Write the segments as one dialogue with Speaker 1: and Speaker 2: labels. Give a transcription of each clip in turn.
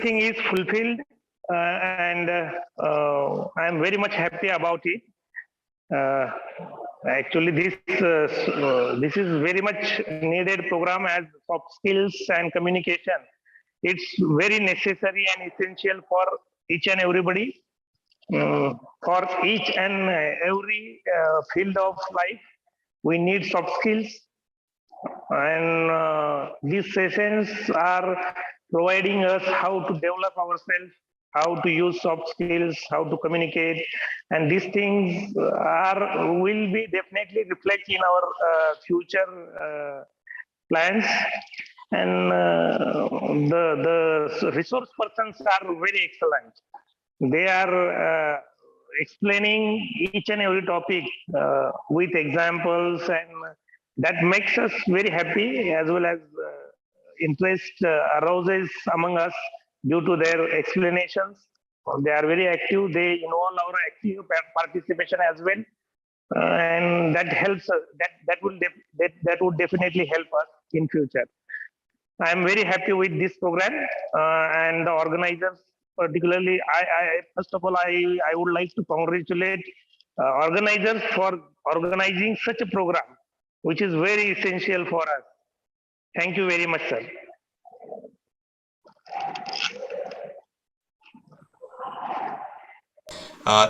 Speaker 1: everything is fulfilled, and I am very much happy about it. Actually, this is very much needed program as soft skills and communication. It's very necessary and essential for each and everybody, for each and every field of life. We need soft skills, and these sessions are providing us how to develop ourselves, how to use soft skills, how to communicate, and these things will be definitely reflect in our future plans. And the resource persons are very excellent. They are explaining each and every topic with examples, and that makes us very happy, as well as interest arises among us due to their explanations. They are very active. They involve our active participation as well, and that helps us. That would definitely help us in future. I am very happy with this program and the organizers. Particularly, I first of all, I would like to congratulate organizers for organizing such a program, which is very essential for us. Thank you very much, sir.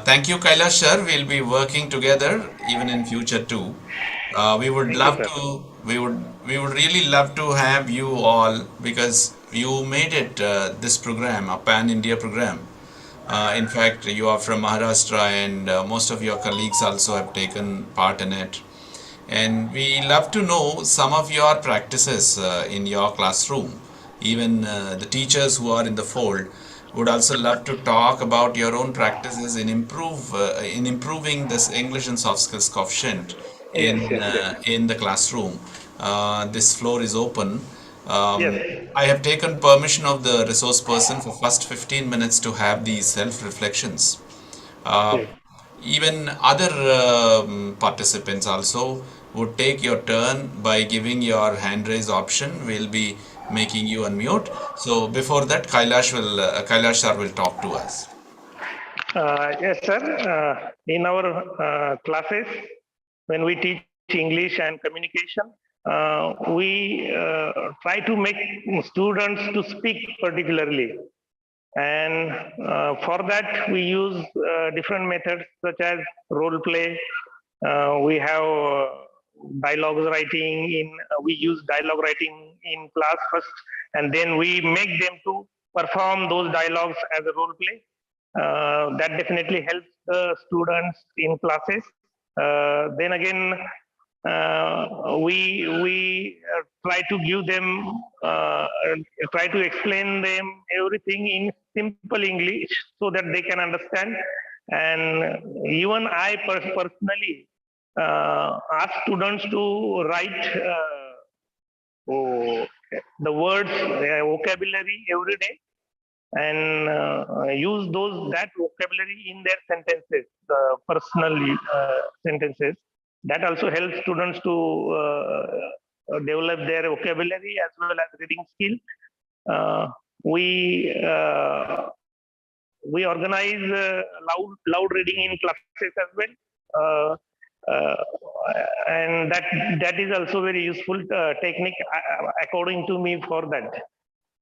Speaker 2: Thank you, Kailash sir. We'll be working together even in future too. We would love to. We would really love to have you all, because you made it this program a pan-India program. In fact, you are from Maharashtra, and most of your colleagues also have taken part in it. And we love to know some of your practices in your classroom. Even the teachers who are in the fold would also love to talk about your own practices in improving this English and soft skills coefficient in the classroom. This floor is open. I have taken permission of the resource person for first 15 minutes to have these self-reflections. Even other participants also would take your turn by giving your hand raise option. We'll be making you unmute. So before that, Kailash sir will talk to us.
Speaker 1: Yes, sir. In our classes, when we teach English and communication, we try to make students to speak particularly. And for that, we use different methods such as role play. We have dialogue writing we use dialogue writing in class first, and then we make them to perform those dialogues as a role play. That definitely helps the students in classes. Then again, we try to give them, try to explain them everything in simple English so that they can understand. And even I personally ask students to write the words, vocabulary every day, and use that vocabulary in their sentences, personal sentences. That also helps students to develop their vocabulary as well as reading skill. We organize loud reading in classes as well. And that is also very useful technique according to me for that.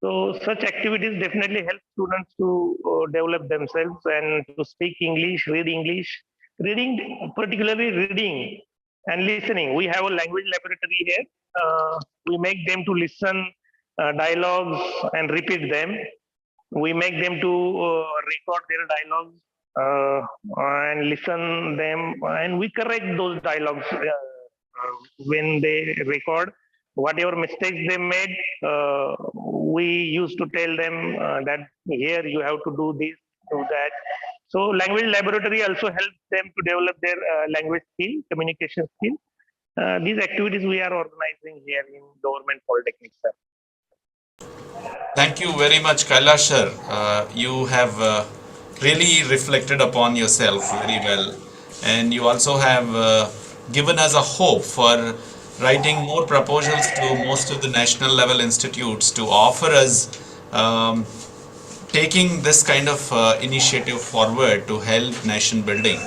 Speaker 1: So such activities definitely help students to develop themselves and to speak English, reading, particularly reading and listening. We have a language laboratory here. We make them to listen dialogues and repeat them. We make them to record their dialogues and listen them, and we correct those dialogues when they record. Whatever mistakes they made, we used to tell them that here you have to do this, do that. So language laboratory also helps them to develop their language skill, communication skill. These activities we are organizing here in Government Polytechnic, sir.
Speaker 2: Thank you very much, Kailash sir. You have really reflected upon yourself very well, and you also have given us a hope for writing more proposals to most of the national level institutes to offer us taking this kind of initiative forward to help nation building.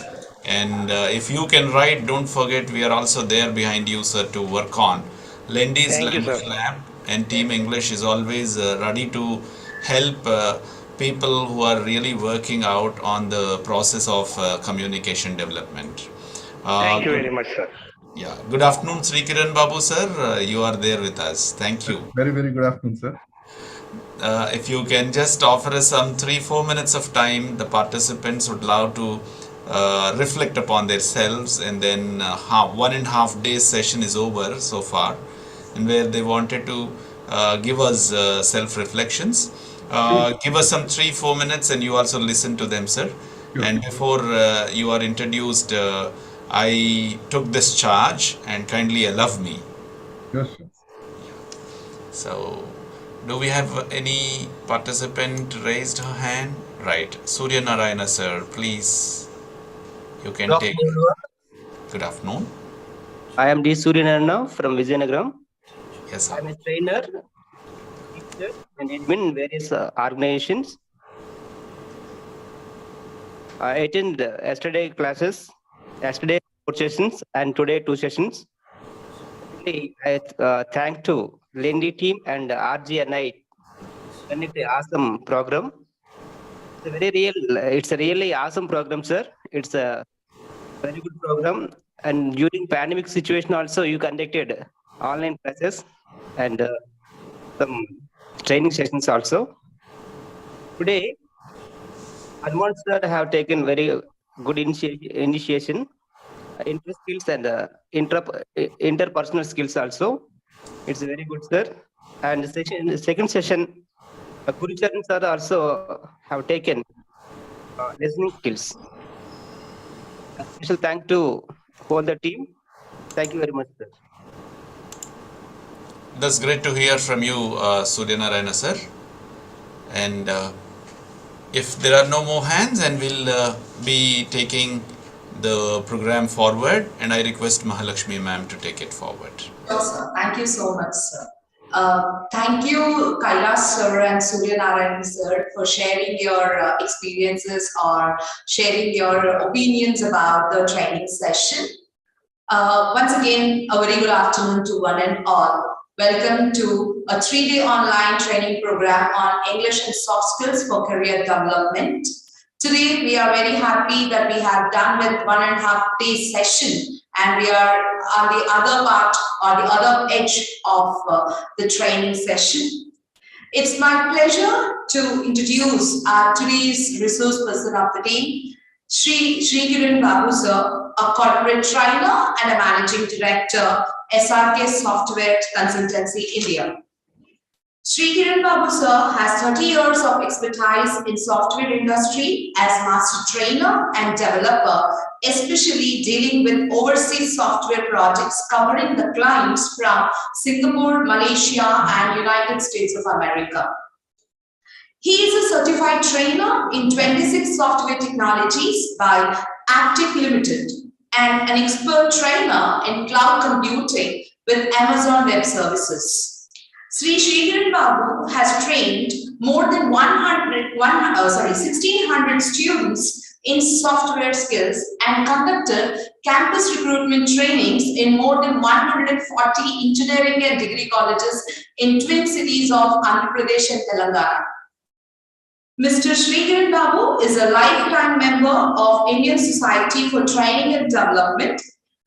Speaker 2: And if you can write, don't forget we are also there behind you, sir, to work on. Lendi's
Speaker 1: Thank you, sir.
Speaker 2: Language Lab and Team English is always ready to help people who are really working out on the process of communication development.
Speaker 1: Thank you
Speaker 2: Good,
Speaker 1: very much, sir.
Speaker 2: yeah. Good afternoon, Sri Kiran Babu, sir. You are there with us. Thank you.
Speaker 3: Very, very good afternoon, sir.
Speaker 2: If you can just offer us some 3-4 minutes of time, the participants would love to reflect upon themselves, and then 1.5 days session is over so far, and where they wanted to give us self-reflections. Give us some 3-4 minutes, and you also listen to them, sir.
Speaker 3: Sure.
Speaker 2: And before you are introduced, I took this charge, and kindly allow me.
Speaker 3: Yes, sir.
Speaker 2: So, do we have any participant raised her hand? Right. Surya Narayana, sir, please. You can
Speaker 4: Good
Speaker 2: take.
Speaker 4: afternoon, everyone.
Speaker 2: Good afternoon.
Speaker 4: I am D. Suryanarayana from Vizianagaram.
Speaker 2: Yes,
Speaker 4: I am
Speaker 2: sir.
Speaker 4: a trainer, teacher, and admin in various organizations. I attend yesterday classes, yesterday 4 sessions, and today 2 sessions. Really, I thank to Lendi team and RGNIYD conduct an awesome program. It's a really awesome program, sir. It's a very good program. And during pandemic situation also, you conducted online classes and some training sessions also. Today, advanced sir have taken very good initiation, inter skills and interpersonal skills also. It's very good, sir. And the second session, Gurucharan sir also have taken listening skills. Special thank to all the team. Thank you very much, sir.
Speaker 2: That's great to hear from you, Surya Narayana, sir. And if there are no more hands, and we'll be taking the program forward, and I request Mahalakshmi ma'am to take it forward.
Speaker 5: Sure, sir. Thank you so much, sir. Thank you, Kailash sir and Surya Narayan sir, for sharing your experiences or sharing your opinions about the training session. Once again, a very good afternoon to one and all. Welcome to a 3-day online training program on English and soft skills for career development. Today, we are very happy that we have done with 1.5-day session, and we are on the other part or the other edge of the training session. It's my pleasure to introduce today's resource person of the day, Sri Kiran Babu sir, a corporate trainer and a managing director, SRK Software Consultancy, India. Sri Kiran Babu sir has 30 years of expertise in software industry as master trainer and developer, especially dealing with overseas software projects covering the clients from Singapore, Malaysia, and United States of America. He is a certified trainer in 26 software technologies by Active Limited and an expert trainer in cloud computing with Amazon Web Services. Sri Kiran Babu has trained more than 1,600 students in software skills and conducted campus recruitment trainings in more than 140 engineering and degree colleges in twin cities of Andhra Pradesh and Telangana. Mr. Sri Kiran Babu is a lifetime member of Indian Society for Training and Development,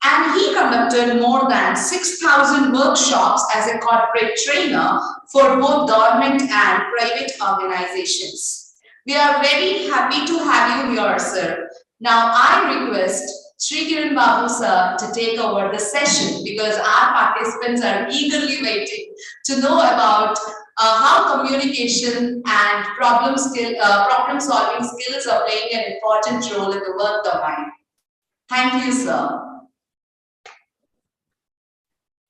Speaker 5: and he conducted more than 6,000 workshops as a corporate trainer for both government and private organizations. We are very happy to have you here, sir. Now, I request Sri Kiran Babu sir to take over the session because our participants are eagerly waiting to know about how communication and problem solving skills are playing an important role in the work domain. Thank you, sir.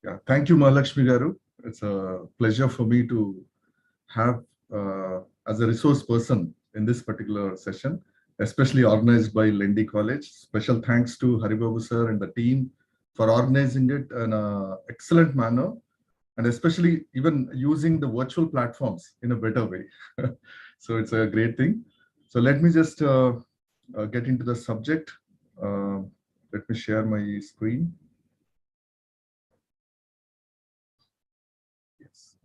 Speaker 3: Yeah, thank you, Mahalakshmi Garu. It's a pleasure for me to have as a resource person in this particular session, especially organized by Lendi College. Special thanks to Haribabu sir and the team for organizing it in an excellent manner, and especially even using the virtual platforms in a better way. So it's a great thing. So let me just get into the subject. Let me share my screen. Yes.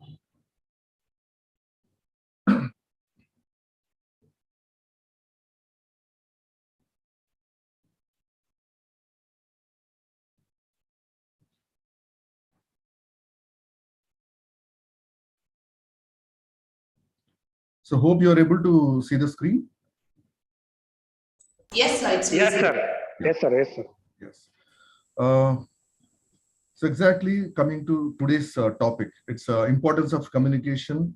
Speaker 3: So hope you are able to see the screen.
Speaker 5: Yes, sir, it's
Speaker 1: Yes,
Speaker 5: visible.
Speaker 1: sir. Yes, sir. Yes, sir.
Speaker 3: Yes. So exactly coming to today's topic, it's importance of communication,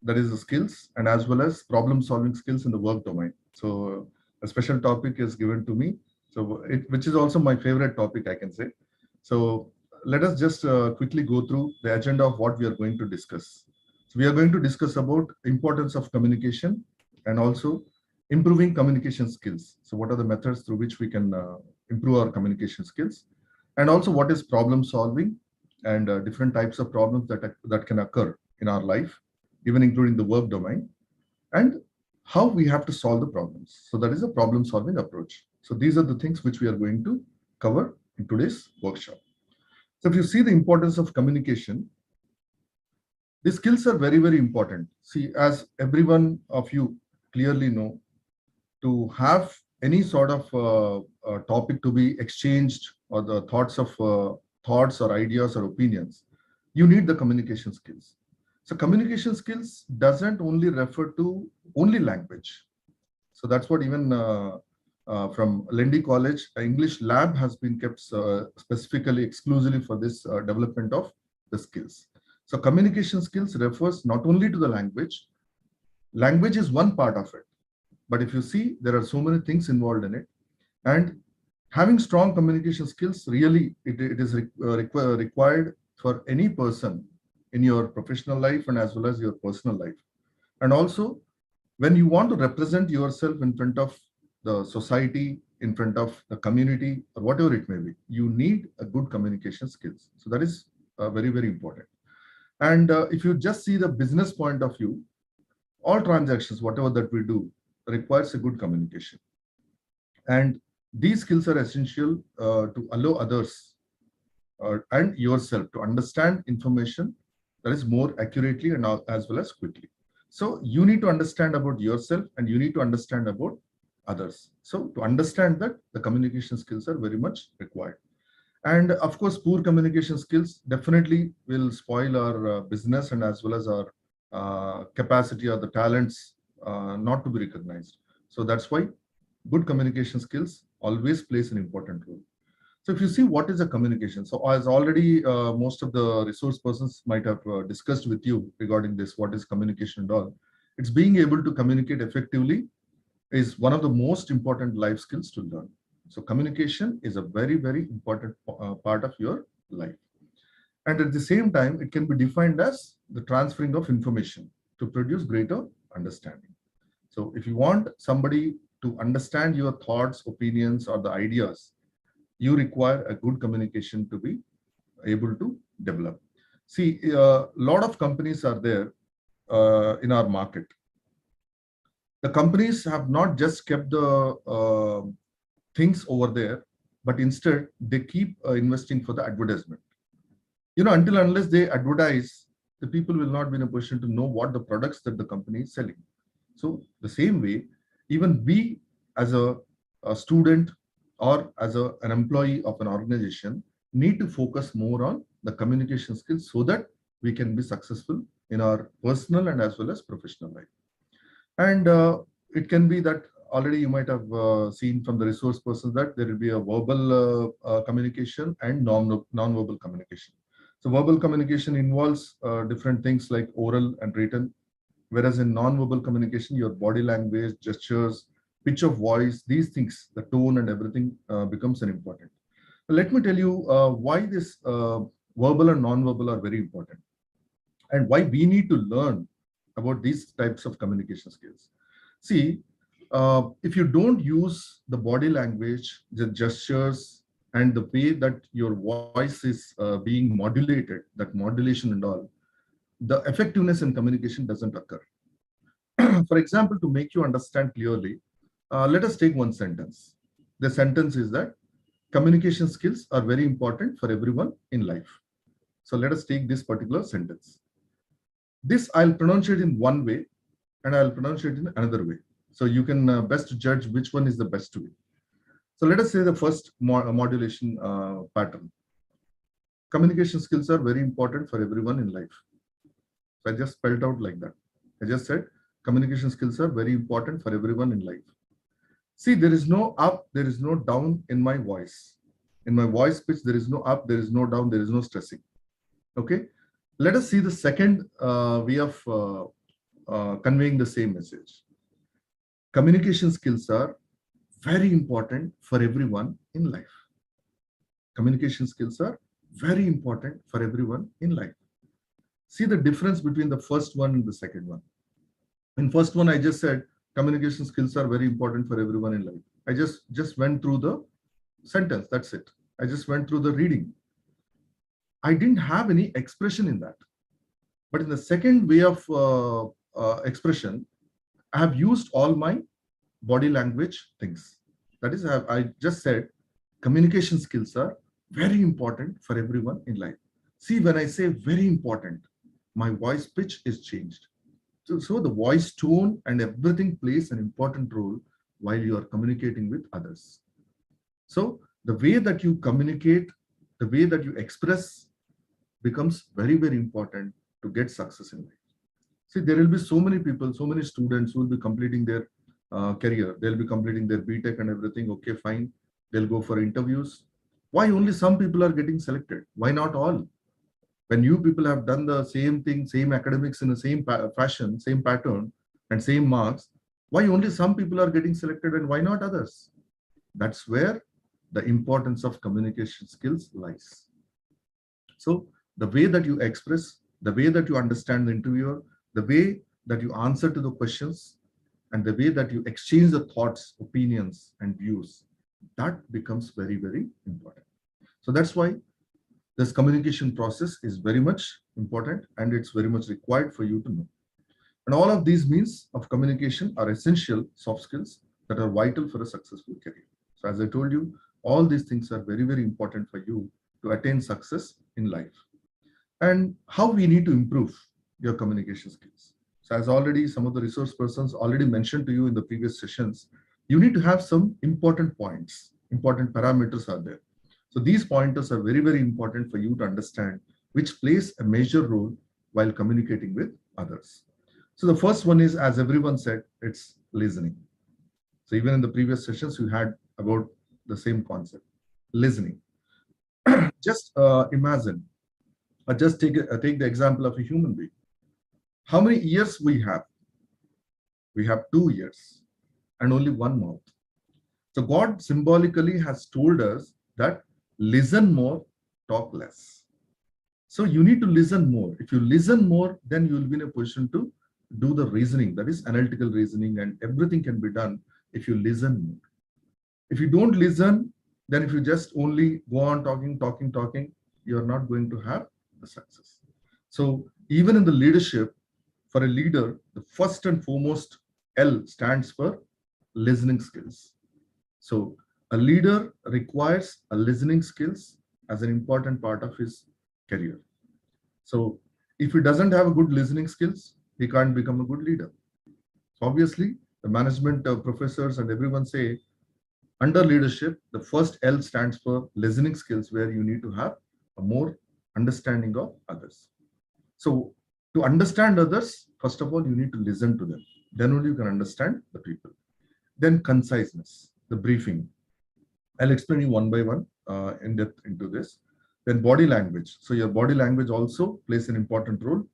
Speaker 3: that is the skills, and as well as problem solving skills in the work domain. So a special topic is given to me, so which is also my favorite topic, I can say. So let us just quickly go through the agenda of what we are going to discuss. So we are going to discuss about importance of communication and also improving communication skills. So what are the methods through which we can improve our communication skills? And also what is problem solving and different types of problems that can occur in our life, even including the work domain, and how we have to solve the problems. So that is a problem solving approach. So these are the things which we are going to cover in today's workshop. So if you see the importance of communication, these skills are very, very important. See, as every one of you clearly know, to have any sort of topic to be exchanged, or the thoughts or ideas or opinions, you need the communication skills. So communication skills doesn't only refer to only language. So that's what even from Lendi College, English lab has been kept specifically exclusively for this development of the skills. So communication skills refers not only to the language. Language is one part of it. But if you see, there are so many things involved in it. And having strong communication skills, really, it is required for any person in your professional life and as well as your personal life. And also, when you want to represent yourself in front of the society, in front of the community, or whatever it may be, you need a good communication skills. So that is very, very important. And if you just see the business point of view, all transactions, whatever that we do, requires a good communication. And these skills are essential to allow others and yourself to understand information that is more accurately and as well as quickly. So you need to understand about yourself and you need to understand about others. So to understand that, the communication skills are very much required. And of course, poor communication skills definitely will spoil our business and as well as our capacity or the talents not to be recognized. So that's why good communication skills always plays an important role. So if you see what is a communication, so as already most of the resource persons might have discussed with you regarding this, what is communication and all, it's being able to communicate effectively is one of the most important life skills to learn. So communication is a very, very important part of your life. And at the same time, it can be defined as the transferring of information to produce greater understanding. So if you want somebody to understand your thoughts, opinions, or the ideas, you require a good communication to be able to develop. See, a lot of companies are there in our market. The companies have not just kept the things over there, but instead they keep investing for the advertisement. Until unless they advertise, the people will not be in a position to know what the products that the company is selling. So the same way, even we as a student or as an employee of an organization need to focus more on the communication skills so that we can be successful in our personal and as well as professional life. And it can be that already you might have seen from the resource persons that there will be a verbal communication and non-verbal communication. So verbal communication involves different things like oral and written, whereas in non-verbal communication, your body language, gestures, pitch of voice, these things, the tone and everything becomes an important. Let me tell you why this verbal and non-verbal are very important and why we need to learn about these types of communication skills. See, if you don't use the body language, the gestures, and the way that your voice is being modulated, that modulation and all, the effectiveness in communication doesn't occur. for example, to make you understand clearly, let us take one sentence. The sentence is that communication skills are very important for everyone in life. So let us take this particular sentence. This I'll pronounce it in one way and I'll pronounce it in another way. So you can best judge which one is the best way. So let us say the first modulation pattern. Communication skills are very important for everyone in life. So I just spelled out like that. I just said communication skills are very important for everyone in life. See, there is no up, there is no down in my voice. In my voice pitch, there is no up, there is no down, there is no stressing. Okay. Let us see the second way of conveying the same message. Communication skills are very important for everyone in life. Communication skills are very important for everyone in life. See the difference between the first one and the second one. In first one, I just said communication skills are very important for everyone in life. I just went through the sentence. That's it. I just went through the reading. I didn't have any expression in that. But in the second way of expression, I have used all my body language things. That is, I just said communication skills are very important for everyone in life. See, when I say very important, my voice pitch is changed. So the voice tone and everything plays an important role while you are communicating with others. So the way that you communicate, the way that you express becomes very, very important to get success in life. See, there will be so many people, so many students who will be completing their career. They'll be completing their BTech and everything. Okay, fine. They'll go for interviews. Why only some people are getting selected? Why not all? When you people have done the same thing, same academics in the same fashion, same pattern, and same marks, why only some people are getting selected and why not others? That's where the importance of communication skills lies. So the way that you express, the way that you understand the interviewer, the way that you answer to the questions, and the way that you exchange the thoughts, opinions, and views, that becomes very, very important. So that's why this communication process is very much important and it's very much required for you to know. And all of these means of communication are essential soft skills that are vital for a successful career. So as I told you, all these things are very, very important for you to attain success in life. And how we need to improve your communication skills. So as already some of the resource persons already mentioned to you in the previous sessions, you need to have some important points, important parameters are there. So these pointers are very, very important for you to understand, which plays a major role while communicating with others. So the first one is, as everyone said, it's listening. So even in the previous sessions, we had about the same concept, listening. Just imagine, just take the example of a human being. How many ears we have? We have 2 ears and only 1 mouth. So God symbolically has told us that listen more, talk less. So you need to listen more. If you listen more, then you will be in a position to do the reasoning, that is analytical reasoning, and everything can be done if you listen more. If you don't listen, then if you just only go on talking, you are not going to have the success. So even in the leadership, for a leader, the first and foremost L stands for listening skills. So a leader requires a listening skills as an important part of his career. So if he doesn't have a good listening skills, he can't become a good leader. So obviously, the management professors and everyone say, under leadership, the first L stands for listening skills, where you need to have a more understanding of others. So to understand others, first of all, you need to listen to them. Then only you can understand the people. Then conciseness, the briefing. I'll explain you one by one in depth into this. Then body language. So your body language also plays an important role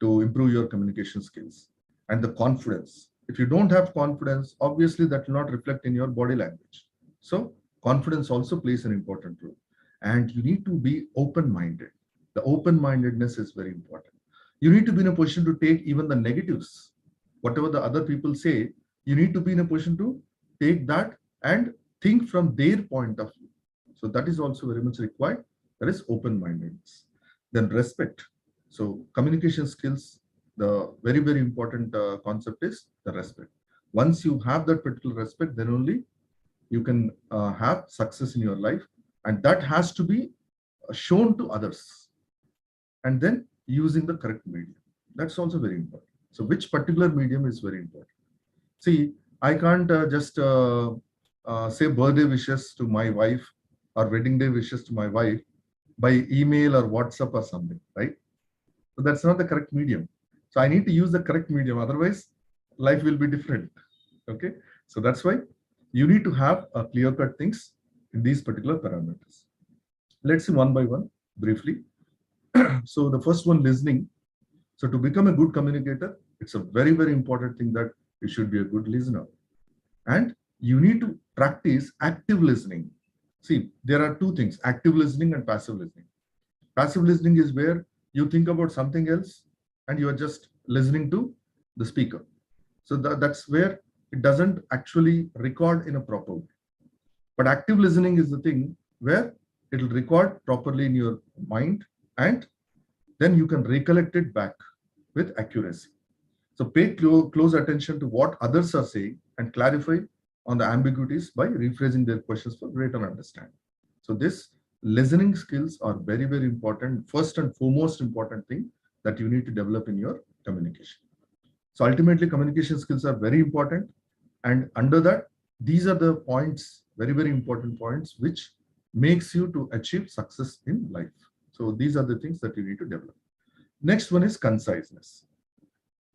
Speaker 3: to improve your communication skills. And the confidence. If you don't have confidence, obviously that will not reflect in your body language. So confidence also plays an important role. And you need to be open-minded. The open-mindedness is very important. You need to be in a position to take even the negatives. Whatever the other people say, you need to be in a position to take that and think from their point of view. So that is also very much required. That is open-mindedness. Then respect. So communication skills the very, very important concept is the respect. Once you have that particular respect, then only you can have success in your life. And that has to be shown to others. And then using the correct medium. That's also very important. So which particular medium is very important. See, I can't just say birthday wishes to my wife or wedding day wishes to my wife by email or WhatsApp or something, right? So that's not the correct medium. So I need to use the correct medium. Otherwise, life will be different. Okay. So that's why you need to have a clear-cut things in these particular parameters. Let's see one by one briefly. So the first one, listening. So to become a good communicator, it's a very, very important thing that you should be a good listener. And you need to practice active listening. See, there are two things, active listening and passive listening. Passive listening is where you think about something else and you are just listening to the speaker. So that's where it doesn't actually record in a proper way. But active listening is the thing where it will record properly in your mind and then you can recollect it back with accuracy. So pay close attention to what others are saying and clarify on the ambiguities by rephrasing their questions for greater understanding. So this listening skills are very, very important. First and foremost important thing that you need to develop in your communication. So ultimately communication skills are very important. And under that, these are the points, very, very important points, which makes you to achieve success in life. So these are the things that you need to develop. Next one is conciseness,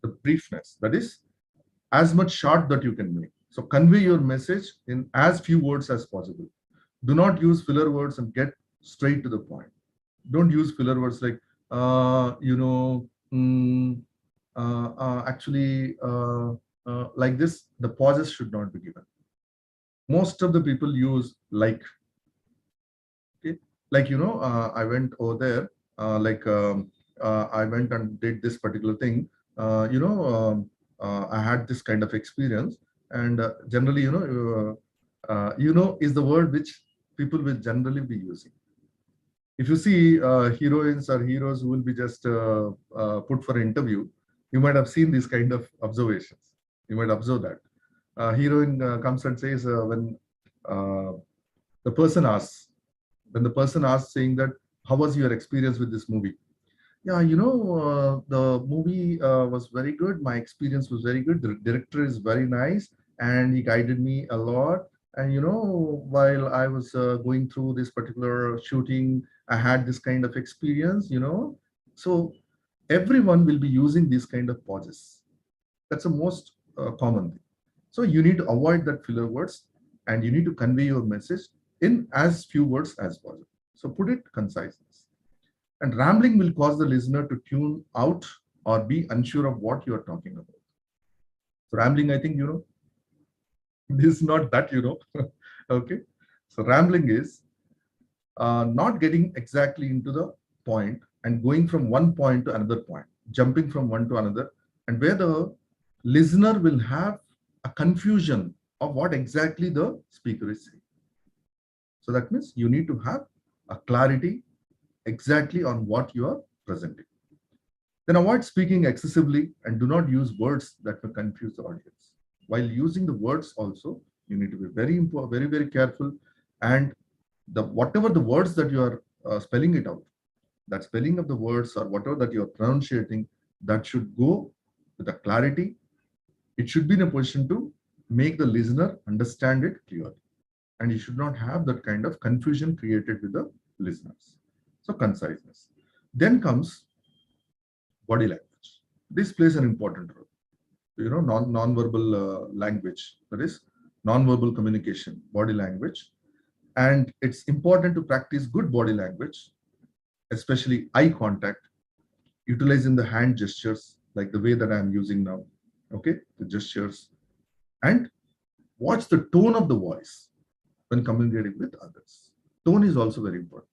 Speaker 3: the briefness, that is as much short that you can make. So convey your message in as few words as possible. Do not use filler words and get straight to the point. Don't use filler words like, like this, the pauses should not be given. Most of the people use like, okay, like, I went over there, I went and did this particular thing, I had this kind of experience, and generally, is the word which people will generally be using. If you see heroines or heroes who will be just put for an interview, you might have seen these kind of observations. You might observe that. Heroine comes and says when the person asks saying that, how was your experience with this movie? Yeah, the movie was very good. My experience was very good. The director is very nice and he guided me a lot. And, while I was going through this particular shooting, I had this kind of experience, So everyone will be using these kind of pauses. That's the most common thing. So you need to avoid that filler words and you need to convey your message in as few words as possible. So put it conciseness. And rambling will cause the listener to tune out or be unsure of what you are talking about. So rambling, I think, this is not that, okay. So rambling is not getting exactly into the point and going from one point to another point, jumping from one to another, and where the listener will have a confusion of what exactly the speaker is saying. So that means you need to have a clarity exactly on what you are presenting. Then avoid speaking excessively and do not use words that will confuse the audience. While using the words also, you need to be very, very careful. And whatever the words that you are spelling it out, that spelling of the words or whatever that you are pronunciating, that should go with a clarity. It should be in a position to make the listener understand it clearly. And you should not have that kind of confusion created with the listeners. So conciseness. Then comes body language. This plays an important role. Non-verbal language, that is non-verbal communication, body language. And it's important to practice good body language, especially eye contact, utilizing the hand gestures like the way that I'm using now, okay, the gestures, and watch the tone of the voice when communicating with others. Tone is also very important.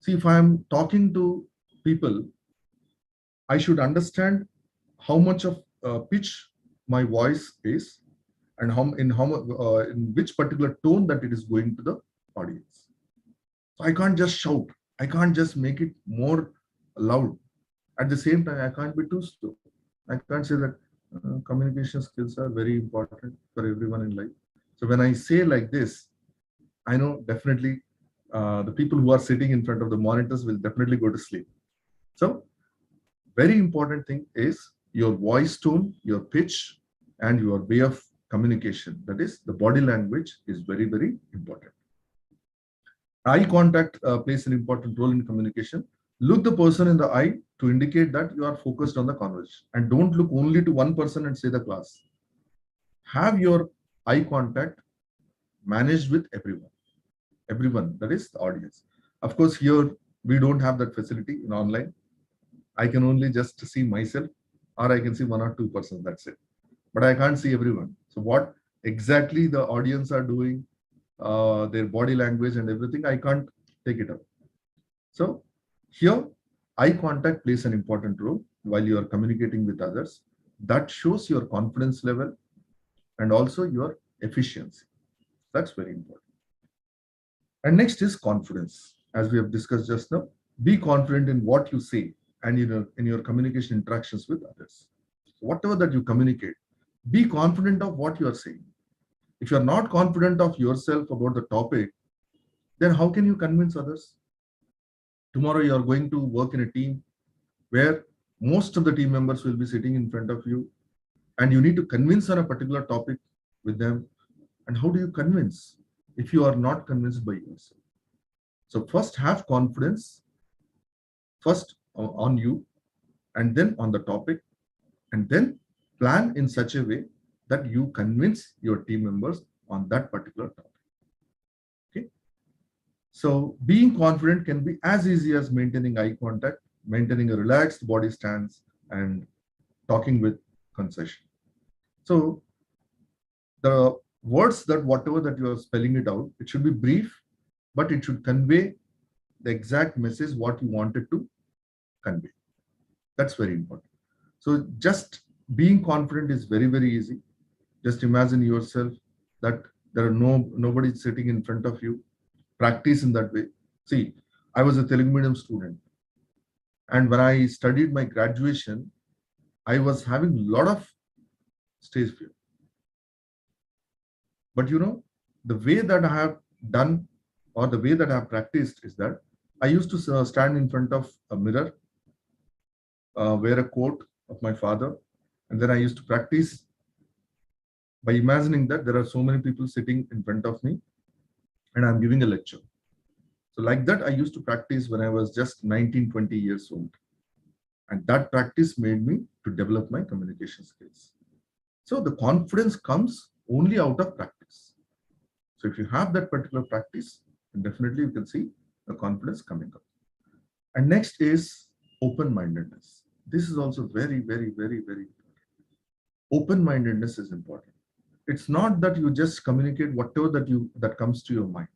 Speaker 3: See, if I'm talking to people, I should understand how much of pitch my voice is and in which particular tone that it is going to the audience. So I can't just shout. I can't just make it more loud. At the same time, I can't be too slow. I can't say that communication skills are very important for everyone in life. So when I say like this, I know definitely the people who are sitting in front of the monitors will definitely go to sleep. So very important thing is your voice tone, your pitch, and your way of communication. That is, the body language is very, very important. Eye contact plays an important role in communication. Look the person in the eye to indicate that you are focused on the conversation, and don't look only to one person and say the class. Have your eye contact managed with everyone, that is the audience. Of course, here we don't have that facility in online. I can only just see myself, or I can see one or two persons, that's it. But I can't see everyone. So what exactly the audience are doing, their body language and everything, I can't take it up. So here, eye contact plays an important role while you are communicating with others. That shows your confidence level and also your efficiency. That's very important. And next is confidence. As we have discussed just now, be confident in what you say and in your communication interactions with others. Whatever that you communicate, be confident of what you are saying. If you are not confident of yourself about the topic, then how can you convince others? Tomorrow you are going to work in a team where most of the team members will be sitting in front of you, and you need to convince on a particular topic with them. And how do you convince if you are not convinced by yourself? So first have confidence, first on you, and then on the topic, and then plan in such a way that you convince your team members on that particular topic. Okay. So being confident can be as easy as maintaining eye contact, maintaining a relaxed body stance, and talking with concession. So the words, that whatever that you are spelling it out, it should be brief, but it should convey the exact message what you wanted to convey. That's very important. So just being confident is very, very easy. Just imagine yourself that there are nobody sitting in front of you. Practice in that way. See, I was a Telugu medium student, and when I studied my graduation, I was having a lot of stage fear. But the way that I have done, or the way that I have practiced, is that I used to stand in front of a mirror, wear a coat of my father, and then I used to practice by imagining that there are so many people sitting in front of me and I'm giving a lecture. So like that, I used to practice when I was just 19, 20 years old. And that practice made me to develop my communication skills. So the confidence comes only out of practice. So if you have that particular practice, then definitely you can see the confidence coming up. And next is open-mindedness. This is also very, very, very, very important. Open-mindedness is important. It's not that you just communicate whatever that comes to your mind.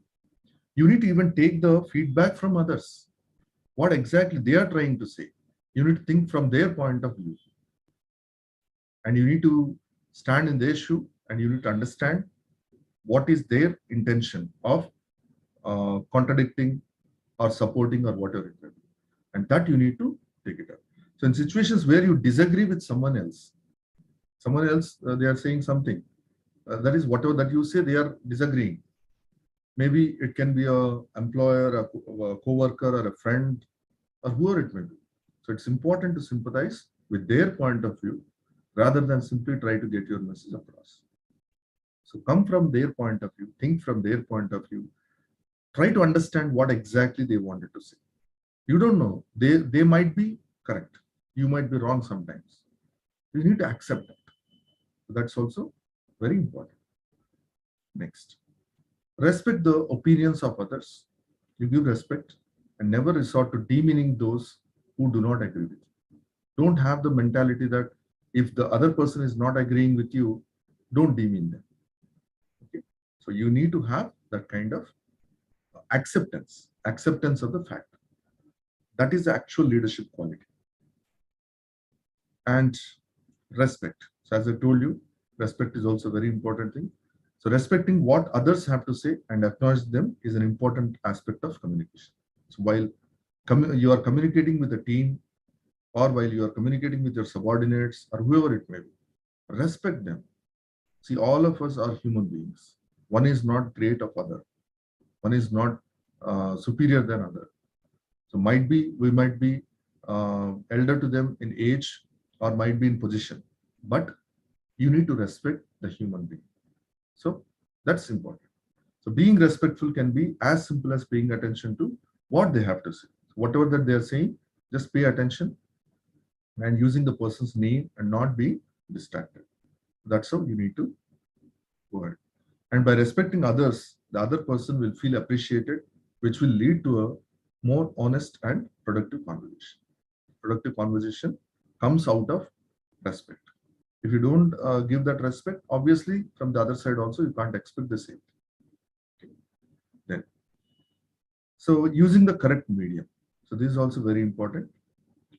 Speaker 3: You need to even take the feedback from others. What exactly they are trying to say. You need to think from their point of view. And you need to stand in their shoe, and you need to understand what is their intention of contradicting or supporting or whatever it may be. And that you need to take it up. So in situations where you disagree with someone else, they are saying something. That is, whatever that you say, they are disagreeing. Maybe it can be an employer, a co-worker, or a friend, or whoever it may be. So it's important to sympathize with their point of view rather than simply try to get your message across. So come from their point of view, think from their point of view, try to understand what exactly they wanted to say. You don't know. They might be correct. You might be wrong sometimes. You need to accept that. So that's also very important. Next. Respect the opinions of others. You give respect and never resort to demeaning those who do not agree with you. Don't have the mentality that if the other person is not agreeing with you, don't demean them. Okay? So you need to have that kind of acceptance of the fact. That is the actual leadership quality. And respect. So as I told you, respect is also a very important thing. So respecting what others have to say and acknowledge them is an important aspect of communication. So while you are communicating with a team, or while you are communicating with your subordinates or whoever it may be, respect them. See, all of us are human beings. One is not great of other. One is not superior than other. So we might be elder to them in age or might be in position, but you need to respect the human being. So that's important. So being respectful can be as simple as paying attention to what they have to say. Whatever that they are saying, just pay attention and using the person's name and not be distracted. That's how you need to go ahead. And by respecting others, the other person will feel appreciated, which will lead to a more honest and productive conversation. Productive conversation comes out of respect. If you don't give that respect, obviously from the other side also you can't expect the same. Okay. Then, so using the correct medium. So this is also very important.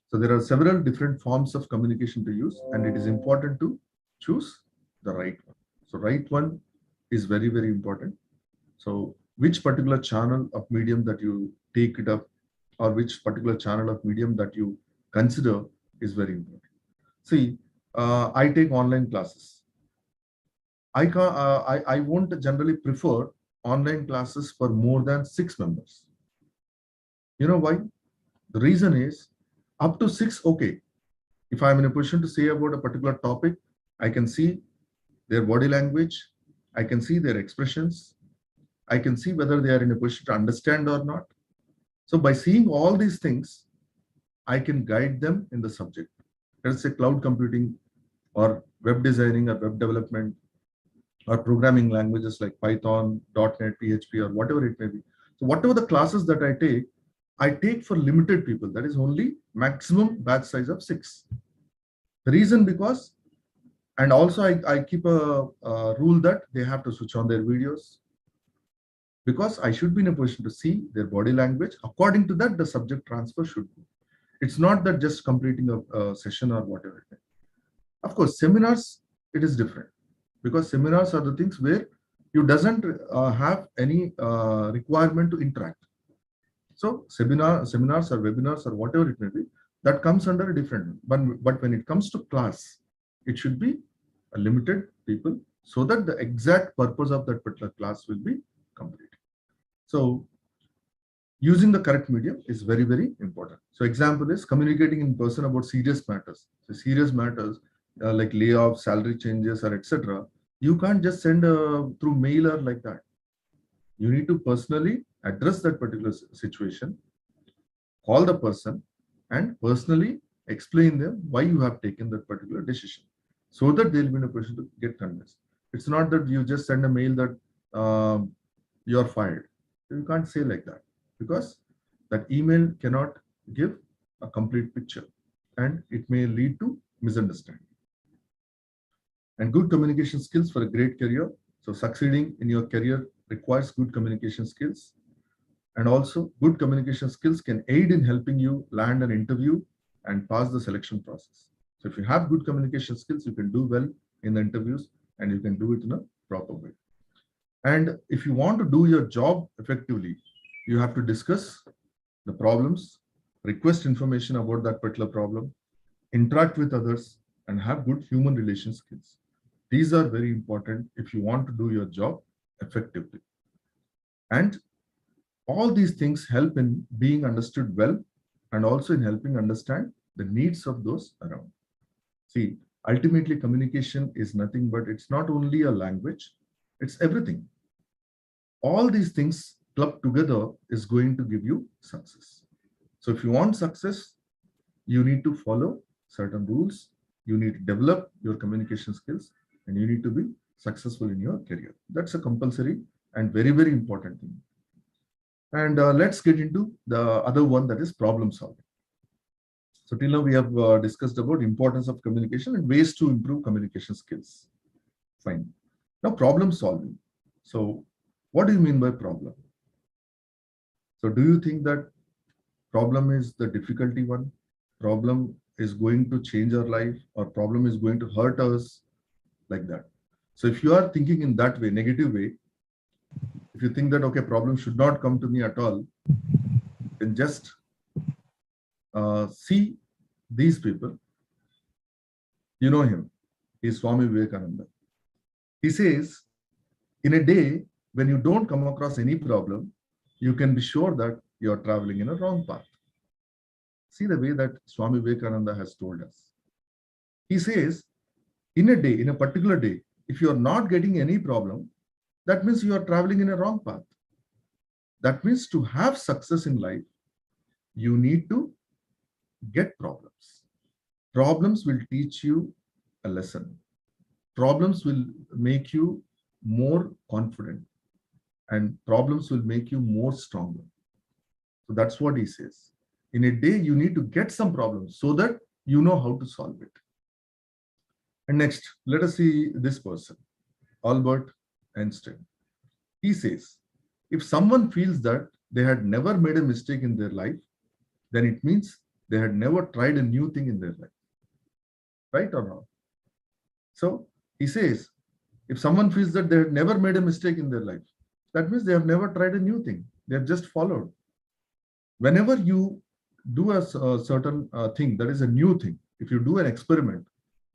Speaker 3: So there are several different forms of communication to use, and it is important to choose the right one. So right one is very, very important. So which particular channel of medium that you take it up, or which particular channel of medium that you consider is very important. See, I take online classes. I won't generally prefer online classes for more than 6 members. You know why? The reason is up to 6, okay. If I'm in a position to say about a particular topic, I can see their body language, I can see their expressions, I can see whether they are in a position to understand or not. So by seeing all these things, I can guide them in the subject. Let's say cloud computing or web designing or web development or programming languages like Python, .NET, PHP, or whatever it may be. So whatever the classes that I take for limited people. That is only maximum batch size of 6. The reason because, and also I keep a rule that they have to switch on their videos, because I should be in a position to see their body language. According to that, the subject transfer should be. It's not that just completing a session or whatever. Of course, seminars, it is different, because seminars are the things where you doesn't have any requirement to interact. So seminars or webinars or whatever it may be, that comes under a different one. But when it comes to class, it should be a limited people so that the exact purpose of that particular class will be completed. So using the correct medium is very, very important. So example is communicating in person about serious matters. So serious matters like layoffs, salary changes, or etc. You can't just send through mail or like that. You need to personally address that particular situation, call the person, and personally explain them why you have taken that particular decision, so that they'll be in a position to get convinced. It's not that you just send a mail that you're fired. You can't say like that, because that email cannot give a complete picture and it may lead to misunderstanding. And good communication skills for a great career. So succeeding in your career requires good communication skills. And also good communication skills can aid in helping you land an interview and pass the selection process. So if you have good communication skills, you can do well in the interviews and you can do it in a proper way. And if you want to do your job effectively, you have to discuss the problems, request information about that particular problem, interact with others, and have good human relation skills. These are very important if you want to do your job effectively. And all these things help in being understood well and also in helping understand the needs of those around. See, ultimately communication is nothing but it's not only a language, it's everything. All these things clubbed together is going to give you success. So if you want success, you need to follow certain rules, you need to develop your communication skills, and you need to be successful in your career. That's a compulsory and very, very important thing. And let's get into the other one, that is problem solving. So till now we have discussed about importance of communication and ways to improve communication skills. Fine. Now problem solving. So what do you mean by problem? So do you think that problem is the difficulty one? Problem is going to change our life, or problem is going to hurt us, like that? So if you are thinking in that way, negative way, if you think that, okay, problem should not come to me at all, then just see these people, you know him, he's Swami Vivekananda. He says, in a day, when you don't come across any problem, you can be sure that you're traveling in a wrong path. See the way that Swami Vivekananda has told us. He says, in a day, in a particular day, if you're not getting any problem, that means you are traveling in a wrong path. That means to have success in life, you need to get problems. Problems will teach you a lesson. Problems will make you more confident, and problems will make you more stronger. So that's what he says. In a day, you need to get some problems so that you know how to solve it. And next, let us see this person, Albert Einstein. He says, if someone feels that they had never made a mistake in their life, then it means they had never tried a new thing in their life. Right or not? So he says, if someone feels that they had never made a mistake in their life, that means they have never tried a new thing. They have just followed. Whenever you do a certain thing that is a new thing, if you do an experiment,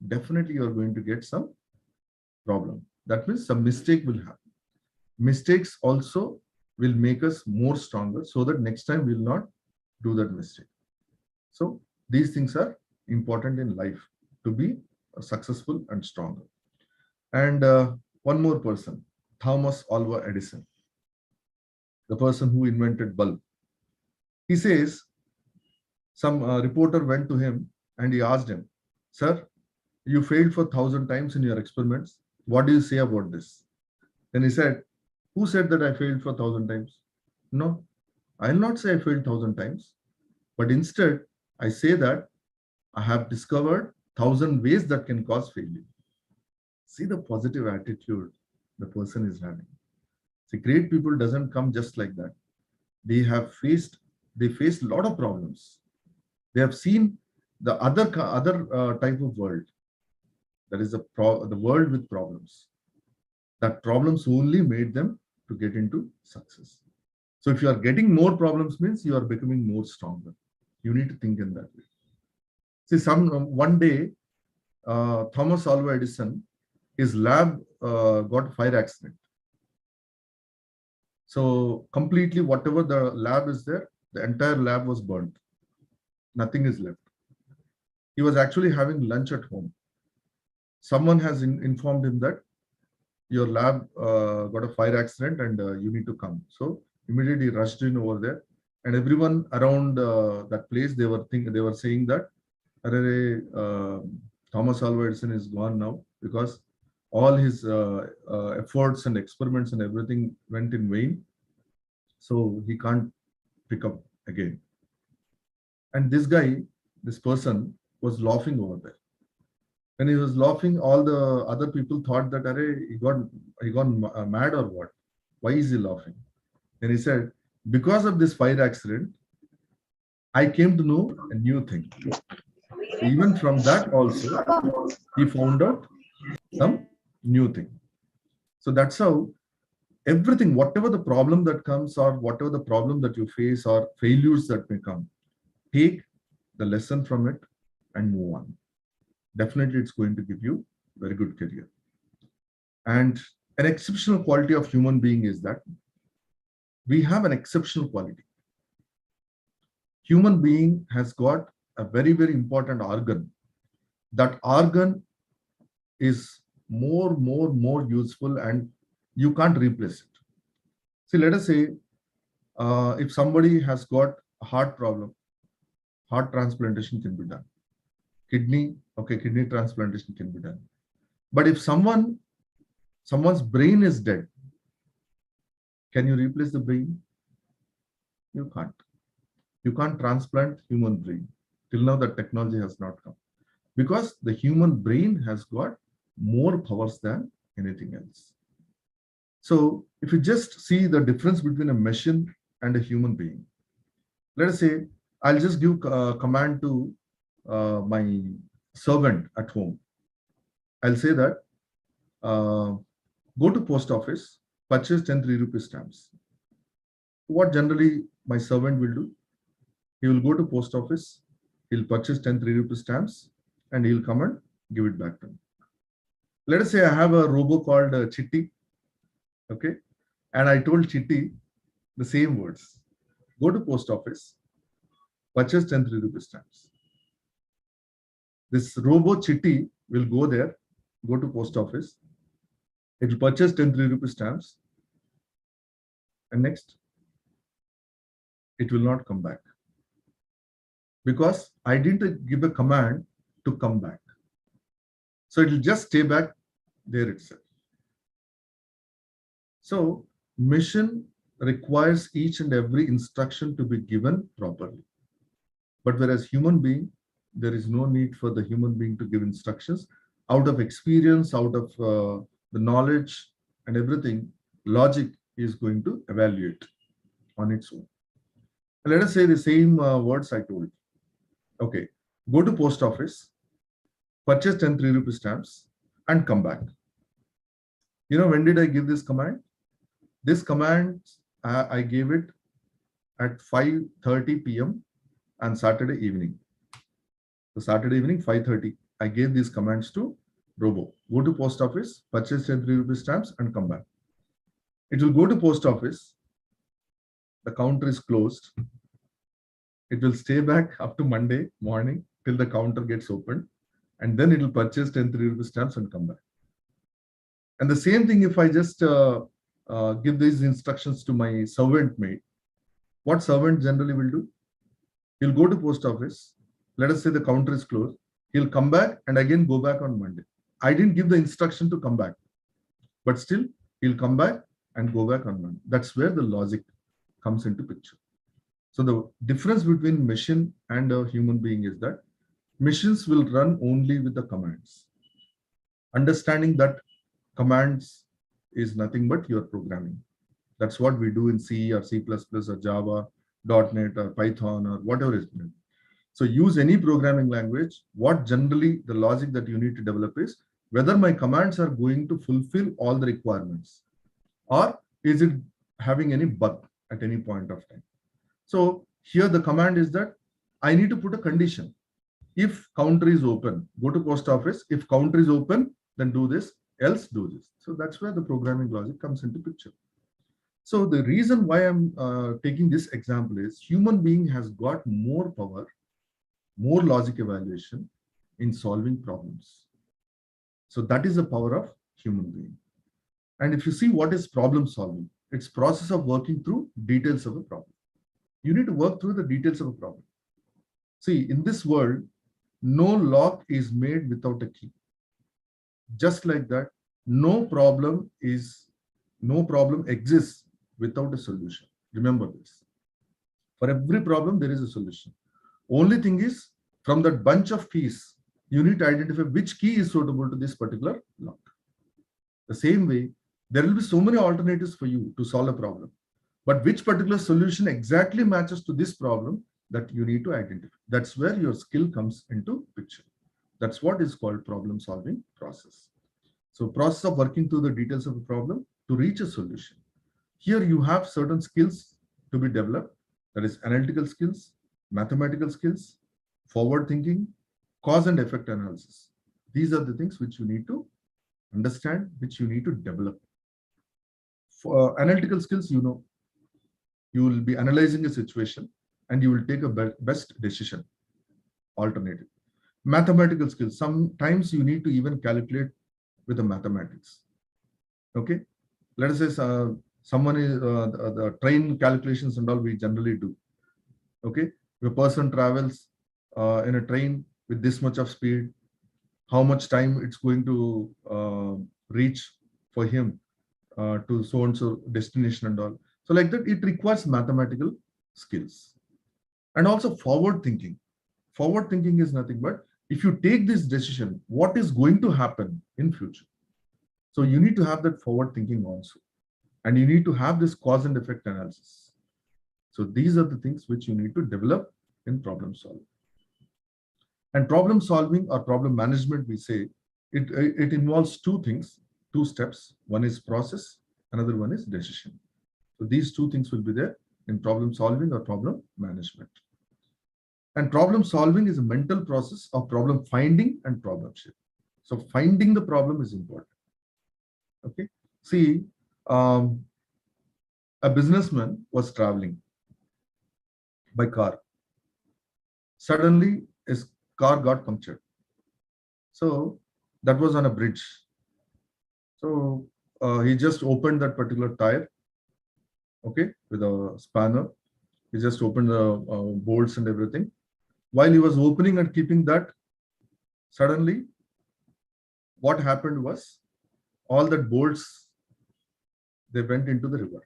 Speaker 3: definitely you are going to get some problem. That means some mistake will happen. Mistakes also will make us more stronger so that next time we will not do that mistake. So these things are important in life to be successful and stronger. And one more person, Thomas Alva Edison, the person who invented bulb. He says, some reporter went to him and he asked him, sir, you failed for 1,000 times in your experiments. What do you say about this? Then he said, who said that I failed for 1,000 times? No, I'll not say I failed 1,000 times, but instead I say that I have discovered 1,000 ways that can cause failure. See the positive attitude the person is having. See, great people doesn't come just like that. They faced a lot of problems. They have seen the other type of world. That is the world with problems. That problems only made them to get into success. So if you are getting more problems means you are becoming more stronger. You need to think in that way. See, one day, Thomas Alva Edison, his lab got a fire accident. So completely whatever the lab is there, the entire lab was burnt. Nothing is left. He was actually having lunch at home. Someone has informed him that your lab got a fire accident and you need to come. So immediately rushed in over there, and everyone around that place, they were saying that Thomas Alva Edison is gone now because all his efforts and experiments and everything went in vain. So he can't pick up again. And this person was laughing over there. When he was laughing, all the other people thought that he got mad or what? Why is he laughing? And he said, because of this fire accident, I came to know a new thing. Even from that also, he found out some new thing. So that's how everything, whatever the problem that comes or whatever the problem that you face or failures that may come, take the lesson from it and move on. Definitely it's going to give you a very good career. And an exceptional quality of human being is that we have an exceptional quality. Human being has got a very, very important organ. That organ is more useful and you can't replace it. See, let us say if somebody has got a heart problem, heart transplantation can be done. Kidney transplantation can be done. But if someone's brain is dead, can you replace the brain? You can't. You can't transplant human brain. Till now, that technology has not come. Because the human brain has got more powers than anything else. So if you just see the difference between a machine and a human being, let us say, I'll just give a command to my servant at home. I'll say that, go to post office, purchase 10 3 rupee stamps. What generally my servant will do? He will go to post office, He'll purchase 10 3 rupee stamps and he'll come and give it back to me. Let us say I have a robo called Chitti, okay? And I told Chitti the same words. Go to post office, purchase 10 3 rupee stamps. This robo Chitti will go there, go to post office, it will purchase 10 3 rupee stamps, and next, it will not come back. Because I didn't give a command to come back. So it will just stay back there itself. So mission requires each and every instruction to be given properly. But whereas human being, there is no need for the human being to give instructions. Out of experience, out of the knowledge and everything, logic is going to evaluate on its own. And let us say the same words I told. Okay, go to post office, purchase 10 3 rupee stamps and come back. You know, when did I give this command? This command, I gave it at 5:30 p.m. on Saturday evening. So Saturday evening, 5:30, I gave these commands to Robo. Go to post office, purchase 10 3 rupee stamps and come back. It will go to post office. The counter is closed. It will stay back up to Monday morning till the counter gets opened. And then it will purchase 10 3 rupee stamps and come back. And the same thing if I just give these instructions to my servant maid, what servant generally will do? He'll go to post office. Let us say the counter is closed. He'll come back and again go back on Monday. I didn't give the instruction to come back, but still he'll come back and go back on Monday. That's where the logic comes into picture. So the difference between machine and a human being is that machines will run only with the commands. Understanding that commands is nothing but your programming. That's what we do in C or C++ or Java, .NET or Python or whatever is needed. So use any programming language. What generally the logic that you need to develop is whether my commands are going to fulfill all the requirements or is it having any bug at any point of time. So here the command is that I need to put a condition. If counter is open, go to post office. If counter is open, then do this, else do this. So that's where the programming logic comes into picture. So the reason why I'm taking this example is human being has got more power, more logic evaluation in solving problems. So that is the power of human being. And if you see what is problem solving, it's process of working through details of a problem. You need to work through the details of a problem. See, in this world, no lock is made without a key. Just like that, no problem exists without a solution. Remember this. For every problem, there is a solution. Only thing is, from that bunch of keys, you need to identify which key is suitable to this particular lock. The same way, there will be so many alternatives for you to solve a problem. But which particular solution exactly matches to this problem that you need to identify. That's where your skill comes into picture. That's what is called problem solving process. So process of working through the details of a problem to reach a solution. Here you have certain skills to be developed. That is analytical skills, mathematical skills, forward thinking, cause and effect analysis. These are the things which you need to understand, which you need to develop. For analytical skills, you know, you will be analyzing a situation and you will take a best decision, alternative. Mathematical skills, sometimes you need to even calculate with the mathematics. Okay, let us say someone is the train calculations and all we generally do. Okay, if a person travels in a train with this much of speed, how much time it's going to reach for him to so and so destination and all. So like that, it requires mathematical skills. And also forward thinking. Forward thinking is nothing but if you take this decision, what is going to happen in future? So you need to have that forward thinking also. And you need to have this cause and effect analysis. So these are the things which you need to develop in problem solving. And problem solving or problem management, we say, it involves two things, two steps. One is process, another one is decision. So these two things will be there in problem solving or problem management. And problem solving is a mental process of problem finding and problem sharing. So finding the problem is important. Okay. See, a businessman was traveling by car. Suddenly, his car got punctured. So that was on a bridge. So he just opened that particular tire, okay, with a spanner. He just opened the bolts and everything. While he was opening and keeping that, suddenly what happened was all that bolts, they went into the river.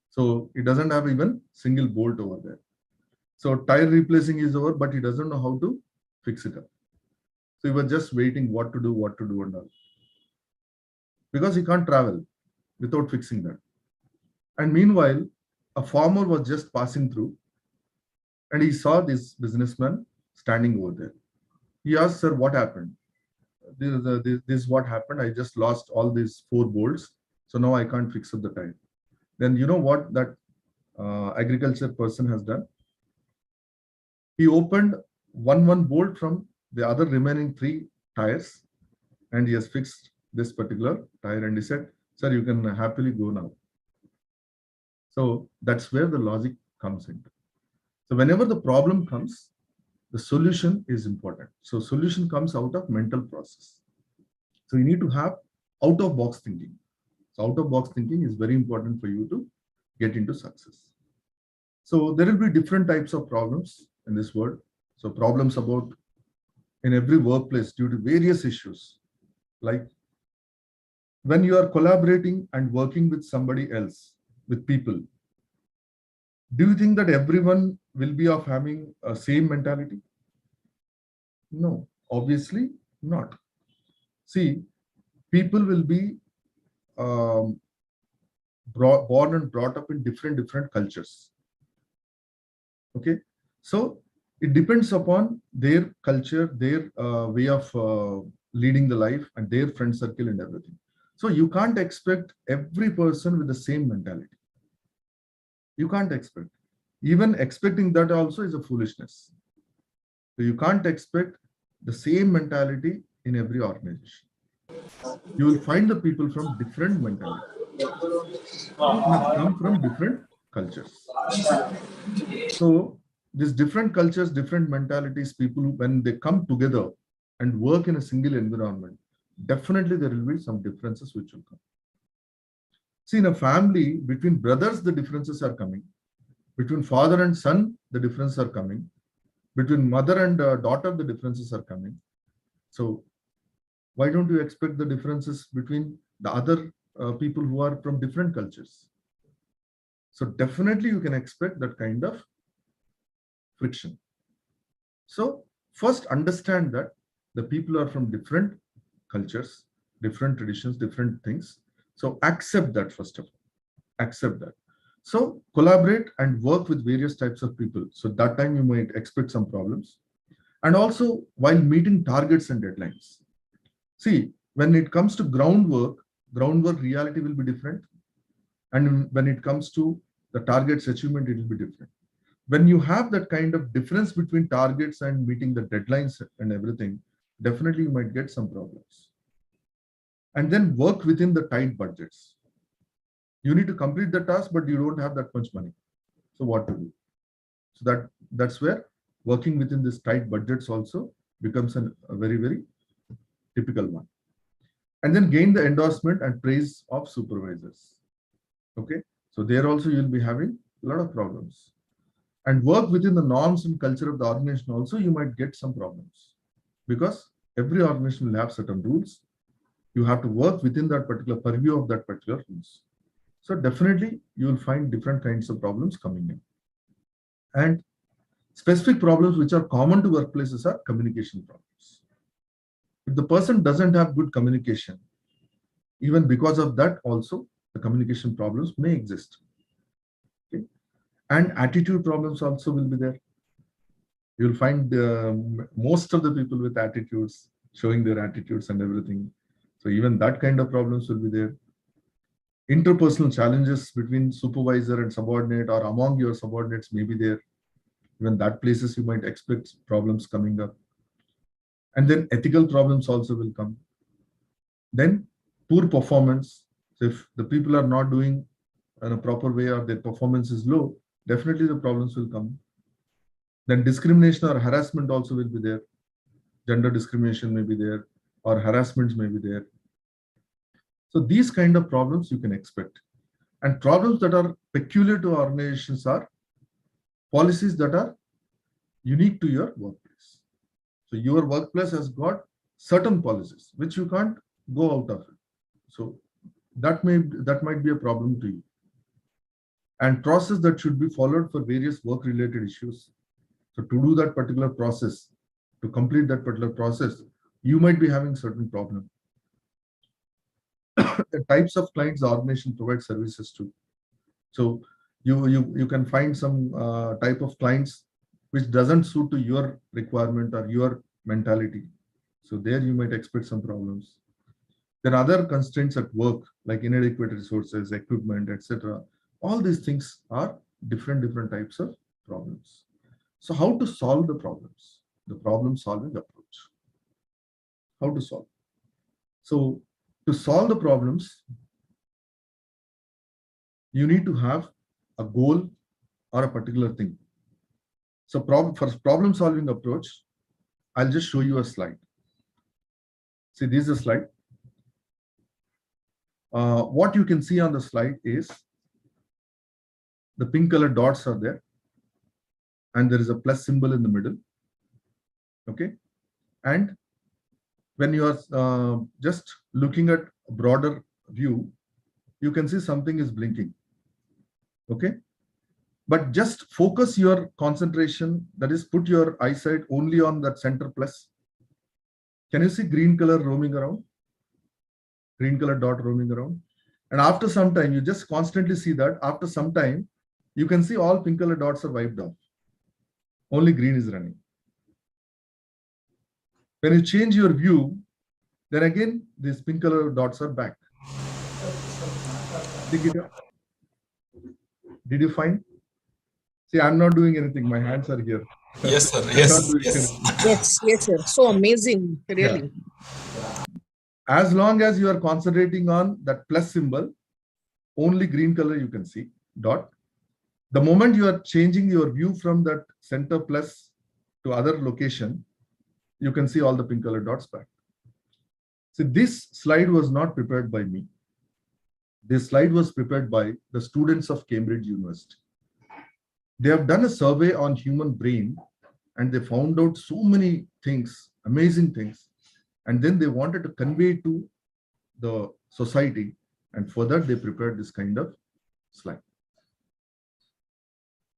Speaker 3: So it doesn't have even single bolt over there. So tire replacing is over, but he doesn't know how to fix it up. So he was just waiting what to do and all. Because he can't travel without fixing that. And meanwhile, a farmer was just passing through and he saw this businessman standing over there. He asked, sir, what happened? This is what happened. I just lost all these 4 bolts. So now I can't fix up the tire. Then you know what that agriculture person has done? He opened one bolt from the other remaining 3 tires and he has fixed this particular tire and he said, sir, you can happily go now. So that's where the logic comes in. So whenever the problem comes, the solution is important. So solution comes out of mental process. So you need to have out-of-box thinking. So out-of-box thinking is very important for you to get into success. So there will be different types of problems in this world. So problems about in every workplace due to various issues, like when you are collaborating and working with somebody else, with people, do you think that everyone will be of having a same mentality? No, obviously not. See, people will be born and brought up in different cultures. Okay, so it depends upon their culture, their way of leading the life and their friend circle and everything. So you can't expect every person with the same mentality. You can't expect. Even expecting that also is a foolishness. So you can't expect the same mentality in every organization. You will find the people from different mentalities who have come from different cultures. So these different cultures, different mentalities, people, when they come together and work in a single environment, definitely there will be some differences which will come. See, in a family, between brothers, the differences are coming. Between father and son, the differences are coming. Between mother and daughter, the differences are coming. So why don't you expect the differences between the other people who are from different cultures? So definitely you can expect that kind of friction. So first understand that the people are from different cultures, different traditions, different things. So accept that first of all, accept that. So collaborate and work with various types of people. So that time you might expect some problems. And also while meeting targets and deadlines. See, when it comes to groundwork reality will be different. And when it comes to the targets achievement, it will be different. When you have that kind of difference between targets and meeting the deadlines and everything, definitely you might get some problems. And then work within the tight budgets. You need to complete the task, but you don't have that much money. So what to do? So that's where working within this tight budgets also becomes a very typical one. And then gain the endorsement and praise of supervisors. Okay, so there also you'll be having a lot of problems. And work within the norms and culture of the organization also, you might get some problems because every organization will have certain rules. You have to work within that particular purview of that particular rules. So definitely you will find different kinds of problems coming in. And specific problems which are common to workplaces are communication problems. If the person doesn't have good communication, even because of that also the communication problems may exist. Okay? And attitude problems also will be there. You'll find most of the people with attitudes showing their attitudes and everything. So even that kind of problems will be there. Interpersonal challenges between supervisor and subordinate or among your subordinates may be there. Even that places you might expect problems coming up. And then ethical problems also will come. Then poor performance. So if the people are not doing in a proper way or their performance is low, definitely the problems will come. Then discrimination or harassment also will be there. Gender discrimination may be there, or harassments may be there. So these kind of problems you can expect. And problems that are peculiar to organizations are policies that are unique to your workplace. So your workplace has got certain policies which you can't go out of it. So that might be a problem to you. And process that should be followed for various work-related issues. So to do that particular process, to complete that particular process, you might be having certain problem. The types of clients the organization provides services to. So you can find some type of clients which doesn't suit to your requirement or your mentality. So there you might expect some problems. Then other constraints at work, like inadequate resources, equipment, etc. All these things are different types of problems. So how to solve the problems? The problem solving approach. How to solve? So to solve the problems, you need to have a goal or a particular thing. So for problem solving approach, I'll just show you a slide. See, this is a slide. What you can see on the slide is the pink colored dots are there, and there is a plus symbol in the middle. Okay. And when you are just looking at a broader view, you can see something is blinking. Okay. But just focus your concentration, that is, put your eyesight only on that center plus. Can you see green color roaming around? Green color dot roaming around. And after some time, you just constantly see that. After some time, you can see all pink color dots are wiped off. Only green is running. When you change your view, then again, these pink color dots are back. Did you find? See, I'm not doing anything. My hands are here.
Speaker 2: Yes, sir. Yes.
Speaker 6: Yes, sir. So amazing, really.
Speaker 3: Yeah. As long as you are concentrating on that plus symbol, only green color you can see, dot. The moment you are changing your view from that center plus to other location, you can see all the pink color dots back. See, this slide was not prepared by me. This slide was prepared by the students of Cambridge University. They have done a survey on human brain and they found out so many things, amazing things. And then they wanted to convey to the society, and for that they prepared this kind of slide.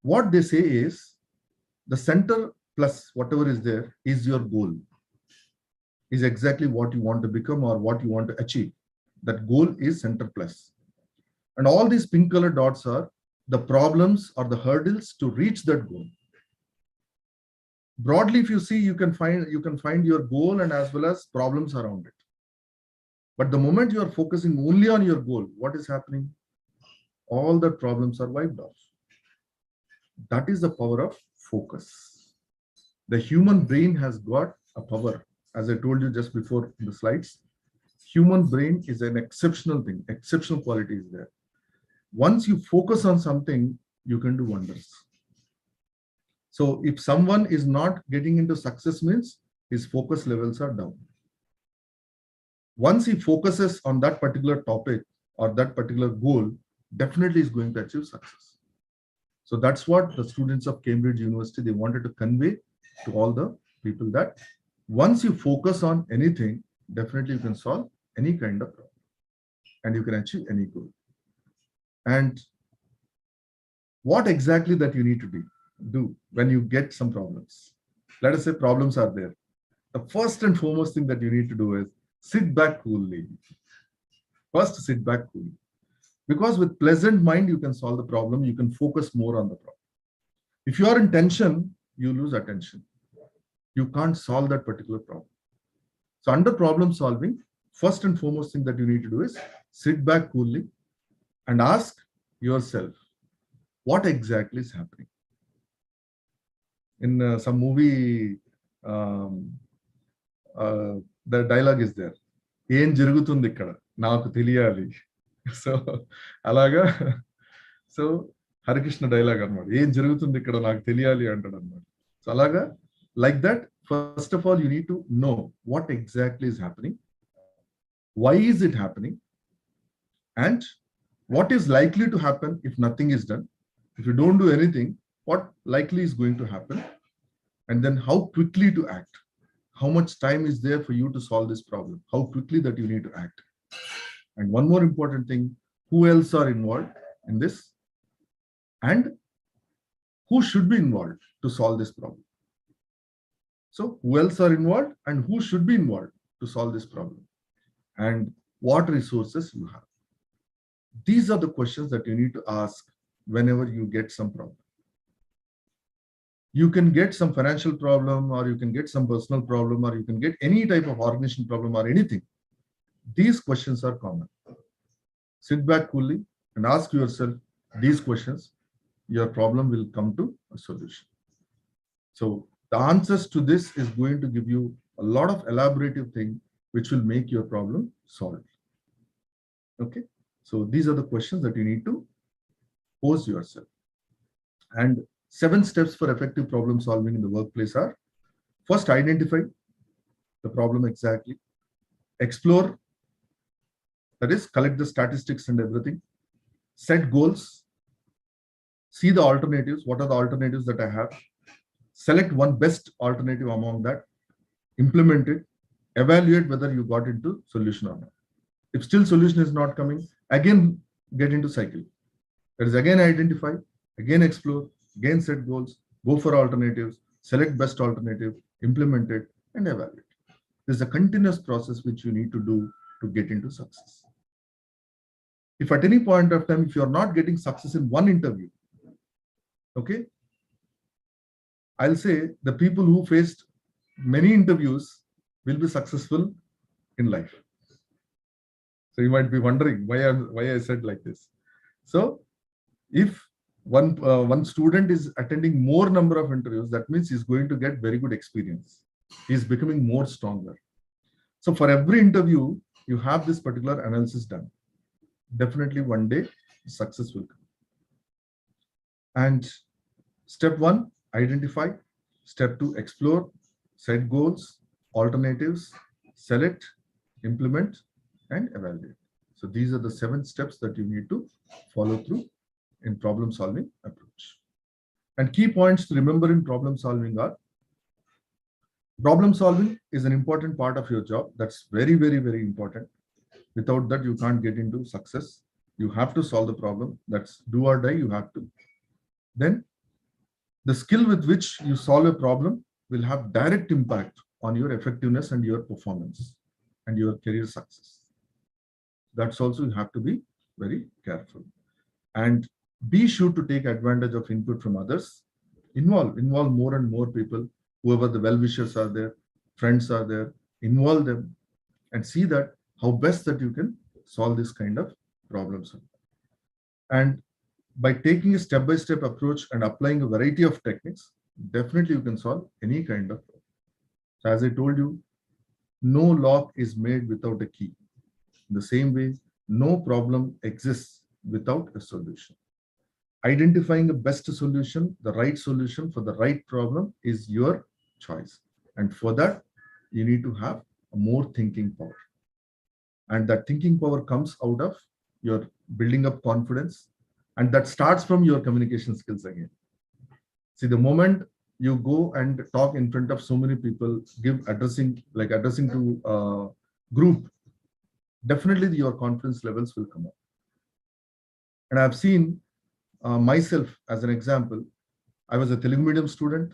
Speaker 3: What they say is the center plus whatever is there is your goal, is exactly what you want to become or what you want to achieve. That goal is center plus. And all these pink color dots are the problems or the hurdles to reach that goal. Broadly, if you see, you can find your goal and as well as problems around it. But the moment you are focusing only on your goal, what is happening? All the problems are wiped off. That is the power of focus. The human brain has got a power. As I told you just before in the slides, human brain is an exceptional thing. Exceptional quality is there. Once you focus on something, you can do wonders. So if someone is not getting into success, means his focus levels are down. Once he focuses on that particular topic or that particular goal, definitely is going to achieve success. So that's what the students of Cambridge University, they wanted to convey to all the people, that once you focus on anything, definitely you can solve any kind of problem and you can achieve any goal. And what exactly that you need to do when you get some problems? Let us say problems are there. The first and foremost thing that you need to do is sit back coolly. First, sit back coolly. Because with pleasant mind, you can solve the problem. You can focus more on the problem. If you are in tension, you lose attention. You can't solve that particular problem. So under problem solving, first and foremost thing that you need to do is sit back coolly and ask yourself, what exactly is happening? In some movie, um, the dialogue is there. ఏం జరుగుతుంది ఇక్కడ నాకు తెలియాలి. So అలాగా so Harikrishna dialogue అన్నమాట. ఏం జరుగుతుంది ఇక్కడ నాకు తెలియాలి అంటాడు అన్నమాట. సో అలాగా like that, first of all, you need to know what exactly is happening, why is it happening, and what is likely to happen if nothing is done. If you don't do anything, what likely is going to happen, and then how quickly to act. How much time is there for you to solve this problem? How quickly that you need to act. And one more important thing, who else are involved in this? And who should be involved to solve this problem? So who else are involved and who should be involved to solve this problem? And what resources you have? These are the questions that you need to ask whenever you get some problem. You can get some financial problem, or you can get some personal problem, or you can get any type of organization problem or anything. These questions are common. Sit back coolly and ask yourself these questions. Your problem will come to a solution. So the answers to this is going to give you a lot of elaborative thing which will make your problem solved. Okay. So these are the questions that you need to pose yourself. And 7 steps for effective problem solving in the workplace are: first, identify the problem exactly, explore, that is, collect the statistics and everything, set goals, see the alternatives, what are the alternatives that I have, select one best alternative among that, implement it, evaluate whether you got into solution or not. If still solution is not coming, again get into cycle. That is, again identify, again explore, again set goals, go for alternatives, select best alternative, implement it, and evaluate. There's a continuous process which you need to do to get into success. If at any point of time, if you're not getting success in one interview, okay, I'll say the people who faced many interviews will be successful in life. So you might be wondering why I said like this. So if one student is attending more number of interviews, that means he's going to get very good experience. He's becoming more stronger. So for every interview, you have this particular analysis done. Definitely one day success will come. And step 1, identify. Step 2, explore, set goals, alternatives, select, implement, and evaluate. So these are the 7 steps that you need to follow through in problem solving approach. And key points to remember in problem solving are: problem solving is an important part of your job. That's very, very, very important. Without that, you can't get into success. You have to solve the problem. That's do or die, you have to. Then the skill with which you solve a problem will have direct impact on your effectiveness and your performance and your career success. That's also you have to be very careful. And be sure to take advantage of input from others. Involve more and more people, whoever the well-wishers are there, friends are there, involve them and see that how best that you can solve this kind of problems. And by taking a step-by-step approach and applying a variety of techniques, definitely you can solve any kind of problem. So as I told you, no lock is made without a key. In the same way, no problem exists without a solution. Identifying the best solution, the right solution for the right problem is your choice. And for that, you need to have a more thinking power. And that thinking power comes out of your building up confidence. And that starts from your communication skills again. See, the moment you go and talk in front of so many people, addressing to a group, definitely your confidence levels will come up. And I've seen myself as an example. I was a Telugu medium student.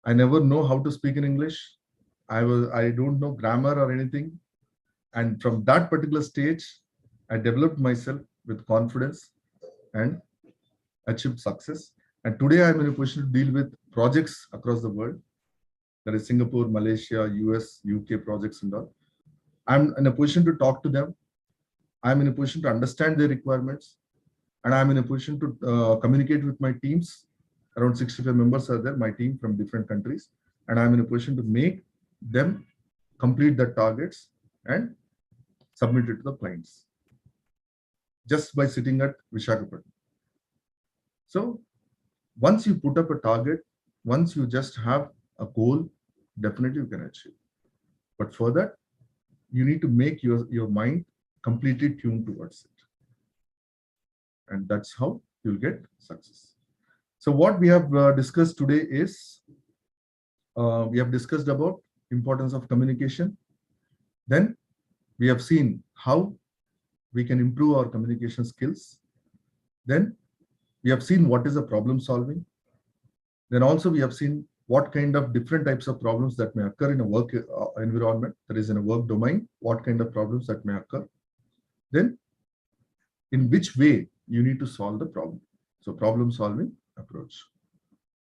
Speaker 3: I never know how to speak in English. I don't know grammar or anything. And from that particular stage, I developed myself with confidence and achieved success. And today I'm in a position to deal with projects across the world. That is Singapore, Malaysia, US, UK projects and all. I'm in a position to talk to them. I'm in a position to understand their requirements. And I'm in a position to communicate with my teams Around 65 members are there, my team from different countries, and I'm in a position to make them complete the targets and submit it to the clients just by sitting at Vishakhapatnam. So once you put up a target, once you just have a goal, definitely you can achieve. But for that, you need to make your mind completely tuned towards it. And that's how you'll get success. So what we have discussed today is, we have discussed about importance of communication. Then we have seen how we can improve our communication skills. Then we have seen what is the problem solving. Then also we have seen what kind of different types of problems that may occur in a work environment, that is in a work domain, what kind of problems that may occur. Then in which way you need to solve the problem. So problem solving approach.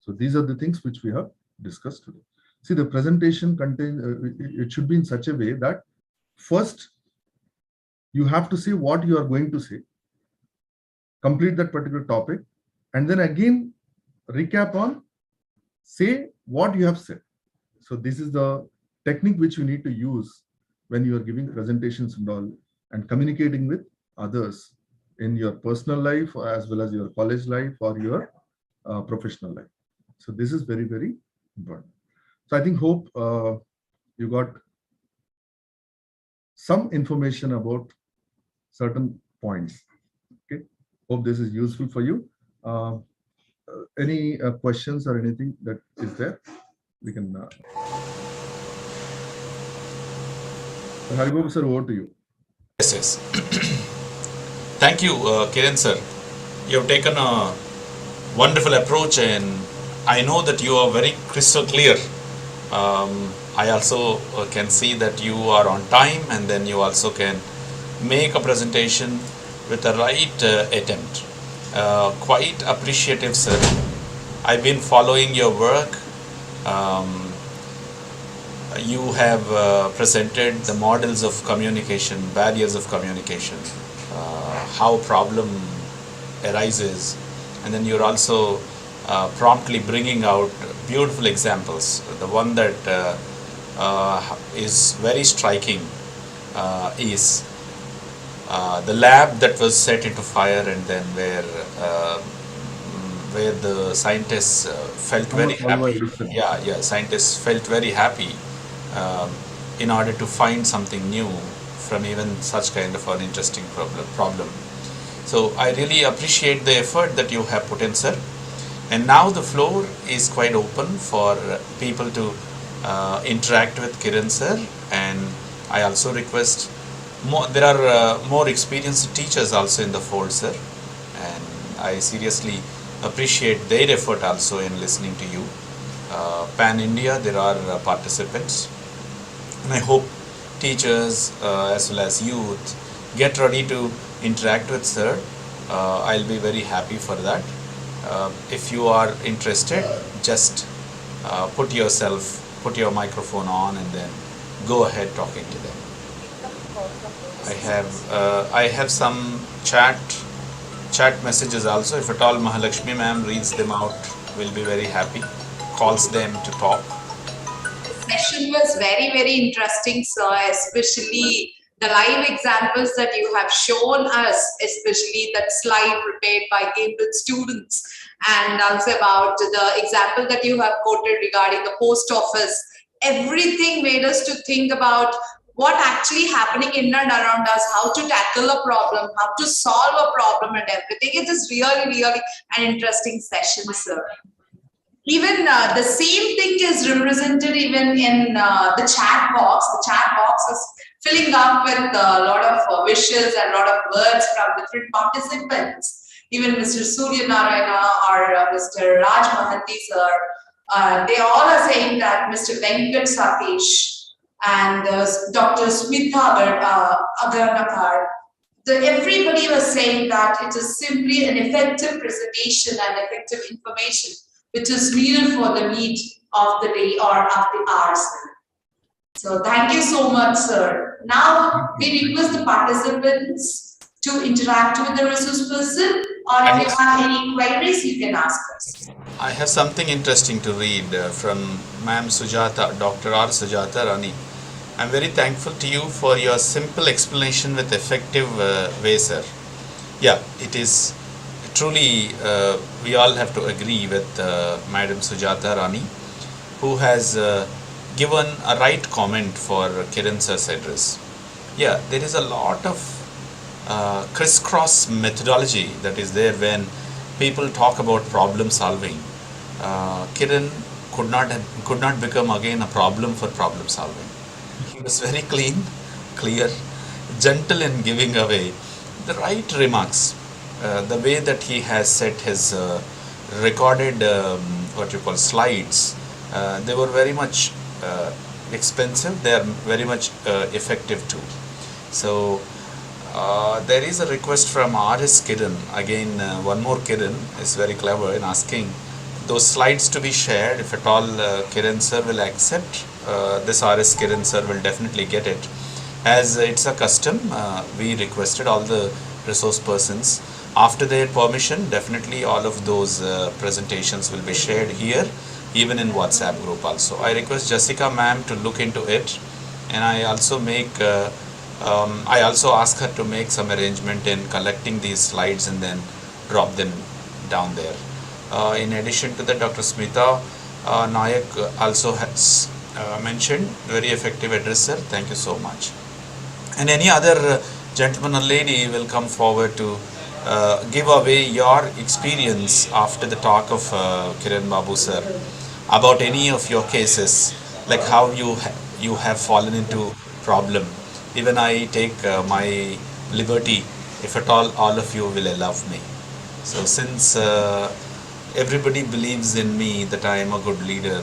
Speaker 3: So these are the things which we have discussed today. See, the presentation contains, it should be in such a way that first you have to say what you are going to say, complete that particular topic, and then again recap on, say what you have said. So this is the technique which you need to use when you are giving presentations and all, and communicating with others in your personal life as well as your college life or your professional life. So this is very, very important. So I think, hope you got some information about certain points. Okay, hope this is useful for you. Any questions or anything that is there, we can. Haribab sir, over to you.
Speaker 2: Yes. Thank you, Kiran sir. You have taken a wonderful approach, and I know that you are very crystal clear. I also can see that you are on time, and then you also can make a presentation with the right attempt. Quite appreciative, sir. I've been following your work. You have presented the models of communication, barriers of communication, how problem arises, and then you're also promptly bringing out beautiful examples. The one that is very striking is the lab that was set into fire, and then where the scientists felt very happy. Scientists felt very happy in order to find something new from even such kind of an interesting problem. So I really appreciate the effort that you have put in, sir. And now the floor is quite open for people to interact with Kiran sir, and I also request there are more experienced teachers also in the fold, sir, and I seriously appreciate their effort also in listening to you. Pan India, there are participants, and I hope teachers as well as youth get ready to interact with sir. I'll be very happy for that. If you are interested, just put your microphone on, and then go ahead talking to them. I have some chat messages also. If at all Mahalakshmi ma'am reads them out, we'll be very happy. Calls them to talk.
Speaker 5: The session was very, very interesting, sir, especially the live examples that you have shown us, especially that slide prepared by Cambridge students, and also about the example that you have quoted regarding the post office. Everything made us to think about what actually happening in and around us, how to tackle a problem, how to solve a problem and everything. It is really, really an interesting session, sir. Even the same thing is represented even in the chat box. The chat box is filling up with a lot of wishes and a lot of words from different participants. Even Mr. Surya Narayana or Mr. Raj Mahanti sir, they all are saying that Mr. Venkat Satish and Dr. Smita Agarnakar, everybody was saying that it is simply an effective presentation and effective information which is needed for the need of the day or of the hours. So thank you so much, sir. Now we request the participants to interact with the resource person, or if you have any queries, you can ask us.
Speaker 2: I have something interesting to read from Ma'am Sujata, Dr. R. Sujata Rani. I'm very thankful to you for your simple explanation with effective way, sir. Yeah, it is truly, we all have to agree with Madam Sujata Rani, who has given a right comment for Kiran sir's address. Yeah, there is a lot of crisscross methodology that is there when people talk about problem solving. Kiran could not become again a problem for problem solving. He was very clean, clear, gentle in giving away the right remarks. The way that he has set his recorded what you call slides, they were very much expensive. They are very much effective too. So there is a request from R.S. Kiran. Again, one more Kiran is very clever in asking those slides to be shared. If at all Kiran sir will accept, this R.S. Kiran sir will definitely get it. As it's a custom, we requested all the resource persons. After their permission, definitely all of those presentations will be shared here, even in WhatsApp group also. I request Jessica ma'am to look into it, and I also I also ask her to make some arrangement in collecting these slides and then drop them down there. In addition to that, Dr. Smita Nayak also has mentioned very effective address, sir. Thank you so much. And any other gentleman or lady will come forward to give away your experience after the talk of Kiran Babu sir about any of your cases, like how you have fallen into problem. Even I take my liberty, if at all of you will allow me. So since everybody believes in me that I am a good leader,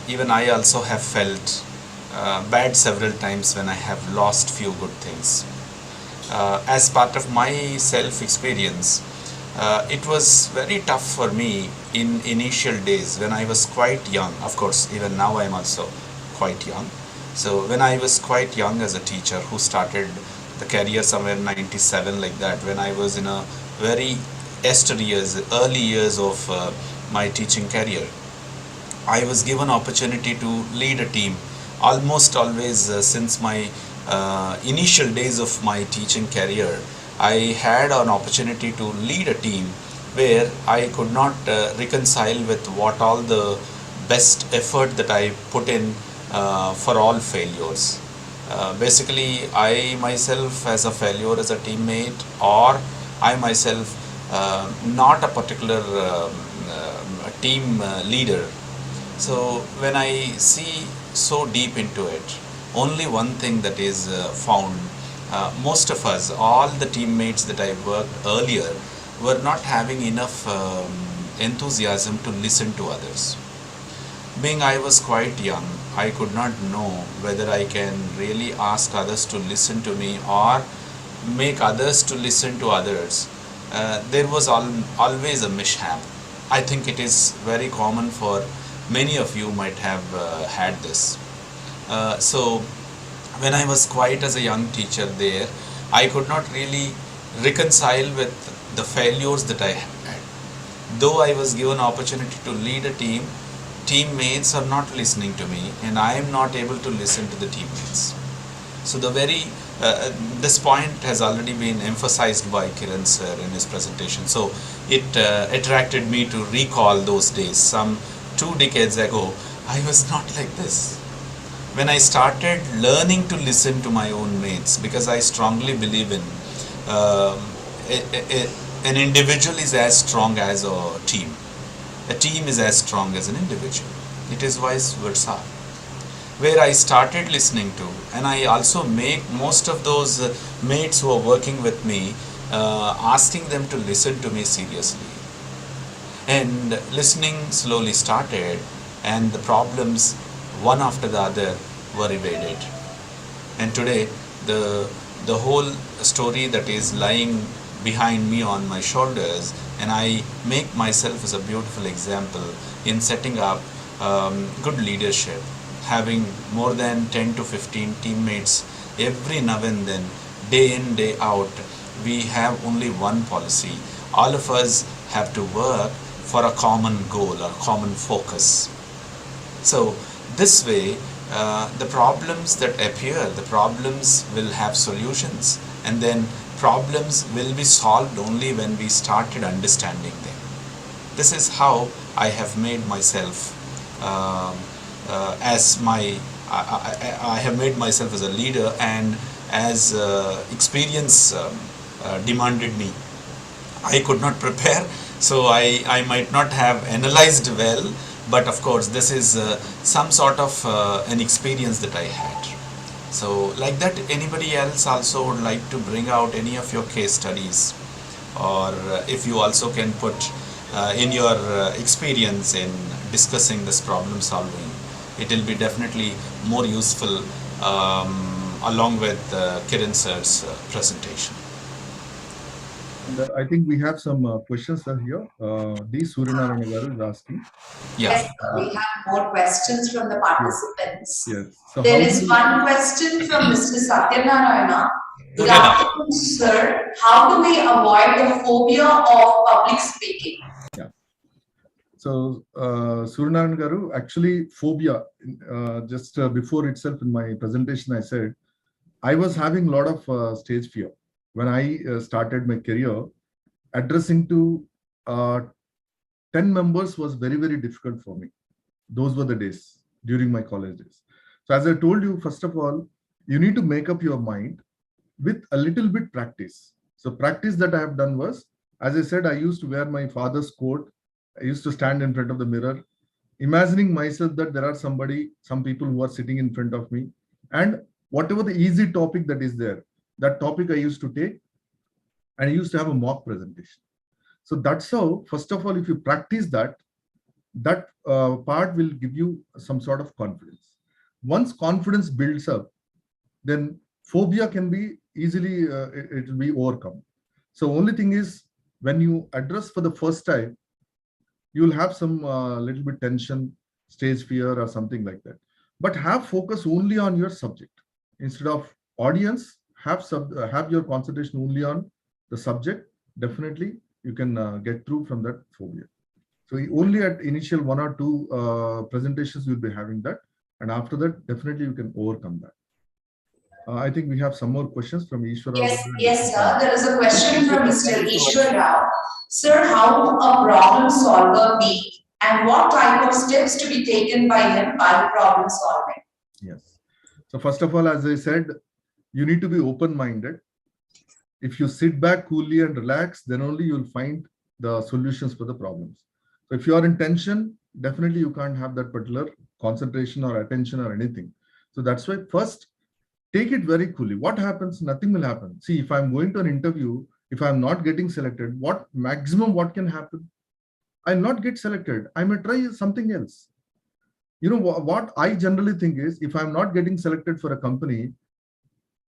Speaker 2: even I also have felt bad several times when I have lost few good things. As part of my self experience, it was very tough for me in initial days when I was quite young. Of course, even now I am also quite young. So when I was quite young as a teacher who started the career somewhere in 97, like that, when I was in a very early years of my teaching career, I was given opportunity to lead a team almost always since my initial days of my teaching career. I had an opportunity to lead a team where I could not reconcile with what all the best effort that I put in for all failures. Basically, I myself as a failure as a teammate, or I myself not a particular team leader. So when I see so deep into it, only one thing that is found, most of us, all the teammates that I worked earlier, were not having enough enthusiasm to listen to others. Being I was quite young, I could not know whether I can really ask others to listen to me or make others to listen to others. There was always a mishap. I think it is very common for many of you might have had this. So when I was quite as a young teacher there, I could not really reconcile with the failures that I had. Though I was given opportunity to lead a team, teammates are not listening to me, and I am not able to listen to the teammates. So this point has already been emphasized by Kiran sir in his presentation. So it attracted me to recall those days. Some 2 decades ago, I was not like this. When I started learning to listen to my own mates, because I strongly believe in an individual is as strong as a team. A team is as strong as an individual. It is vice versa. Where I started listening to, and I also make most of those mates who are working with me, asking them to listen to me seriously. And listening slowly started, and the problems one after the other were evaded. And today the whole story that is lying behind me on my shoulders, and I make myself as a beautiful example in setting up good leadership, having more than 10 to 15 teammates every now and then, day in, day out. We have only one policy. All of us have to work for a common goal or common focus. So this way, the problems that appear, the problems will have solutions, and then problems will be solved only when we started understanding them. This is how I have made myself I have made myself as a leader, and as experience demanded me. I could not prepare, so I might not have analyzed well, but of course this is some sort of an experience that I had. So like that, anybody else also would like to bring out any of your case studies, or if you also can put in your experience in discussing this problem solving, it will be definitely more useful along with Kiran sir's presentation.
Speaker 3: And I think we have some questions here. D. Suryanarayana Garu is asking.
Speaker 5: Yes, we have more questions from the participants.
Speaker 3: Yes. So
Speaker 5: there is one question from Mr. Satyanarayana. Good afternoon, sir. How do we avoid the phobia of public speaking?
Speaker 3: Yeah. So, Suryanarayana Garu, actually, phobia, just before itself in my presentation, I said, I was having a lot of stage fear. When I started my career, addressing to 10 members was very, very difficult for me. Those were the days during my college days. So as I told you, first of all, you need to make up your mind with a little bit practice. So practice that I have done was, as I said, I used to wear my father's coat. I used to stand in front of the mirror, imagining myself that there are some people who are sitting in front of me, and whatever the easy topic that is there, that topic I used to take, and I used to have a mock presentation. So that's how, first of all, if you practice that, part will give you some sort of confidence. Once confidence builds up, then phobia can be easily, it will be overcome. So only thing is, when you address for the first time, you will have some little bit tension, stage fear or something like that. But have focus only on your subject. Instead of audience, have your concentration only on the subject. Definitely you can get through from that phobia. So only at initial 1 or 2 presentations you'll be having that, and after that definitely you can overcome that. I think we have some more questions from Ishwar.
Speaker 5: Yes, sir. There is a question from Mr. Ishwar Rao. Sir, how a problem solver be, and what type of steps to be taken by him while problem solving?
Speaker 3: Yes. So first of all, as I said, you need to be open-minded. If you sit back coolly and relax, then only you'll find the solutions for the problems. So if you are in tension, definitely you can't have that particular concentration or attention or anything. So that's why first, take it very coolly. What happens? Nothing will happen. See, if I'm going to an interview, if I'm not getting selected, what can happen? I'll not get selected. I may try something else. You know, what I generally think is, if I'm not getting selected for a company,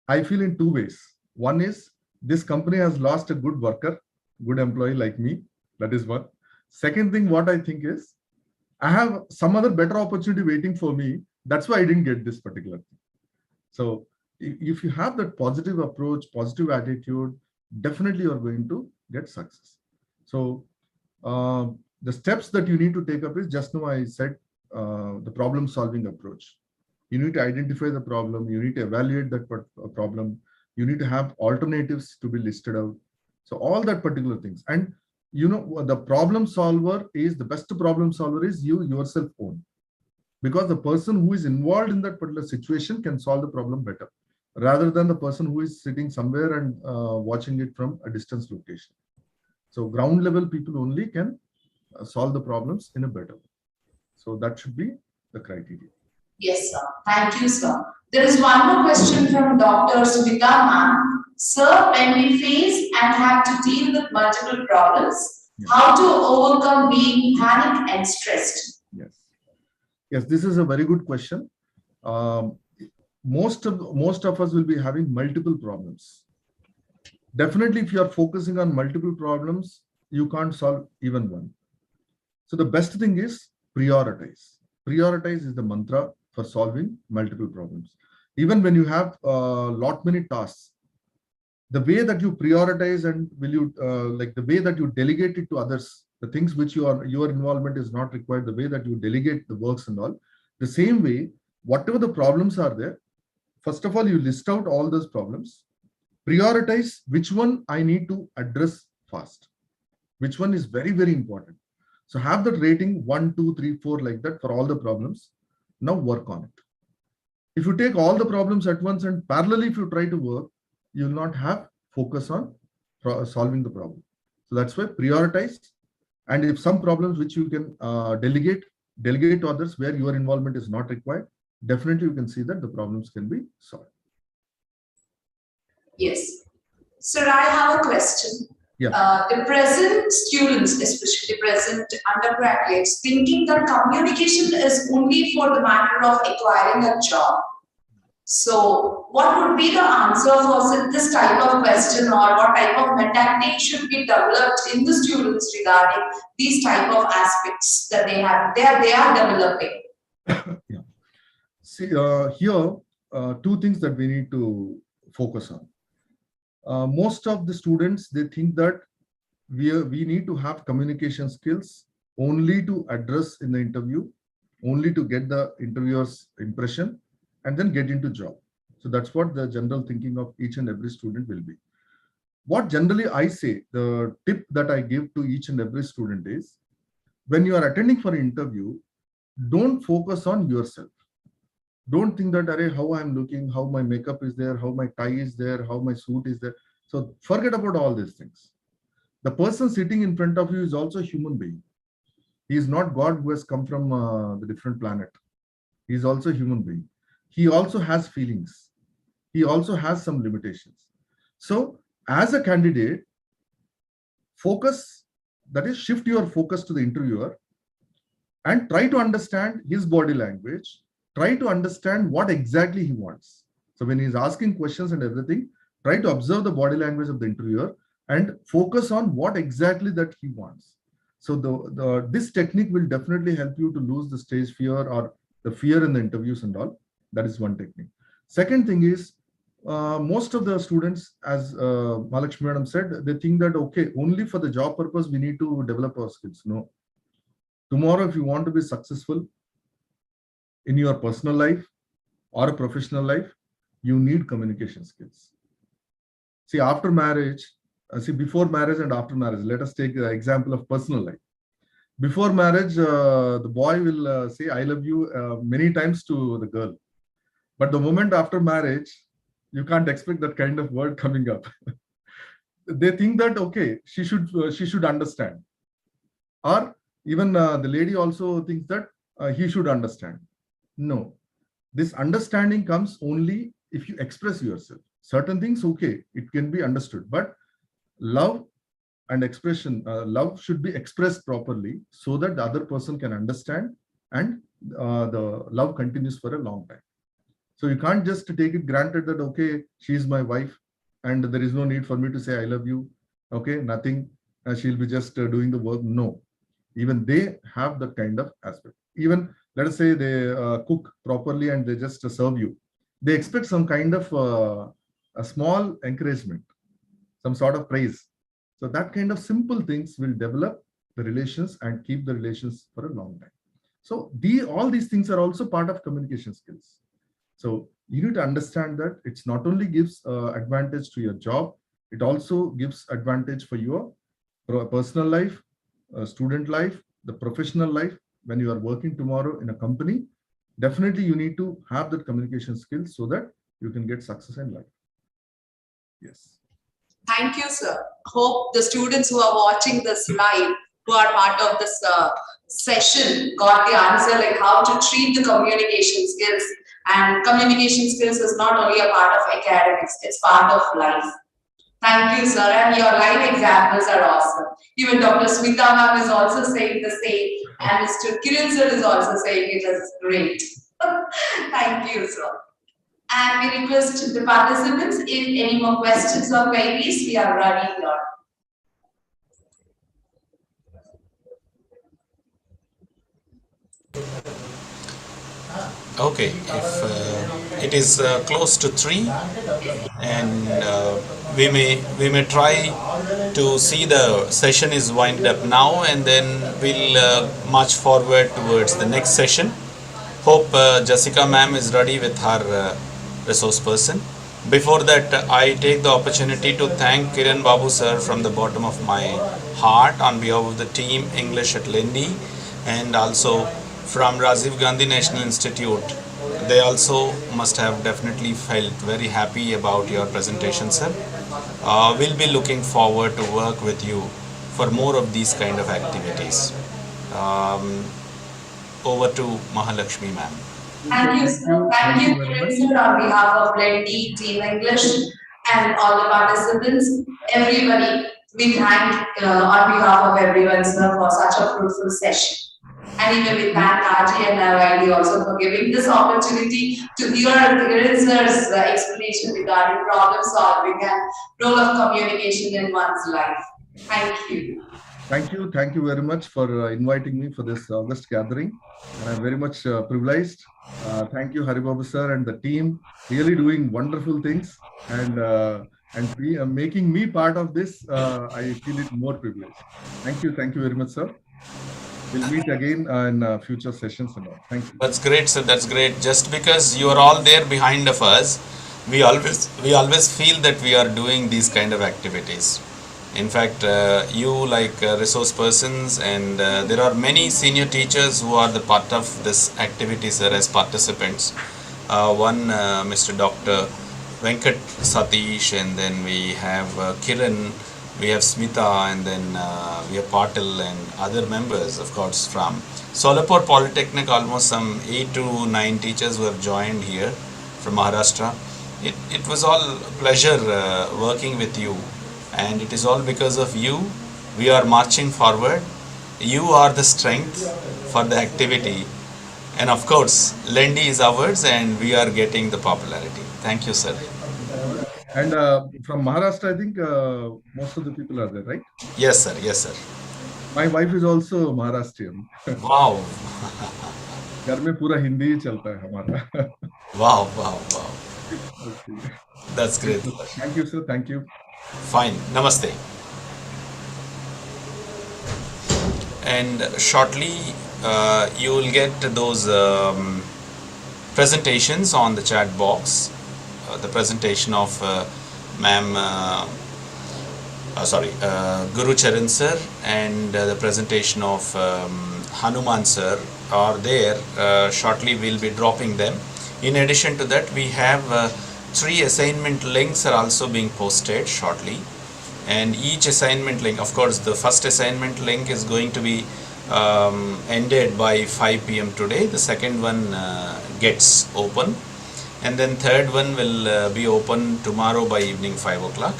Speaker 3: I feel in 2 ways. One is, this company has lost a good worker, good employee like me. That is one. Second thing, what I think is, I have some other better opportunity waiting for me. That's why I didn't get this particular thing. So if you have that positive approach, positive attitude, definitely you're going to get success. So the steps that you need to take up is, just now I said, the problem solving approach. You need to identify the problem. You need to evaluate that problem. You need to have alternatives to be listed out. So all that particular things. And you know, the problem solver is, the best problem solver is you yourself own. Because the person who is involved in that particular situation can solve the problem better, rather than the person who is sitting somewhere and watching it from a distance location. So ground level people only can solve the problems in a better way. So that should be the criteria.
Speaker 5: Yes, sir. Thank you, sir. There is one more question from Dr. Sumita ma'am. Sir, when we face and have to deal with multiple problems, how to overcome being panicked and stressed?
Speaker 3: Yes, this is a very good question. Most of us will be having multiple problems. Definitely, if you are focusing on multiple problems, you can't solve even one. So the best thing is prioritize. Prioritize is the mantra for solving multiple problems. Even when you have many tasks, the way that you prioritize and the way that you delegate it to others the things which your involvement is not required, the way that you delegate the works and all. The same way, whatever the problems are there, first of all, you list out all those problems, prioritize which one I need to address fast, which one is very, very important. So have that rating 1, 2, 3, 4 like that for all the problems. Now work on it. If you take all the problems at once and parallelly, if you try to work, you will not have focus on solving the problem. So that's why prioritize. And if some problems which you can delegate to others where your involvement is not required, definitely you can see that the problems can be solved.
Speaker 5: Yes. Sir, I have a question.
Speaker 3: Yeah.
Speaker 5: The present students, especially the present undergraduates, thinking that communication is only for the matter of acquiring a job. So what would be the answer for this type of question, or what type of mentality should be developed in the students regarding these type of aspects that they are developing?
Speaker 3: Yeah. See, here, two things that we need to focus on. Most of the students, they think that we need to have communication skills only to address in the interview, only to get the interviewer's impression, and then get into job. So that's what the general thinking of each and every student will be. What generally I say, the tip that I give to each and every student is, when you are attending for an interview, don't focus on yourself. Don't think that, Array, how I'm looking, how my makeup is there, how my tie is there, how my suit is there. So forget about all these things. The person sitting in front of you is also a human being. He is not God who has come from the different planet. He is also a human being. He also has feelings. He also has some limitations. So as a candidate, focus, that is, shift your focus to the interviewer and try to understand his body language. Try to understand what exactly he wants. So when he's asking questions and everything, try to observe the body language of the interviewer and focus on what exactly that he wants. So this technique will definitely help you to lose the stage fear or the fear in the interviews and all. That is one technique. Second thing is, most of the students, as Mahalakshmi Madam said, they think that, okay, only for the job purpose, we need to develop our skills. No. Tomorrow, if you want to be successful in your personal life or a professional life, you need communication skills. See, after marriage, before marriage and after marriage, let us take the example of personal life. Before marriage, the boy will say, I love you many times to the girl. But the moment after marriage, you can't expect that kind of word coming up. They think that, okay, she should understand. Or even the lady also thinks that he should understand. No, this understanding comes only if you express yourself. Certain things, okay, it can be understood, but love and expression, love should be expressed properly so that the other person can understand, and the love continues for a long time. So you can't just take it granted that, okay, she is my wife and there is no need for me to say I love you. Okay, nothing, she'll be just doing the work. No, even they have that kind of aspect. Even let us say they cook properly and they just serve you. They expect some kind of a small encouragement, some sort of praise. So that kind of simple things will develop the relations and keep the relations for a long time. So all these things are also part of communication skills. So you need to understand that it's not only gives advantage to your job, it also gives advantage for your personal life, student life, the professional life. When you are working tomorrow in a company, definitely you need to have that communication skills so that you can get success in life. Yes.
Speaker 5: Thank you, sir. Hope the students who are watching this live, who are part of this session, got the answer, like how to treat the communication skills. And communication skills is not only a part of academics, it's part of life. Thank you, sir. And your live examples are awesome. Even Dr. Smita ma'am is also saying the same. And Mr. Kiran sir is also saying it is great. Thank you, sir. And we request the participants, if any more questions or queries, we are ready here.
Speaker 2: Okay, if it is close to 3, and we may try to see the session is wind up now, and then we'll march forward towards the next session. Hope Jessica ma'am is ready with her resource person. Before that, I take the opportunity to thank Kiran Babu sir from the bottom of my heart on behalf of the team English at Lendi, and also from Rajiv Gandhi National Institute. They also must have definitely felt very happy about your presentation, sir. We'll be looking forward to work with you for more of these kind of activities. Um, Over to Mahalakshmi ma'am.
Speaker 5: Thank you,
Speaker 3: Thank
Speaker 5: sir.
Speaker 3: you.
Speaker 5: Thank
Speaker 3: Thank
Speaker 5: you,
Speaker 3: you very
Speaker 5: Kiran
Speaker 3: much.
Speaker 5: sir, on behalf of Lendi, Team English, and all the participants. Everybody, we thank on behalf of everyone, sir, for such a fruitful session. And even we thank RGNIYD also for giving this opportunity to hear Kiran sir's explanation regarding problem solving and role of communication in one's life. Thank you.
Speaker 3: Thank you. Thank you very much for inviting me for this August gathering. And I'm very much privileged. Thank you, Haribabu sir and the team, really doing wonderful things and making me part of this. I feel it more privileged. Thank you. Thank you very much, sir. We'll meet again in future sessions and all. Thank you.
Speaker 2: That's great, sir. That's great. Just because you are all there behind of us, we always feel that we are doing these kind of activities. In fact, you like resource persons, and there are many senior teachers who are the part of this activity, sir, as participants. One, Mr. Dr. Venkat Satish, and then we have Kiran, we have Smita, and then we have Patil and other members, of course, from Solapur Polytechnic. Almost some 8 to 9 teachers who have joined here from Maharashtra. It was all pleasure working with you, and it is all because of you we are marching forward. You are the strength for the activity, and of course Lendi is ours, and we are getting the popularity. Thank you, sir.
Speaker 3: And from Maharashtra, I think most of the people are there, right?
Speaker 2: Yes, sir. Yes, sir.
Speaker 3: My wife is also Maharashtrian.
Speaker 2: Wow.
Speaker 3: घर में पूरा हिंदी ही चलता है हमारा.
Speaker 2: Wow, wow, wow.
Speaker 3: Okay.
Speaker 2: That's great.
Speaker 3: Thank you, sir. Thank you.
Speaker 2: Fine. Namaste. And shortly you will get those presentations on the chat box. The presentation of ma'am, Guru Charan sir, and the presentation of Hanuman sir are there. Shortly we'll be dropping them. In addition to that, we have 3 assignment links are also being posted shortly, and each assignment link, of course, the first assignment link is going to be ended by 5 p.m. today. The second one gets open, and then third one will be open tomorrow by evening 5 o'clock.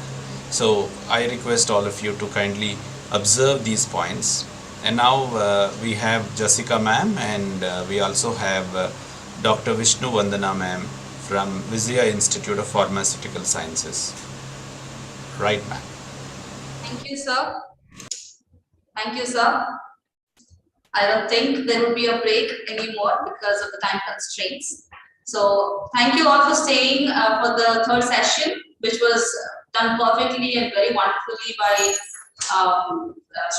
Speaker 2: So I request all of you to kindly observe these points. And now we have Jessica ma'am, and we also have Dr. Vishnu Vandana ma'am from Vizia Institute of Pharmaceutical Sciences. Right, ma'am.
Speaker 5: Thank you, sir. Thank you, sir. I don't think there will be a break anymore because of the time constraints. So thank you all for staying for the third session, which was done perfectly and very wonderfully by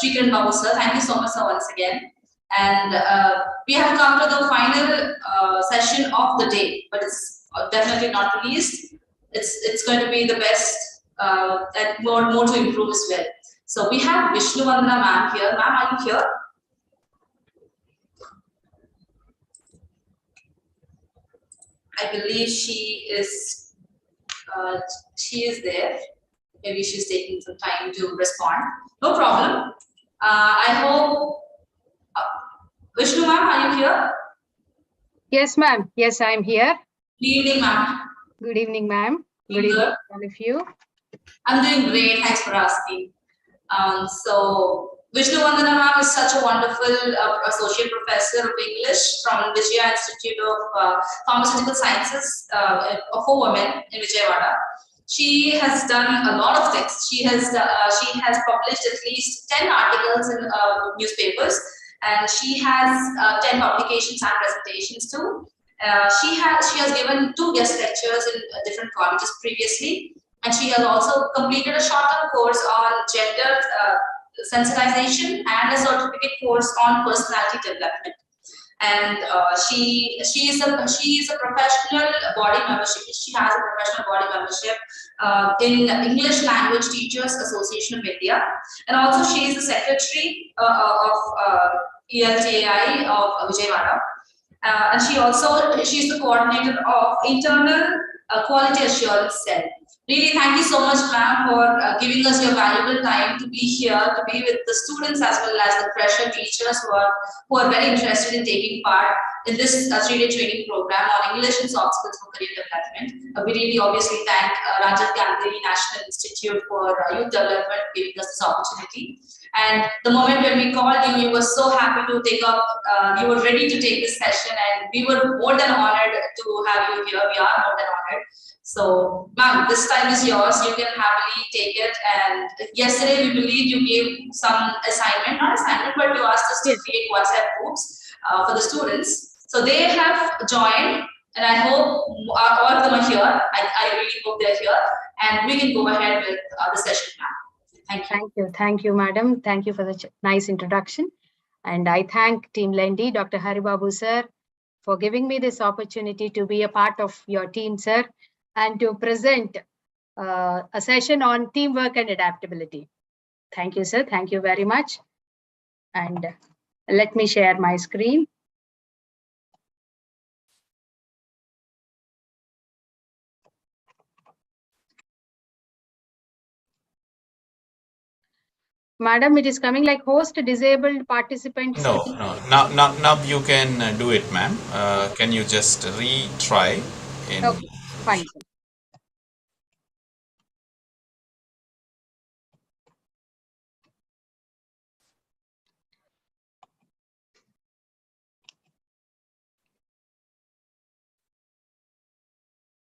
Speaker 5: Srikiran Babu sir. Thank you so much, sir, once again. And we have come to the final session of the day, but it's definitely not the least. It's going to be the best and more to improve as well. So we have Vishnu Vandana ma'am here. Ma'am, are you here? I believe she is there. Maybe she's taking some time to respond. No problem. I hope Vishnu ma'am, are you here?
Speaker 7: Yes, ma'am. Yes, I'm here.
Speaker 5: Good evening, ma'am.
Speaker 7: Good evening, ma'am. Good evening, all of you.
Speaker 5: I'm doing great. Thanks for asking. So Vishnu Vandana ma'am is such a wonderful associate professor of English from Vijaya Institute of Pharmaceutical Sciences for Women in Vijayawada. She has done a lot of things. She has published at least 10 articles in newspapers, and she has 10 publications and presentations too. She has given 2 guest lectures in different colleges previously, and she has also completed a short-term course on gender sensitization and a certificate course on personality development. And she is a professional body membership. She has a professional body membership in English Language Teachers Association of India, and also she is the secretary of ELTAI of Vijayawada. And she is the coordinator of internal quality assurance cell. Really, thank you so much, ma'am, for giving us your valuable time to be here, to be with the students as well as the fresher teachers who are very interested in taking part in this 3-day training program on English and soft skills for career development. We really obviously thank Rajiv Gandhi National Institute for Youth Development for giving us this opportunity. And the moment when we called you, you were so happy to take up, you were ready to take this session, and we were more than honored to have you here. We are more than honored. So, ma'am, this time is yours. You can happily take it. And yesterday, we believe you gave some assignment, not assignment, but you asked us to create WhatsApp groups for the students. So they have joined, and I hope all of them are here. I really hope they're here, and we can go ahead with the session now. Thank you.
Speaker 7: Thank you, madam. Thank you for the nice introduction. And I thank Team Lendi, Dr. Haribabu sir, for giving me this opportunity to be a part of your team, sir, and to present a session on teamwork and adaptability. Thank you, sir. Thank you very much. And let me share my screen. Madam, it is coming like host disabled participants.
Speaker 2: No. Now you can do it, ma'am. Can you just retry?
Speaker 7: Okay, fine, sir.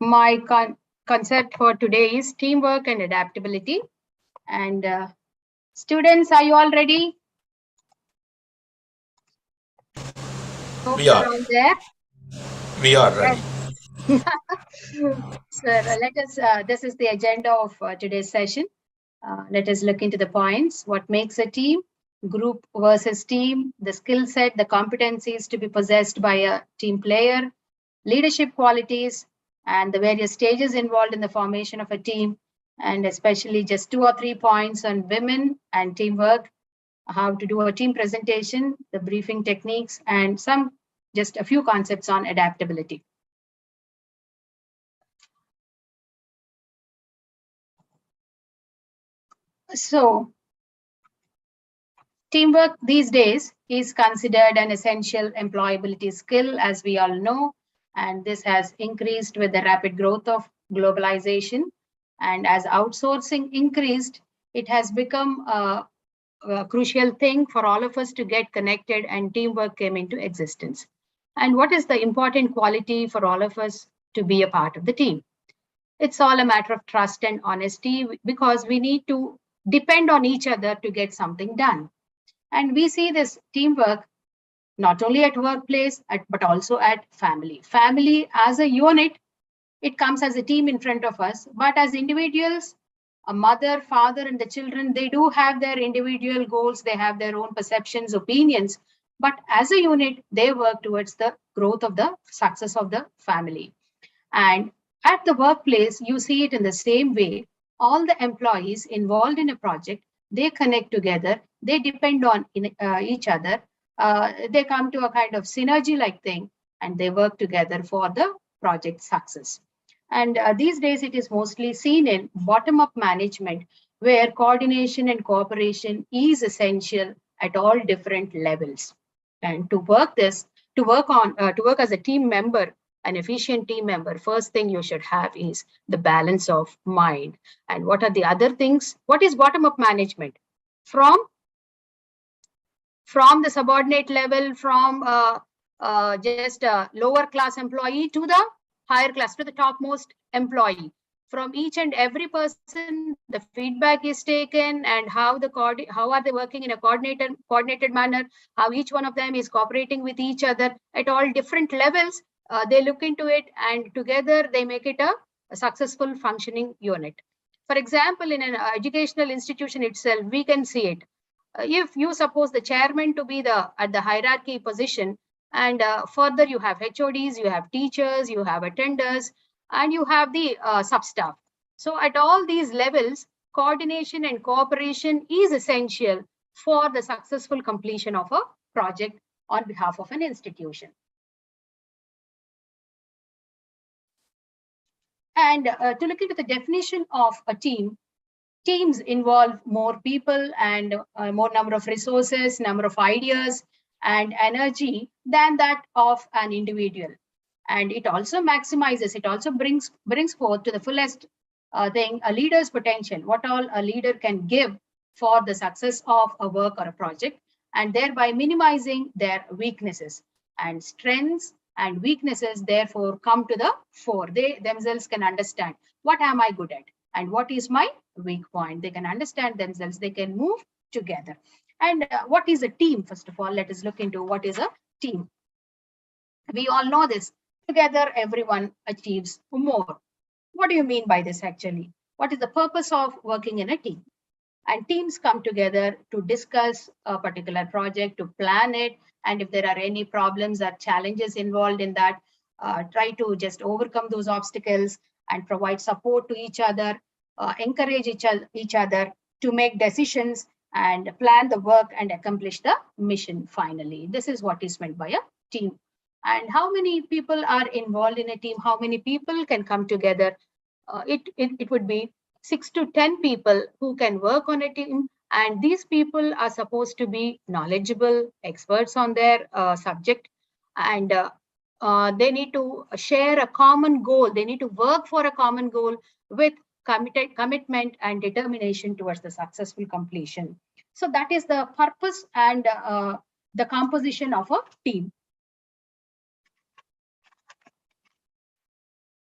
Speaker 7: My concept for today is teamwork and adaptability. And students, are you all ready? Hope
Speaker 2: We are.
Speaker 7: you're all there.
Speaker 2: We are ready.
Speaker 7: Sir, let us, this is the agenda of today's session. Let us look into the points. What makes a team? Group versus team, the skill set, the competencies to be possessed by a team player, leadership qualities, and the various stages involved in the formation of a team, and especially just 2 or 3 points on women and teamwork, how to do a team presentation, the briefing techniques, and just a few concepts on adaptability. So, teamwork these days is considered an essential employability skill, as we all know, and this has increased with the rapid growth of globalization. And as outsourcing increased, it has become a crucial thing for all of us to get connected, and teamwork came into existence. And what is the important quality for all of us to be a part of the team? It's all a matter of trust and honesty, because we need to depend on each other to get something done. And we see this teamwork not only at workplace, but also at family. Family as a unit, it comes as a team in front of us, but as individuals, a mother, father, and the children, they do have their individual goals, they have their own perceptions, opinions, but as a unit, they work towards the growth of the success of the family. And at the workplace, you see it in the same way. All the employees involved in a project, they connect together, they depend on each other, they come to a kind of synergy-like thing, and they work together for the project success. And these days, it is mostly seen in bottom-up management, where coordination and cooperation is essential at all different levels. And to work as a team member, an efficient team member, first thing you should have is the balance of mind. And what are the other things? What is bottom-up management? From the subordinate level, from just a lower class employee to the higher class, to the topmost employee. From each and every person, the feedback is taken, and how are they working in a coordinated manner, how each one of them is cooperating with each other at all different levels. they look into it, and together they make it a successful functioning unit. For example, in an educational institution itself, we can see it. If you suppose the chairman to be at the hierarchy position, and further you have HODs, you have teachers, you have attenders, and you have the sub-staff. So at all these levels, coordination and cooperation is essential for the successful completion of a project on behalf of an institution. And to look into the definition of a team, teams involve more people and more number of resources, number of ideas and energy than that of an individual. And it also maximizes, it also brings forth to the fullest thing a leader's potential, what all a leader can give for the success of a work or a project, and thereby minimizing their weaknesses. And strengths and weaknesses therefore come to the fore. They themselves can understand what am I good at and what is my weak point. They can understand themselves, they can move together. And what is a team? First of all, let us look into what is a team. We all know this. Together, everyone achieves more. What do you mean by this actually? What is the purpose of working in a team? And teams come together to discuss a particular project, to plan it, and if there are any problems or challenges involved in that, try to just overcome those obstacles and provide support to each other, encourage each other to make decisions and plan the work and accomplish the mission finally. This is what is meant by a team. And how many people are involved in a team? How many people can come together? It would be 6 to 10 people who can work on a team, and these people are supposed to be knowledgeable, experts on their subject, and they need to share a common goal. They need to work for a common goal with commitment and determination towards the successful completion. So that is the purpose and the composition of a team.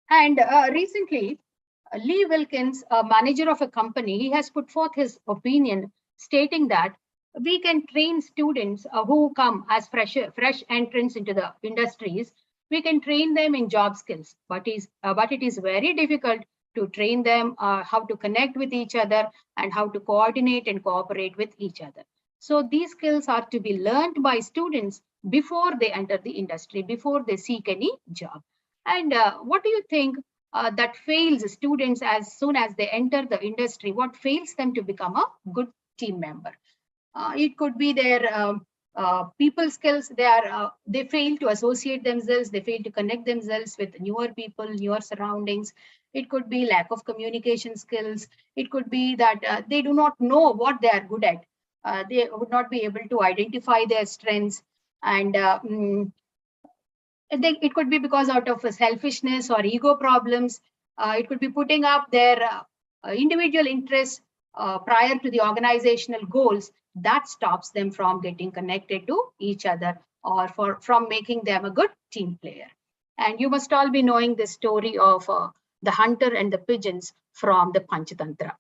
Speaker 7: And recently, Lee Wilkins, a manager of a company, he has put forth his opinion stating that we can train students who come as fresh entrants into the industries. We can train them in job skills, but it is very difficult to train them how to connect with each other and how to coordinate and cooperate with each other. So these skills are to be learned by students before they enter the industry, before they seek any job. And what do you think that fails students as soon as they enter the industry? What fails them to become a good team member? It could be their people skills. They fail to associate themselves. They fail to connect themselves with newer people, newer surroundings. It could be lack of communication skills. It could be that they do not know what they are good at. They would not be able to identify their strengths, and it could be because out of selfishness or ego problems. It could be putting up their individual interests prior to the organizational goals. That stops them from getting connected to each other or from making them a good team player. And you must all be knowing the story of the hunter and the pigeons from the Panchatantra.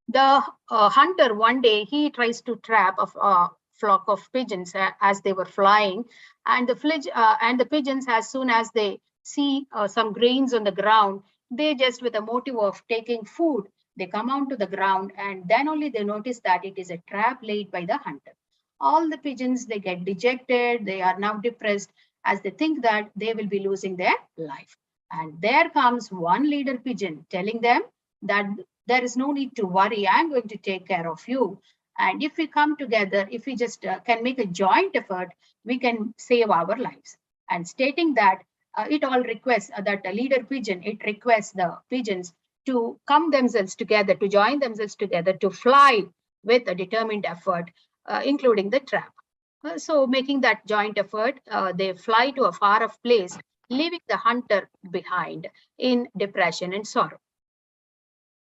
Speaker 7: The hunter, one day, he tries to trap a flock of pigeons as they were flying, and the pigeons, as soon as they see some grains on the ground, they just, with a motive of taking food, they come onto the ground, and then only they notice that it is a trap laid by the hunter. All the pigeons, they get dejected. They are now depressed as they think that they will be losing their life. And there comes one leader pigeon telling them that there is no need to worry. I'm going to take care of you. And if we come together, if we just can make a joint effort, we can save our lives. And stating that it all requests that a leader pigeon, it requests the pigeons to come themselves together, to join themselves together, to fly with a determined effort, including the trap. So making that joint effort, they fly to a far off place, leaving the hunter behind in depression and sorrow.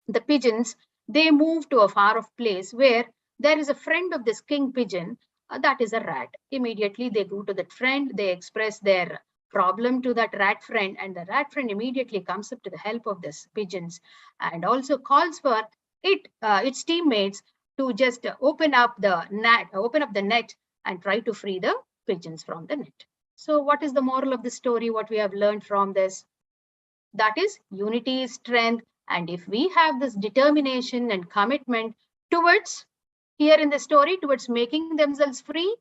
Speaker 7: The pigeons, they move to a far off place where there is a friend of this king pigeon, that is a rat. Immediately they go to that friend, they express their problem to that rat friend, and the rat friend immediately comes up to the help of this pigeons and also calls for its teammates to just open up the net and try to free the pigeons from the net. So what is the moral of the story? What we have learned from this? That is, unity is strength. And if we have this determination and commitment towards, here in the story, towards making themselves free,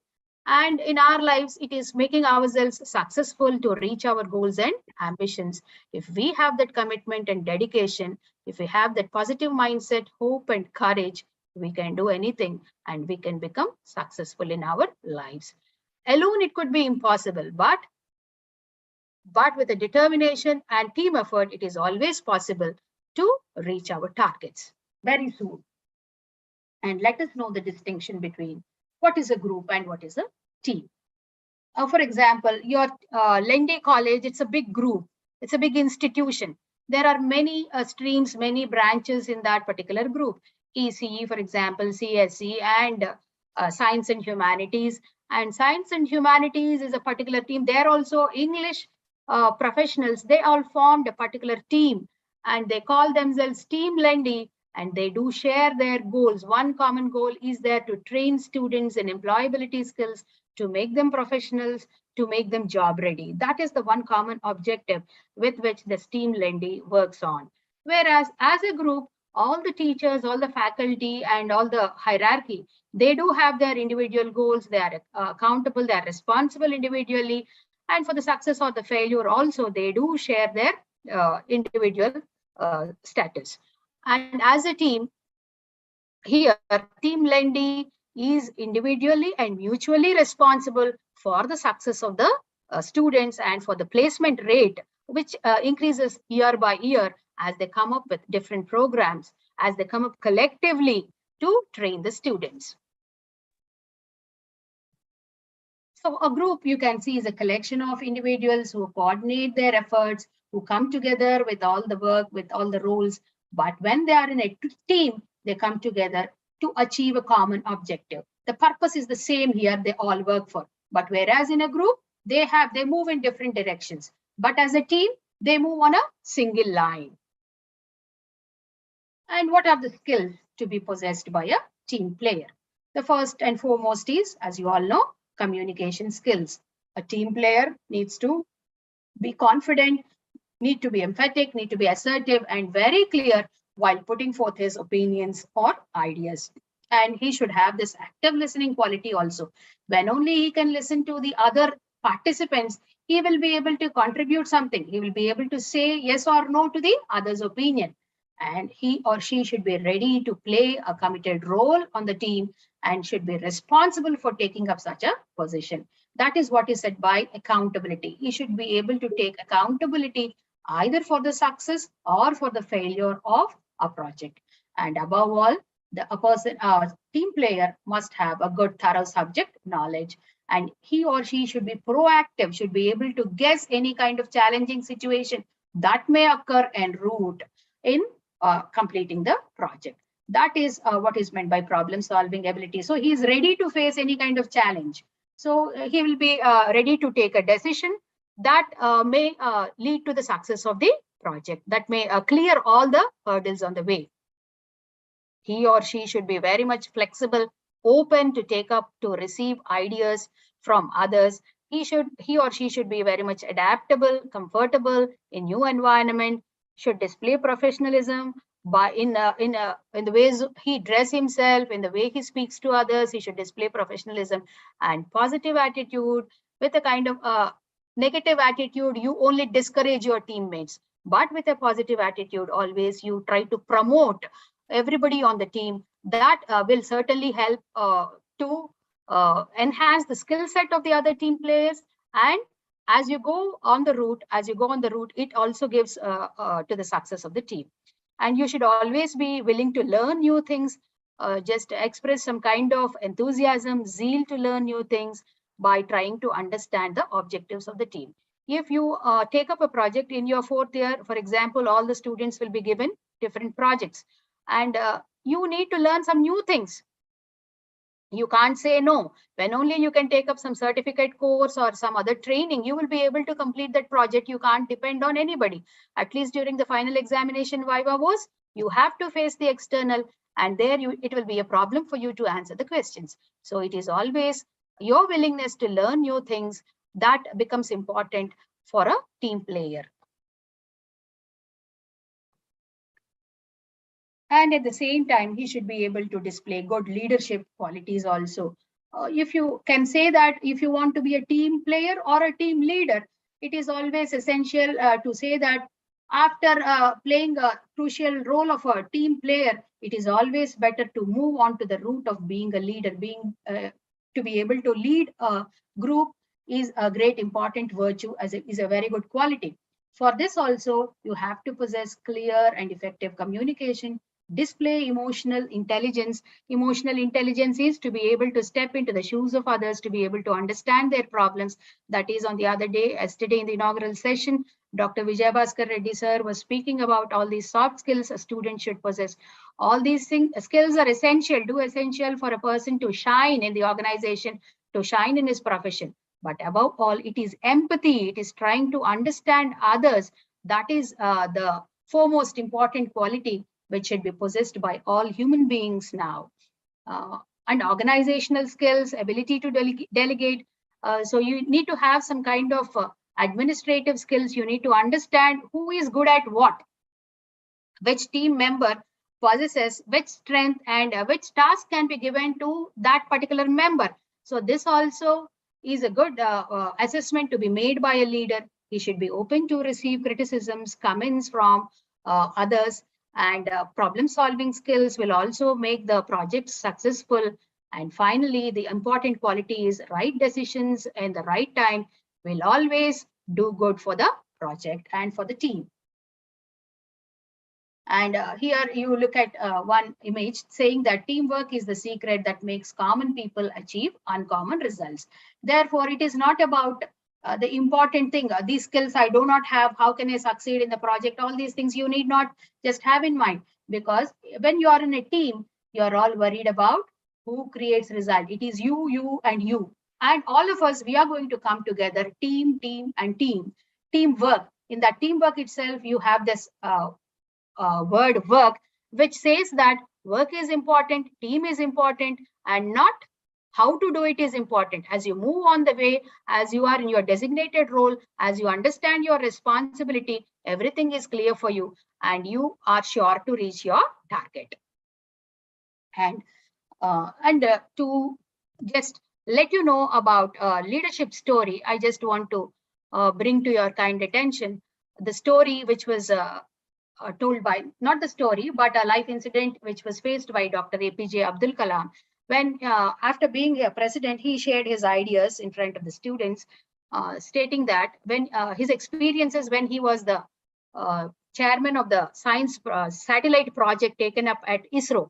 Speaker 7: and in our lives, it is making ourselves successful to reach our goals and ambitions. If we have that commitment and dedication, if we have that positive mindset, hope and courage, we can do anything and we can become successful in our lives. Alone, it could be impossible, but with a determination and team effort, it is always possible to reach our targets very soon. And let us know the distinction between what is a group and what is a team. For example, your Lendi College, it's a big group. It's a big institution. There are many streams, many branches in that particular group. ECE, for example, CSE, and Science and Humanities. And Science and Humanities is a particular team. They're also English professionals. They all formed a particular team, and they call themselves Team Lendi, and they do share their goals. One common goal is there to train students in employability skills, to make them professionals, to make them job ready. That is the one common objective with which the Team Lendi works on. Whereas as a group, all the teachers, all the faculty, and all the hierarchy, they do have their individual goals. They are accountable, they are responsible individually. And for the success or the failure also, they do share their individual status. And as a team, here, Team Lendi is individually and mutually responsible for the success of the students and for the placement rate, which increases year by year as they come up with different programs, as they come up collectively to train the students. So a group, you can see, is a collection of individuals who coordinate their efforts, who come together with all the work, with all the roles. But when they are in a team, they come together to achieve a common objective. The purpose is the same here, they all work for. But whereas in a group, they move in different directions. But as a team, they move on a single line. And what are the skills to be possessed by a team player? The first and foremost is, as you all know, communication skills. A team player needs to be confident, need to be emphatic, need to be assertive and very clear while putting forth his opinions or ideas. And he should have this active listening quality also. When only he can listen to the other participants, he will be able to contribute something. He will be able to say yes or no to the other's opinion. And he or she should be ready to play a committed role on the team and should be responsible for taking up such a position. That is what is said by accountability. He should be able to take accountability either for the success or for the failure of a project. And above all, a team player must have a good thorough subject knowledge, and he or she should be proactive, should be able to guess any kind of challenging situation that may occur en route in completing the project. That is what is meant by problem solving ability. So he is ready to face any kind of challenge. So he will be ready to take a decision that may lead to the success of the project, that may clear all the hurdles on the way. He or she should be very much flexible, open to take up, to receive ideas from others. He or she should be very much adaptable, comfortable in new environment, should display professionalism by in the ways he dress himself, in the way he speaks to others. He should display professionalism and positive attitude. With a kind of negative attitude, you only discourage your teammates. But with a positive attitude, always you try to promote everybody on the team. That will certainly help to enhance the skill set of the other team players. And as you go on the route, it also gives to the success of the team. And you should always be willing to learn new things, just express some kind of enthusiasm, zeal to learn new things by trying to understand the objectives of the team. If you take up a project in your 4th year, for example, all the students will be given different projects, and you need to learn some new things. You can't say no. When only you can take up some certificate course or some other training, you will be able to complete that project. You can't depend on anybody. At least during the final examination, viva voce, you have to face the external, and there it will be a problem for you to answer the questions. So it is always your willingness to learn new things that becomes important for a team player. And at the same time, he should be able to display good leadership qualities also. If you can say that if you want to be a team player or a team leader, it is always essential to say that after playing a crucial role of a team player, it is always better to move on to the route of being a leader. Being to be able to lead a group is a great important virtue, as it is a very good quality. For this also, you have to possess clear and effective communication, display emotional intelligence. Emotional intelligence is to be able to step into the shoes of others, to be able to understand their problems. That is, on the other day, yesterday in the inaugural session, Dr. Vijay Bhaskar Reddy sir was speaking about all these soft skills a student should possess. All these skills are essential for a person to shine in the organization, to shine in his profession. But above all, it is empathy. It is trying to understand others. That is the foremost important quality which should be possessed by all human beings now. And organizational skills, ability to delegate. So you need to have some kind of administrative skills. You need to understand who is good at what, which team member possesses which strength, and which task can be given to that particular member. So this also is a good assessment to be made by a leader. He should be open to receive criticisms, comments from others, and problem solving skills will also make the project successful. And finally, the important quality is right decisions and the right time will always do good for the project and for the team. And here you look at one image saying that teamwork is the secret that makes common people achieve uncommon results. Therefore, it is not about the important thing. These skills I do not have. How can I succeed in the project? All these things you need not just have in mind, because when you are in a team, you are all worried about who creates result. It is you, and you. And all of us, we are going to come together, team, and team. Teamwork. In that teamwork itself, you have this word work, which says that work is important, team is important, and not how to do it is important. As you move on the way, as you are in your designated role, as you understand your responsibility, everything is clear for you and you are sure to reach your target. And to just let you know about a leadership story, I just want to bring to your kind attention the story which was told by, not the story, but a life incident which was faced by Dr. APJ Abdul Kalam. When after being a president, he shared his ideas in front of the students, stating that when his experiences when he was the chairman of the science satellite project taken up at ISRO,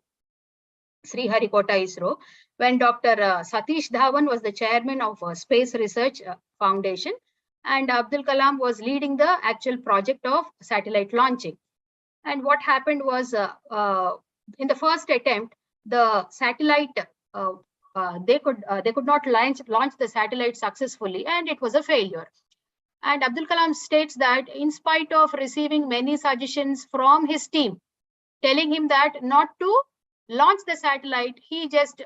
Speaker 7: Sriharikota ISRO, when Dr. Satish Dhawan was the chairman of Space Research Foundation, and Abdul Kalam was leading the actual project of satellite launching. And what happened was, in the first attempt, the satellite they could not launch the satellite successfully, and it was a failure. And Abdul Kalam states that in spite of receiving many suggestions from his team, telling him that not to launch the satellite, he just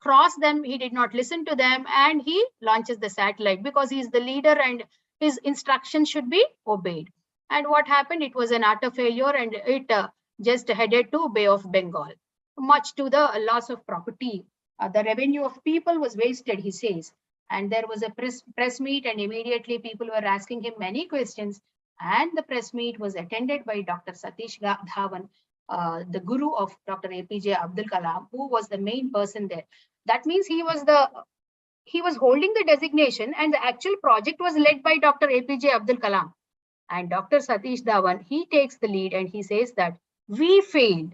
Speaker 7: crossed them. He did not listen to them, and he launches the satellite because he is the leader and his instructions should be obeyed. And what happened? It was an utter failure, and it just headed to Bay of Bengal, much to the loss of property. The revenue of people was wasted, he says. And there was a press meet, and immediately people were asking him many questions. And the press meet was attended by Dr. Satish Dhawan, the guru of Dr. APJ Abdul Kalam, who was the main person there. That means he was holding the designation, and the actual project was led by Dr. APJ Abdul Kalam. And Dr. Satish Dhawan, he takes the lead and he says that we failed,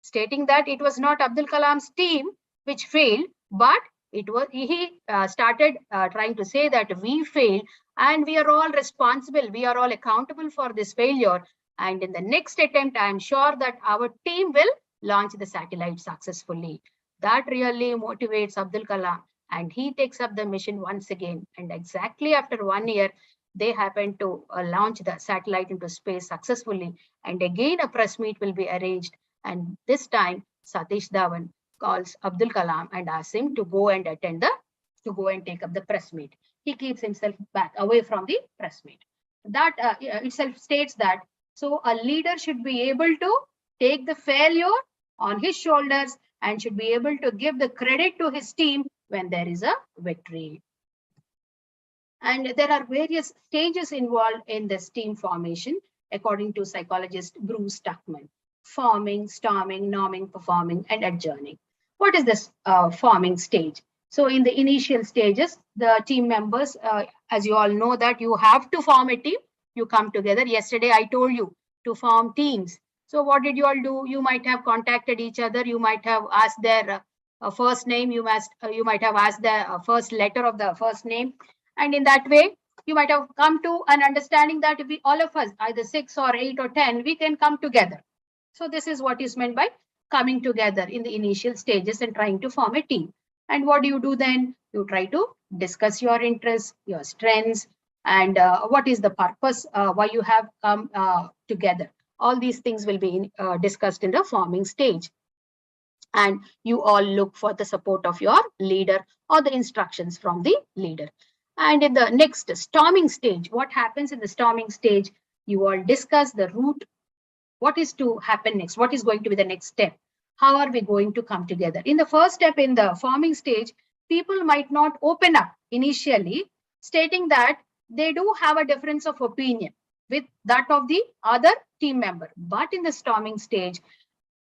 Speaker 7: stating that it was not Abdul Kalam's team which failed, but it was he started trying to say that we failed and we are all responsible, we are all accountable for this failure. And in the next attempt, I am sure that our team will launch the satellite successfully. That really motivates Abdul Kalam, and he takes up the mission once again. And exactly after 1 year, they happen to launch the satellite into space successfully. And again, a press meet will be arranged. And this time, Satish Dhawan calls Abdul Kalam and asks him to go and take up the press meet. he keeps himself back away from the press meet. That itself states that. So a leader should be able to take the failure on his shoulders and should be able to give the credit to his team when there is a victory. And there are various stages involved in this team formation, according to psychologist Bruce Tuckman: forming, storming, norming, performing, and adjourning. What is this forming stage? So in the initial stages, the team members, as you all know, that you have to form a team. You come together. Yesterday, I told you to form teams. So what did you all do? You might have contacted each other. You might have asked their first name. You might have asked the first letter of the first name. And in that way, you might have come to an understanding that we, all of us, either 6 or 8 or 10, we can come together. So this is what is meant by coming together in the initial stages and trying to form a team. And what do you do then? You try to discuss your interests, your strengths, and what is the purpose, why you have come together. All these things will be discussed in the forming stage. And you all look for the support of your leader or the instructions from the leader. And in the next storming stage, what happens in the storming stage? You all discuss the route. What is to happen next? What is going to be the next step? How are we going to come together? In the first step, in the forming stage, people might not open up initially, stating that they do have a difference of opinion with that of the other team member. But in the storming stage,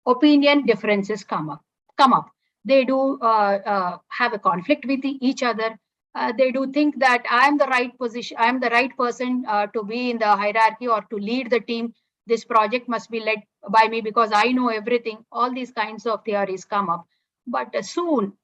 Speaker 7: opinion differences come up. They do have a conflict with each other. They do think that I am the right person to be in the hierarchy or to lead the team. This project must be led by me because I know everything. All these kinds of theories come up. But soon,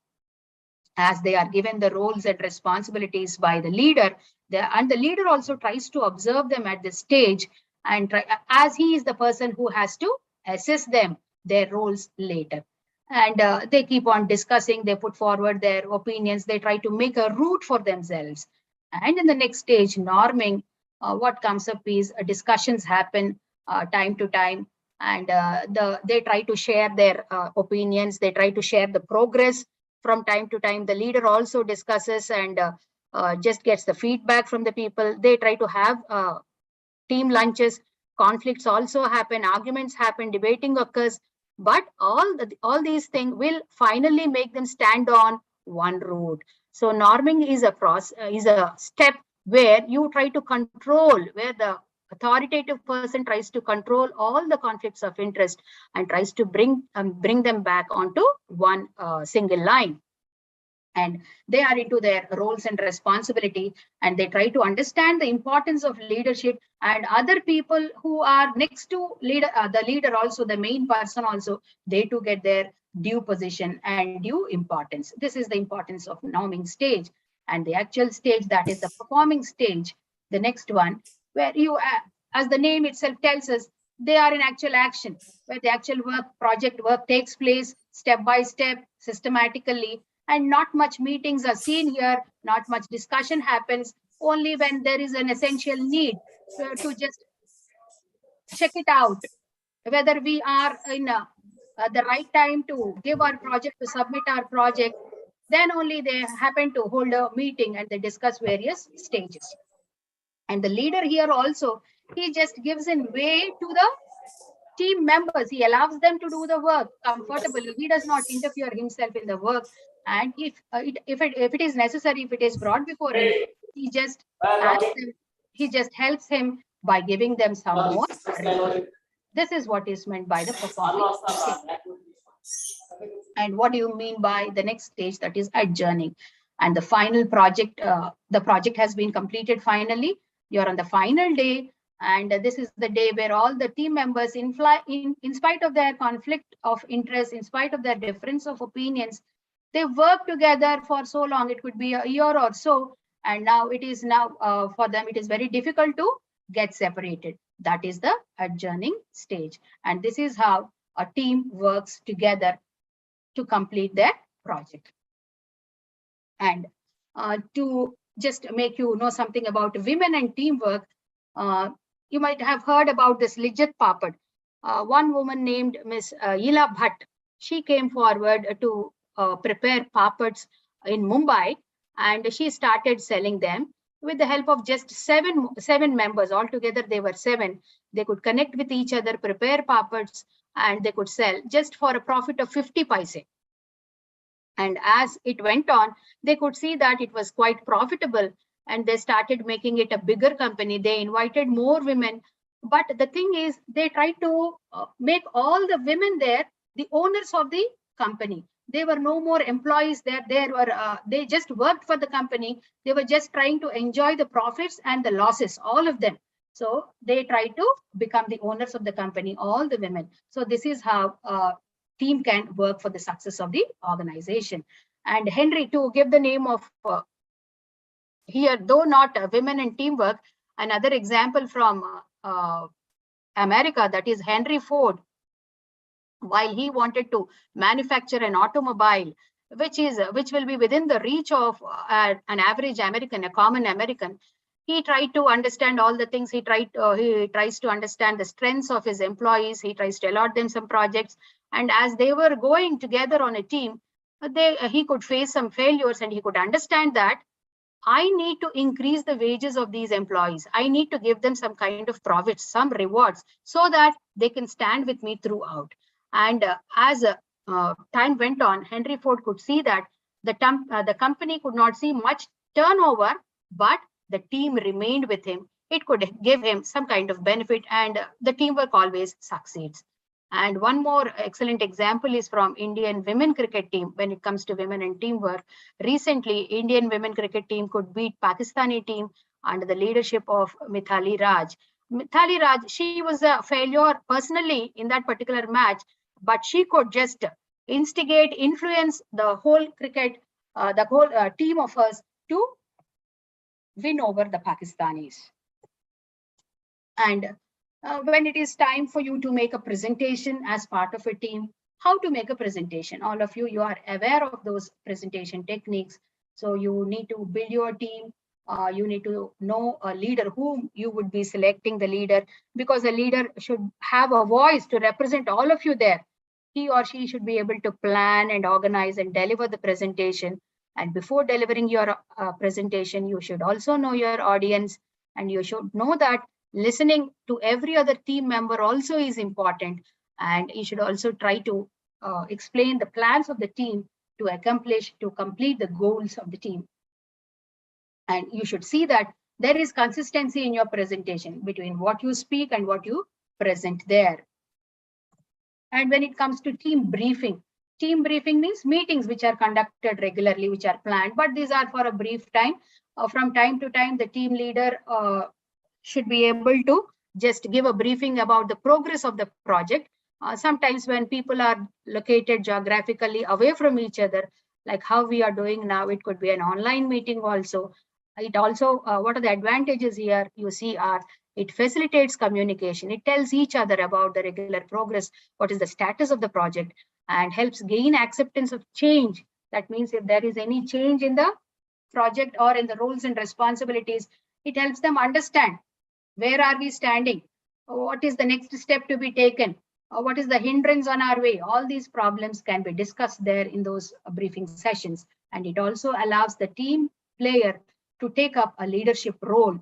Speaker 7: as they are given the roles and responsibilities by the leader, and the leader also tries to observe them at this stage, and as he is the person who has to assess them, their roles later. And they keep on discussing, they put forward their opinions, they try to make a route for themselves. And in the next stage, norming, what comes up is discussions happen time to time, and they try to share their opinions, they try to share the progress from time to time. The leader also discusses and just gets the feedback from the people. They try to have team lunches. Conflicts also happen, arguments happen, debating occurs, but all these things will finally make them stand on one route. So norming is a step where you try to control, where the authoritative person tries to control all the conflicts of interest and tries to bring them back onto one single line. And they are into their roles and responsibility, and they try to understand the importance of leadership, and other people who are next to the leader also, the main person also, they too get their due position and due importance. This is the importance of norming stage. And the actual stage, that is the performing stage, the next one, where you, as the name itself tells us, they are in actual action, where the actual project work takes place step by step, systematically. And not much meetings are seen here, not much discussion happens, only when there is an essential need to just check it out, whether we are in the right time to give our project, to submit our project. Then only they happen to hold a meeting and they discuss various stages. And the leader here also, he just gives in way to the team members. He allows them to do the work comfortably. He does not interfere himself in the work. And if it is necessary, if it is brought before him, he just asks them, he just helps him by giving them some more reward. This is what is meant by the performing stage. And what do you mean by the next stage, that is adjourning? And the final project, the project has been completed finally. You're on the final day, and this is the day where all the team members, in spite of their conflict of interest, in spite of their difference of opinions, they work together for so long. It could be a year or so, and now for them it is very difficult to get separated. That is the adjourning stage, and this is how a team works together to complete their project. And to just make you know something about women and teamwork, you might have heard about this Lijjat Papad. One woman named Miss Ila Bhatt, she came forward to prepare papads in Mumbai, and she started selling them with the help of just seven members. Altogether, they were 7. They could connect with each other, prepare papads, and they could sell just for a profit of 50 paise. And as it went on, they could see that it was quite profitable, and they started making it a bigger company. They invited more women. But the thing is, they tried to make all the women there the owners of the company. They were no more employees there. They just worked for the company. They were just trying to enjoy the profits and the losses, all of them. So they tried to become the owners of the company, all the women. So this is how team can work for the success of the organization. And Henry, to give the name of here, though not women in teamwork, another example from America, that is Henry Ford. While he wanted to manufacture an automobile, which will be within the reach of an average American, a common American, he tried to understand all the things. He tries to understand the strengths of his employees. He tries to allot them some projects. And as they were going together on a team, he could face some failures, and he could understand that I need to increase the wages of these employees. I need to give them some kind of profits, some rewards, so that they can stand with me throughout. And as time went on, Henry Ford could see that the company could not see much turnover, but the team remained with him. It could give him some kind of benefit, and the teamwork always succeeds. And one more excellent example is from Indian women cricket team when it comes to women and teamwork. Recently, Indian women cricket team could beat Pakistani team under the leadership of Mithali Raj. Mithali Raj, she was a failure personally in that particular match, but she could just instigate, influence the whole cricket, the whole team of us to win over the Pakistanis. And when it is time for you to make a presentation as part of a team, how to make a presentation? All of you are aware of those presentation techniques. So you need to build your team. You need to know a leader, whom you would be selecting the leader, because a leader should have a voice to represent all of you there. He or she should be able to plan and organize and deliver the presentation. And before delivering your presentation, you should also know your audience, and you should know that listening to every other team member also is important. And you should also try to explain the plans of the team to complete the goals of the team. And you should see that there is consistency in your presentation between what you speak and what you present there. And when it comes to team briefing means meetings which are conducted regularly, which are planned, but these are for a brief time. From time to time, the team leader should be able to just give a briefing about the progress of the project. Sometimes when people are located geographically away from each other, like how we are doing now, it could be an online meeting also. It also, what are the advantages here you see are, it facilitates communication. It tells each other about the regular progress, what is the status of the project, and helps gain acceptance of change. That means if there is any change in the project or in the roles and responsibilities, it helps them understand where are we standing, what is the next step to be taken, what is the hindrance on our way. All these problems can be discussed there in those briefing sessions. And it also allows the team player to take up a leadership role.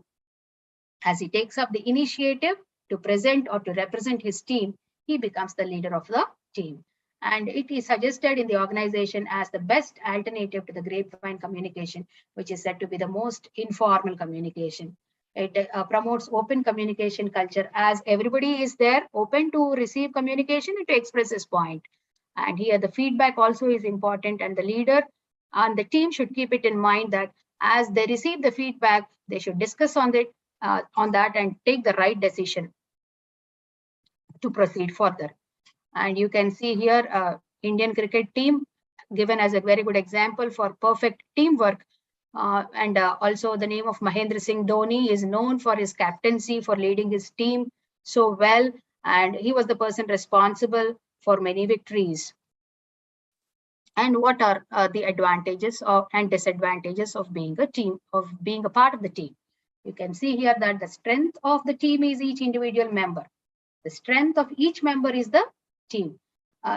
Speaker 7: As he takes up the initiative to present or to represent his team, he becomes the leader of the team. And it is suggested in the organization as the best alternative to the grapevine communication, which is said to be the most informal communication. It promotes open communication culture, as everybody is there open to receive communication and to express his point. And here the feedback also is important, and the leader and the team should keep it in mind that as they receive the feedback, they should discuss on that and take the right decision to proceed further. And you can see here Indian cricket team given as a very good example for perfect teamwork. And also the name of Mahendra Singh Dhoni is known for his captaincy, for leading his team so well. And he was the person responsible for many victories. And what are the advantages and disadvantages of being a team, of being a part of the team? You can see here that the strength of the team is each individual member. The strength of each member is the team.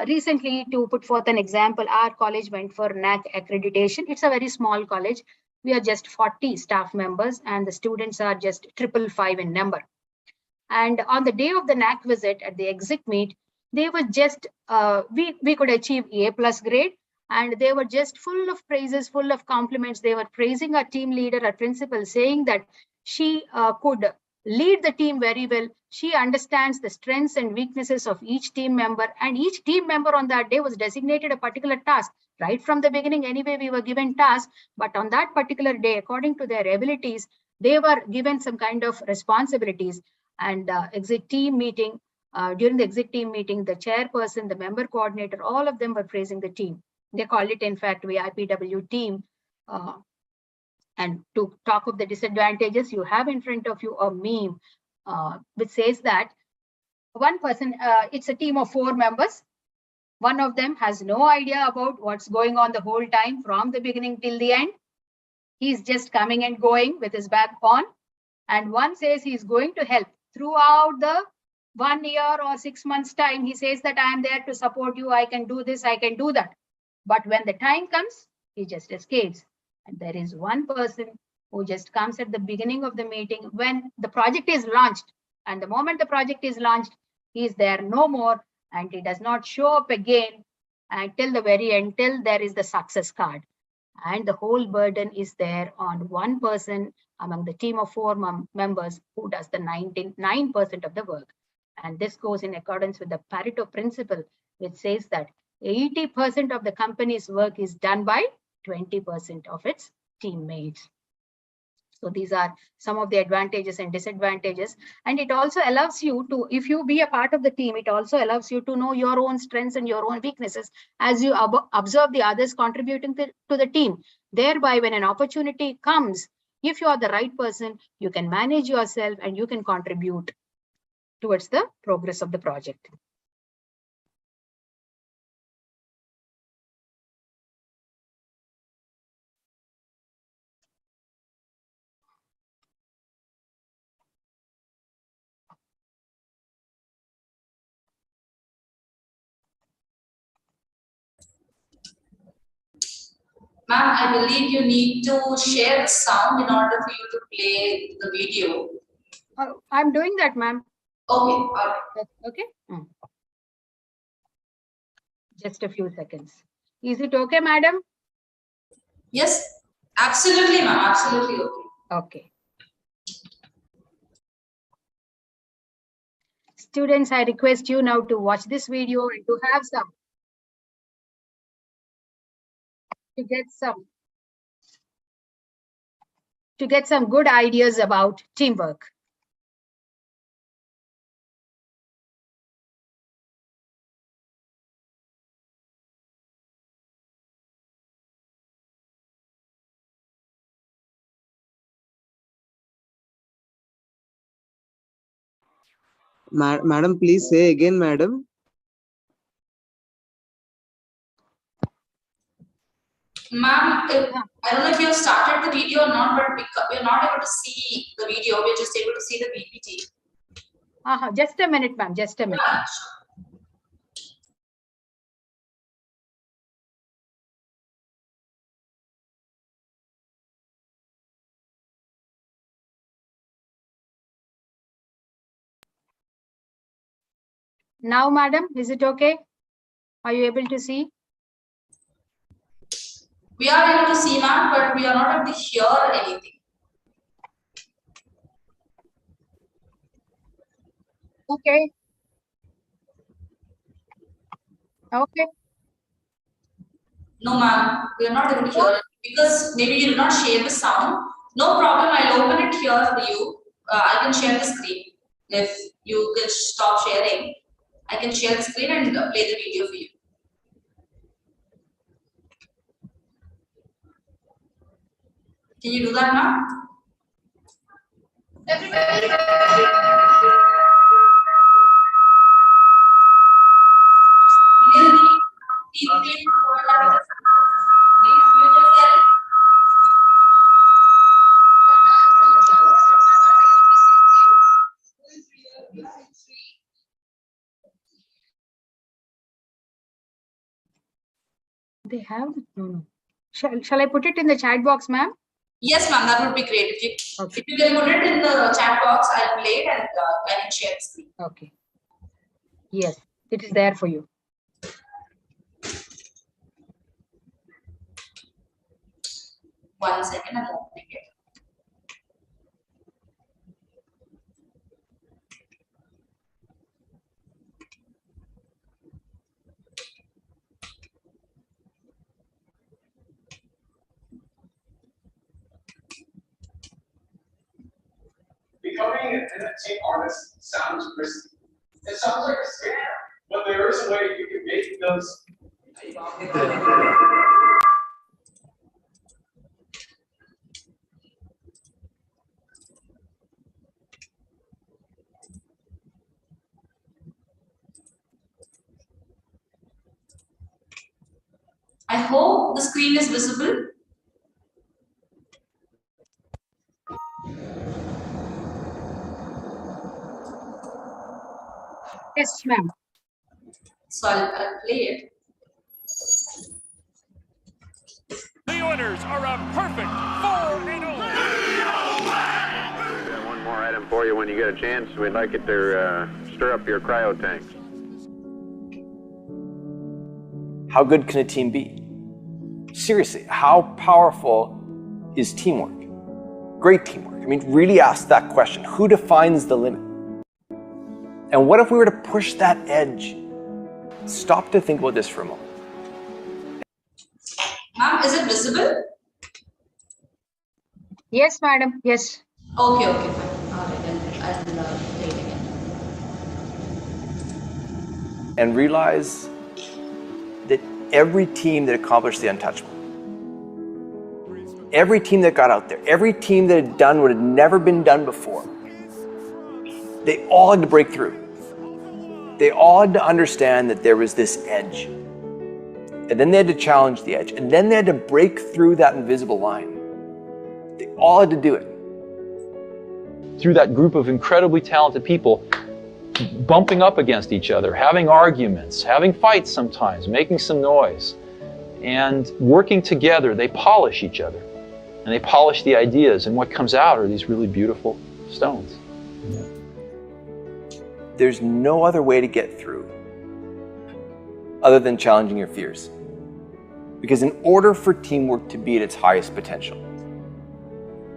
Speaker 7: Recently, to put forth an example, our college went for NAC accreditation. It's a very small college. we are just 40 staff members and the students are just 555 in number. And on the day of the NAC visit at the exit meet, they were just, we could achieve A+ grade, and they were just full of praises, full of compliments. They were praising our team leader, our principal, saying that she could lead the team very well. She understands the strengths and weaknesses of each team member, and each team member on that day was designated a particular task. Right from the beginning, anyway, we were given tasks, but on that particular day, according to their abilities, they were given some kind of responsibilities. And exit team meeting, during the exit team meeting, the chairperson, the member coordinator, all of them were praising the team. They call it, in fact, VIPW team. And to talk of the disadvantages, you have in front of you a meme which says that one person, it's a team of 4 members. One of them has no idea about what's going on the whole time from the beginning till the end. He's just coming and going with his back on. And one says he's going to help throughout the 1 year or 6 months time. He says that I am there to support you. I can do this, I can do that. But when the time comes, he just escapes. And there is one person who just comes at the beginning of the meeting when the project is launched. And the moment the project is launched, he is there no more, and he does not show up again until the very end, till there is the success card. And the whole burden is there on one person among the team of 4 members who does the 99% of the work. And this goes in accordance with the Pareto principle, which says that 80% of the company's work is done by 20% of its teammates. So these are some of the advantages and disadvantages. And it also allows you to, if you be a part of the team, it also allows you to know your own strengths and your own weaknesses as you observe the others contributing to the team. Thereby, when an opportunity comes, if you are the right person, you can manage yourself and you can contribute towards the progress of the project.
Speaker 5: Ma'am, I believe you need to share the sound in order for you to play the video.
Speaker 7: I'm doing that, ma'am.
Speaker 5: Okay, all right.
Speaker 7: Okay. Just a few seconds. Is it okay, madam?
Speaker 5: Yes, absolutely, ma'am. Absolutely okay.
Speaker 7: Okay. Students, I request you now to watch this video and to have some, to get some good ideas about teamwork.
Speaker 8: Madam, please say again, madam.
Speaker 5: Ma'am, I don't know if you have started the video or not, but we're not able to see the video. We're just able to see the PPT.
Speaker 7: Just a minute, ma'am. Just a minute.
Speaker 5: Yeah,
Speaker 7: Now, madam, is it okay? Are you able to see?
Speaker 5: we are able to see, ma'am, but we are not able to hear anything.
Speaker 7: Okay. Okay.
Speaker 5: No, ma'am, we are not able to hear it because maybe you did not share the sound. No problem, I'll open it here for you. I can share the screen. If you can stop sharing, I can share the screen and play the video for you. Can you do that now?
Speaker 7: They have no. Shall I put it in the chat box, ma'am?
Speaker 5: Yes, ma'am, that would be great.
Speaker 7: Okay.
Speaker 5: If you can put it in the chat box, I'll play it and I can share the screen.
Speaker 7: Okay. Yes, it is there for you.
Speaker 5: One second, I'm opening it.
Speaker 8: Becoming an NFT artist sounds risky. It sounds like a scam, but there is a way you can make those.
Speaker 5: I hope the screen is visible.
Speaker 7: Yes, ma'am.
Speaker 5: So I'll play it.
Speaker 9: The Oilers are a perfect 4-0.
Speaker 10: Got one more item for you when you get a chance. We'd like it to stir up your cryo tanks.
Speaker 11: How good can a team be? Seriously, how powerful is teamwork? Great teamwork. I mean, really ask that question. Who defines the limit? And what if we were to push that edge? Stop to think about this for a moment.
Speaker 5: Ma'am, is it visible?
Speaker 7: Yes, madam. Yes.
Speaker 5: Okay, fine. All right, I'll play it again.
Speaker 11: And realize that every team that accomplished the untouchable, every team that got out there, every team that had done what had never been done before, they all had to break through. They all had to understand that there was this edge. And then they had to challenge the edge. And then they had to break through that invisible line. They all had to do it.
Speaker 12: Through that group of incredibly talented people, bumping up against each other, having arguments, having fights sometimes, making some noise, and working together, they polish each other. And they polish the ideas, and what comes out are these really beautiful stones.
Speaker 11: There's no other way to get through other than challenging your fears. Because in order for teamwork to be at its highest potential,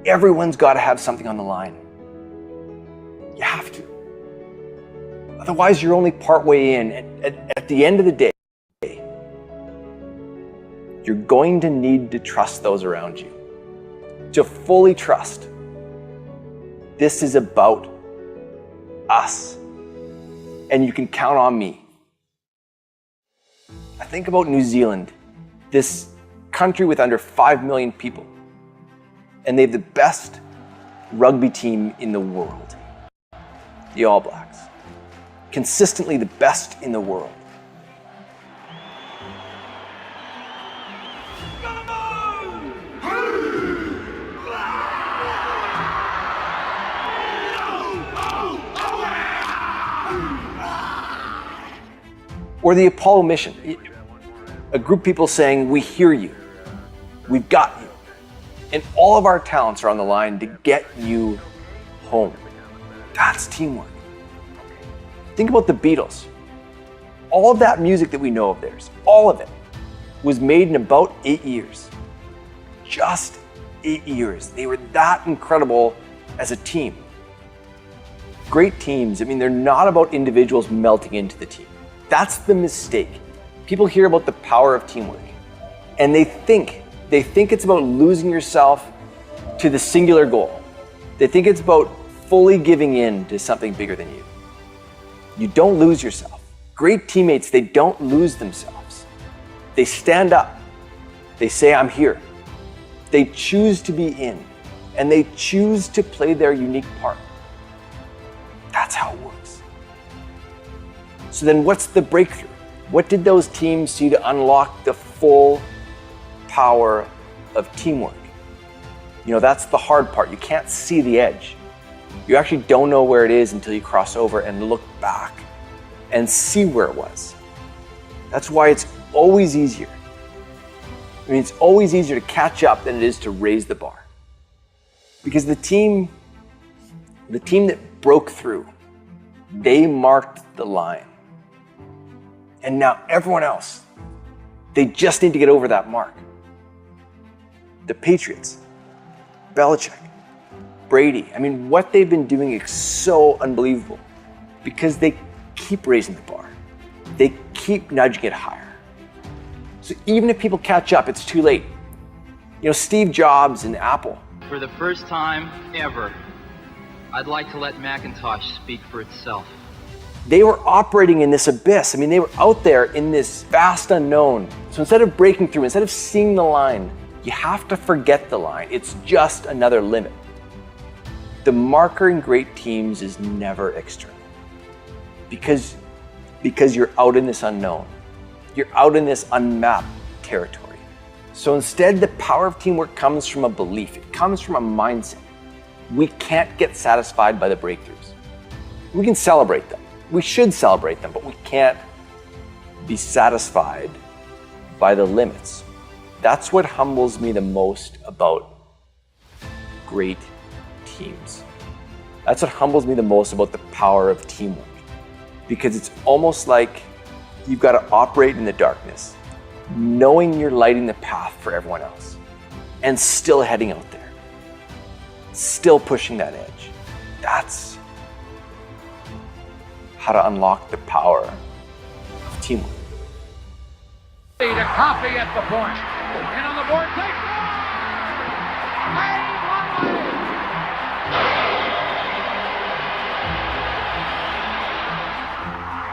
Speaker 11: everyone's got to have something on the line. You have to. Otherwise, you're only part way in. At the end of the day, you're going to need to trust those around you. To fully trust. This is about us. And you can count on me. I think about New Zealand, this country with under 5 million people. And they have the best rugby team in the world. The All Blacks. Consistently the best in the world. Or the Apollo mission. A group of people saying, we hear you. We've got you. And all of our talents are on the line to get you home. That's teamwork. Think about the Beatles. All of that music that we know of theirs, all of it, was made in about 8 years. Just 8 years. They were that incredible as a team. Great teams, I mean, they're not about individuals melting into the team. That's the mistake. People hear about the power of teamwork, and they think it's about losing yourself to the singular goal. They think it's about fully giving in to something bigger than you. You don't lose yourself. Great teammates, they don't lose themselves. They stand up. They say, I'm here. They choose to be in, and they choose to play their unique part. That's how it works. So then what's the breakthrough? What did those teams see to unlock the full power of teamwork? You know, that's the hard part. You can't see the edge. You actually don't know where it is until you cross over and look back and see where it was. That's why it's always easier. I mean, it's always easier to catch up than it is to raise the bar. Because the team that broke through, they marked the line. And now everyone else, they just need to get over that mark. The Patriots, Belichick, Brady, I mean, what they've been doing is so unbelievable because they keep raising the bar. They keep nudging it higher. So even if people catch up, it's too late. You know, Steve Jobs and Apple.
Speaker 13: For the first time ever, I'd like to let Macintosh speak for itself.
Speaker 11: They were operating in this abyss. I mean, they were out there in this vast unknown. So instead of breaking through, instead of seeing the line, you have to forget the line. It's just another limit. The marker in great teams is never external. Because you're out in this unknown. You're out in this unmapped territory. So instead, the power of teamwork comes from a belief. It comes from a mindset. We can't get satisfied by the breakthroughs. We can celebrate them. We should celebrate them, but we can't be satisfied by the limits. That's what humbles me the most about great teams. That's what humbles me the most about the power of teamwork. Because it's almost like you've got to operate in the darkness, knowing you're lighting the path for everyone else, and still heading out there, still pushing that edge. That's how to unlock the power of teamwork.
Speaker 9: To copy at the point. And on the board, take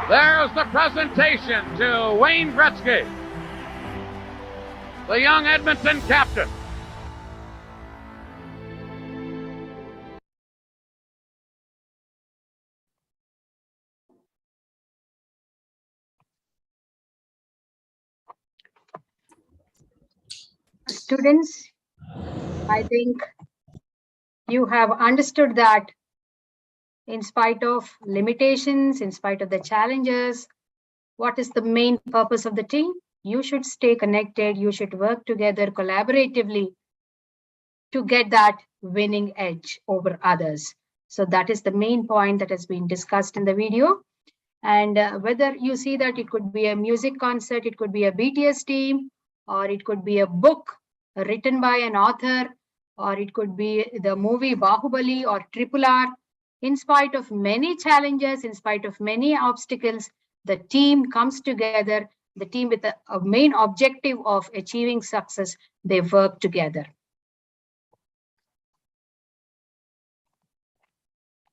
Speaker 9: There's the presentation to Wayne Gretzky, the young Edmonton captain.
Speaker 7: Students, I think you have understood that in spite of limitations, in spite of the challenges, what is the main purpose of the team? You should stay connected. You should work together collaboratively to get that winning edge over others. So that is the main point that has been discussed in the video. And whether you see that it could be a music concert, it could be a BTS team, or it could be a book written by an author, or it could be the movie Bahubali or Triple R. In spite of many challenges, in spite of many obstacles, the team comes together, the team with a main objective of achieving success, they work together.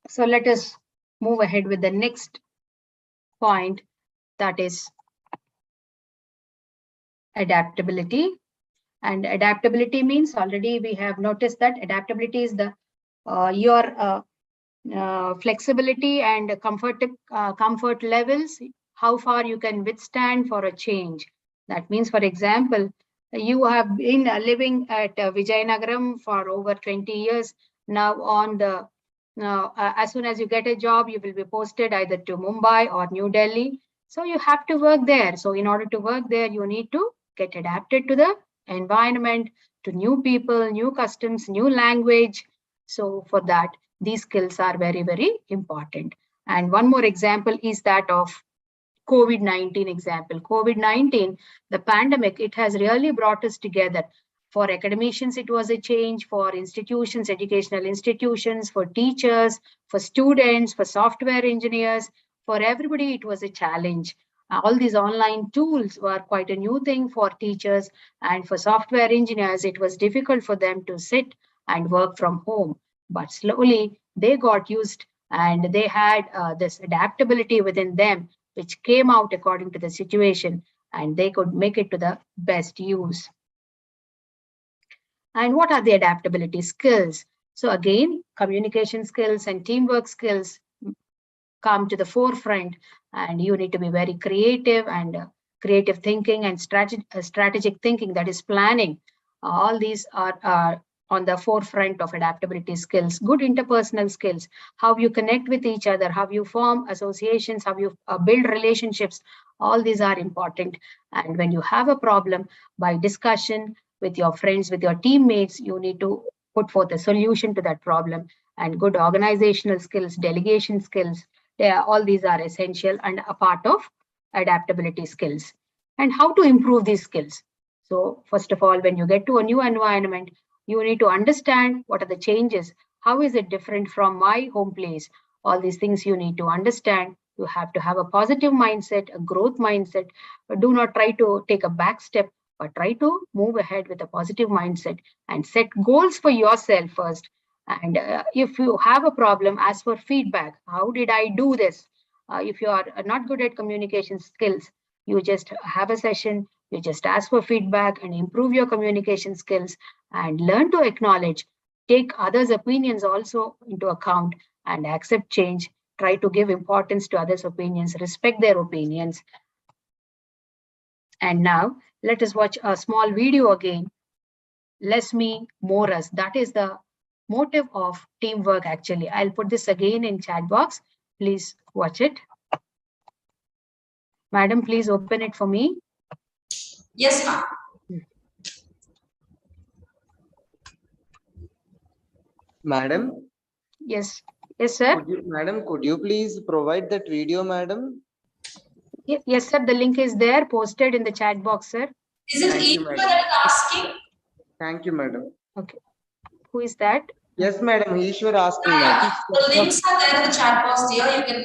Speaker 7: So let us move ahead with the next point, that is adaptability. And adaptability means, already we have noticed that adaptability is the your flexibility and comfort levels, how far you can withstand for a change. That means, for example, you have been living at Vijayanagaram for over 20 years. Now on the as soon as you get a job, you will be posted either to Mumbai or New Delhi. So you have to work there. So in order to work there, you need to get adapted to the environment, to new people, new customs, new language. So for that, these skills are very, very important. And one more example is that of COVID-19 example. COVID-19, the pandemic, it has really brought us together. For academicians, it was a change. For institutions, educational institutions, for teachers, for students, for software engineers, for everybody, it was a challenge. All these online tools were quite a new thing for teachers, and for software engineers, it was difficult for them to sit and work from home. But slowly they got used, and they had this adaptability within them, which came out according to the situation, and they could make it to the best use. And what are the adaptability skills? So again, communication skills and teamwork skills come to the forefront, and you need to be very creative, and creative thinking and strategic thinking, that is planning. All these are on the forefront of adaptability skills. Good interpersonal skills, how you connect with each other, how you form associations, how you build relationships, all these are important. And when you have a problem, by discussion with your friends, with your teammates, you need to put forth a solution to that problem. And good organizational skills, delegation skills, all these are essential and a part of adaptability skills. And how to improve these skills? So first of all, when you get to a new environment, you need to understand what are the changes. How is it different from my home place? All these things you need to understand. You have to have a positive mindset, a growth mindset. Do not try to take a back step, but try to move ahead with a positive mindset and set goals for yourself first. And if you have a problem, ask for feedback. How did I do this? If you are not good at communication skills, you just have a session, you just ask for feedback and improve your communication skills and learn to acknowledge, take others' opinions also into account and accept change. Try to give importance to others' opinions, respect their opinions. And now let us watch a small video again. Less me, more us. That is the motive of teamwork actually. I'll put this again in chat box. Please watch it. Madam, please open it for me.
Speaker 5: Yes, ma'am.
Speaker 14: Madam?
Speaker 7: Yes. Yes, sir.
Speaker 14: Madam, could you please provide that video, madam?
Speaker 7: Yes, sir. The link is there, posted in the chat box, sir.
Speaker 5: Is it Ishwar asking?
Speaker 14: Thank you, madam.
Speaker 7: Okay. Who is that?
Speaker 14: Yes, madam. Ishwar asking.
Speaker 5: The links are there in the chat box here. You can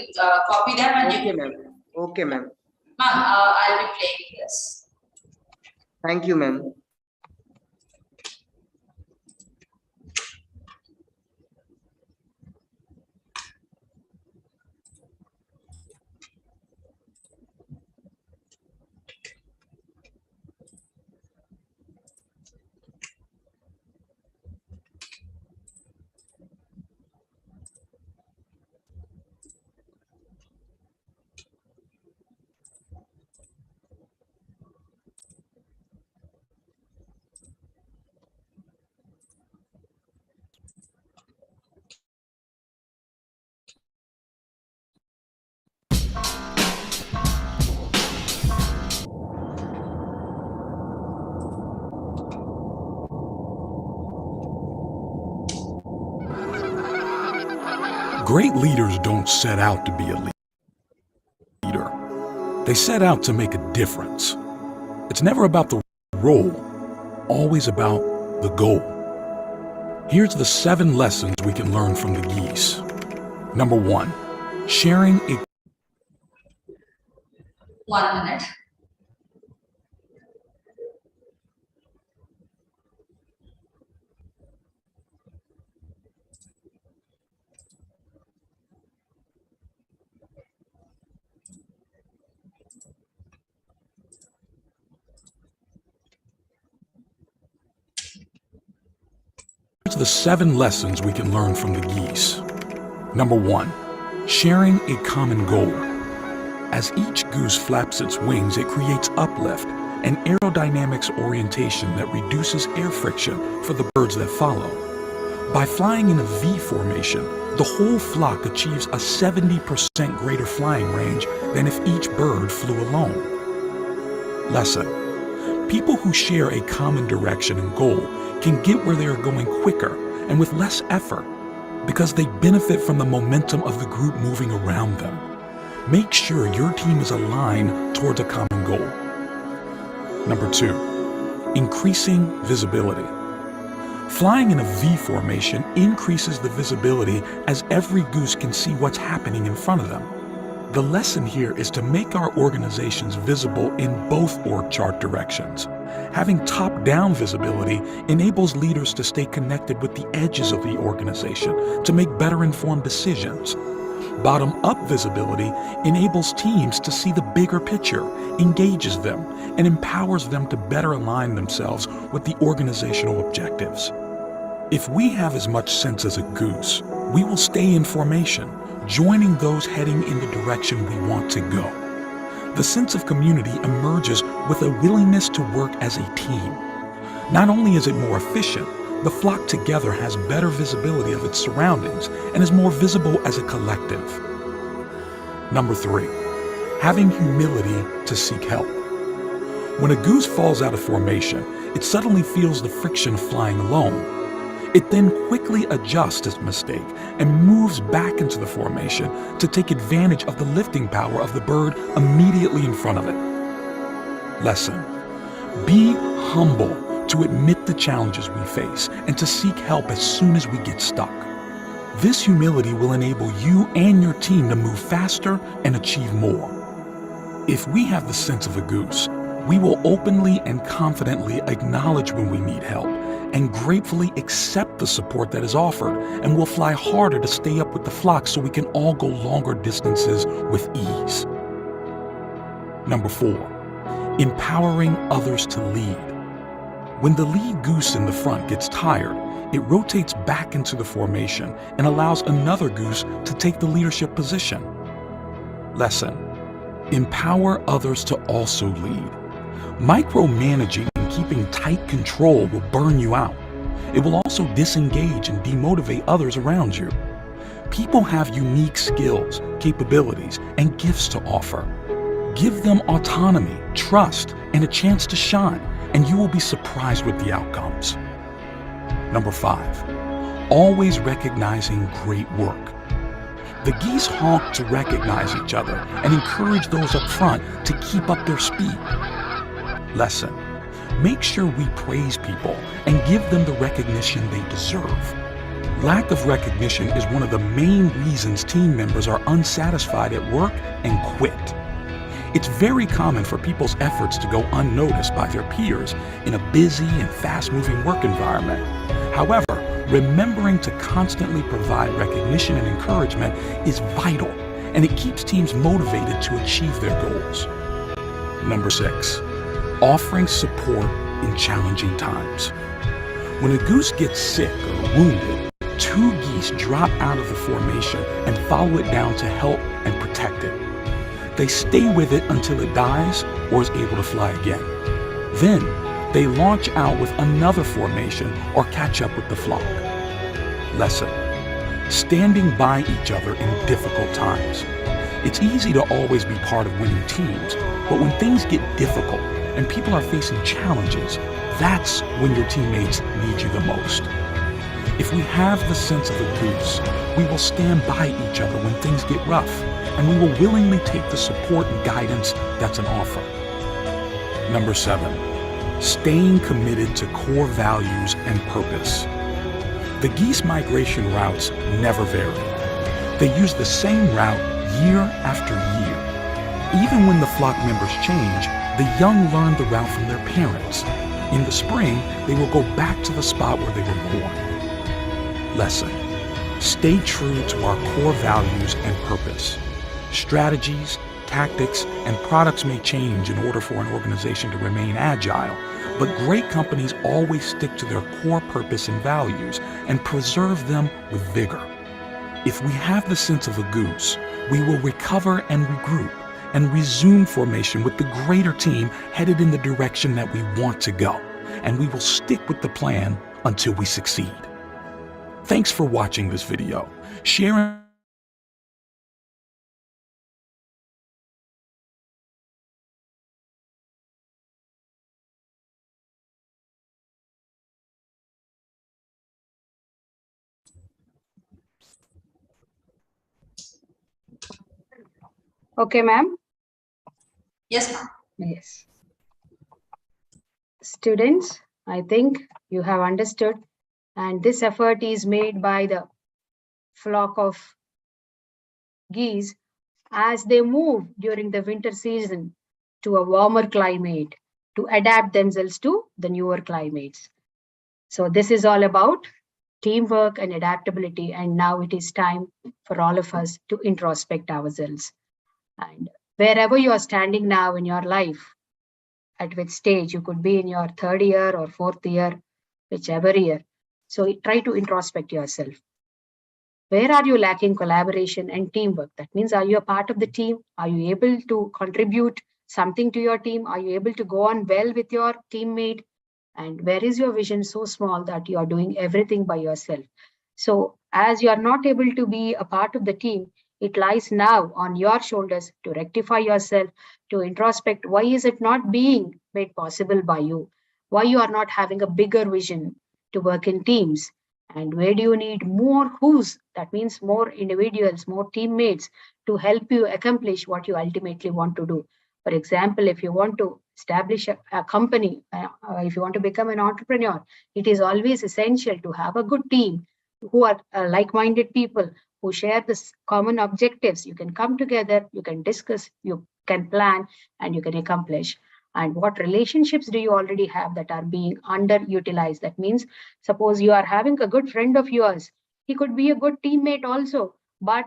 Speaker 5: copy them and
Speaker 14: okay, ma'am. Okay, ma'am.
Speaker 5: Ma'am, I'll be playing this.
Speaker 14: Thank you, ma'am.
Speaker 15: Great leaders don't set out to be a leader. They set out to make a difference. It's never about the role, always about the goal. Here's the 7 lessons we can learn from the geese. Number 1, sharing a
Speaker 5: 1 minute.
Speaker 15: Here's the 7 lessons we can learn from the geese. Number 1, sharing a common goal. As each goose flaps its wings, it creates uplift and aerodynamics orientation that reduces air friction for the birds that follow. By flying in a V formation, the whole flock achieves a 70% greater flying range than if each bird flew alone. Lesson: people who share a common direction and goal can get where they are going quicker and with less effort because they benefit from the momentum of the group moving around them. Make sure your team is aligned towards a common goal. Number 2, increasing visibility. Flying in a V formation increases the visibility as every goose can see what's happening in front of them. The lesson here is to make our organizations visible in both org chart directions. Having top-down visibility enables leaders to stay connected with the edges of the organization to make better informed decisions. Bottom-up visibility enables teams to see the bigger picture, engages them, and empowers them to better align themselves with the organizational objectives. If we have as much sense as a goose, we will stay in formation, joining those heading in the direction we want to go. The sense of community emerges with a willingness to work as a team. Not only is it more efficient, the flock together has better visibility of its surroundings and is more visible as a collective. Number 3, having humility to seek help. When a goose falls out of formation, it suddenly feels the friction of flying alone. It then quickly adjusts its mistake and moves back into the formation to take advantage of the lifting power of the bird immediately in front of it. Lesson: be humble to admit the challenges we face and to seek help as soon as we get stuck. This humility will enable you and your team to move faster and achieve more. If we have the sense of a goose, we will openly and confidently acknowledge when we need help and gratefully accept the support that is offered, and will fly harder to stay up with the flock so we can all go longer distances with ease. Number 4, empowering others to lead. When the lead goose in the front gets tired, it rotates back into the formation and allows another goose to take the leadership position. Lesson: empower others to also lead. Micromanaging and keeping tight control will burn you out. It will also disengage and demotivate others around you. People have unique skills, capabilities, and gifts to offer. Give them autonomy, trust, and a chance to shine, and you will be surprised with the outcomes. Number 5, always recognizing great work. The geese honk to recognize each other and encourage those up front to keep up their speed. Lesson: make sure we praise people and give them the recognition they deserve. Lack of recognition is one of the main reasons team members are unsatisfied at work and quit. It's very common for people's efforts to go unnoticed by their peers in a busy and fast-moving work environment. However, remembering to constantly provide recognition and encouragement is vital, and it keeps teams motivated to achieve their goals. Number 6, offering support in challenging times. When a goose gets sick or wounded, 2 geese drop out of the formation and follow it down to help and protect it. They stay with it until it dies or is able to fly again. Then, they launch out with another formation or catch up with the flock. Lesson: standing by each other in difficult times. It's easy to always be part of winning teams, but when things get difficult and people are facing challenges, that's when your teammates need you the most. If we have the sense of a goose, we will stand by each other when things get rough, and we will willingly take the support and guidance that's an offer. Number 7, staying committed to core values and purpose. The geese migration routes never vary. They use the same route year after year. Even when the flock members change, the young learn the route from their parents. In the spring, they will go back to the spot where they were born. Lesson: stay true to our core values and purpose. Strategies, tactics, and products may change in order for an organization to remain agile, but great companies always stick to their core purpose and values and preserve them with vigor. If we have the sense of a goose, we will recover and regroup and resume formation with the greater team headed in the direction that we want to go, and we will stick with the plan until we succeed. Thanks for watching this video. Share
Speaker 7: Okay, ma'am.
Speaker 5: Yes, ma'am.
Speaker 7: Yes. Students, I think you have understood, and this effort is made by the flock of geese as they move during the winter season to a warmer climate to adapt themselves to the newer climates. So this is all about teamwork and adaptability, and now it is time for all of us to introspect ourselves. And wherever you are standing now in your life, at which stage, you could be in your 3rd year or 4th year, whichever year. So try to introspect yourself. Where are you lacking collaboration and teamwork? That means, are you a part of the team? Are you able to contribute something to your team? Are you able to go on well with your teammate? And where is your vision so small that you are doing everything by yourself? So as you are not able to be a part of the team, it lies now on your shoulders to rectify yourself, to introspect why is it not being made possible by you, why you are not having a bigger vision to work in teams. And where do you need more who's? That means more individuals, more teammates to help you accomplish what you ultimately want to do. For example, if you want to establish a company, if you want to become an entrepreneur, it is always essential to have a good team who are like-minded people who share this common objectives. You can come together, you can discuss, you can plan, and you can accomplish. And what relationships do you already have that are being underutilized? That means, suppose you are having a good friend of yours, he could be a good teammate also, but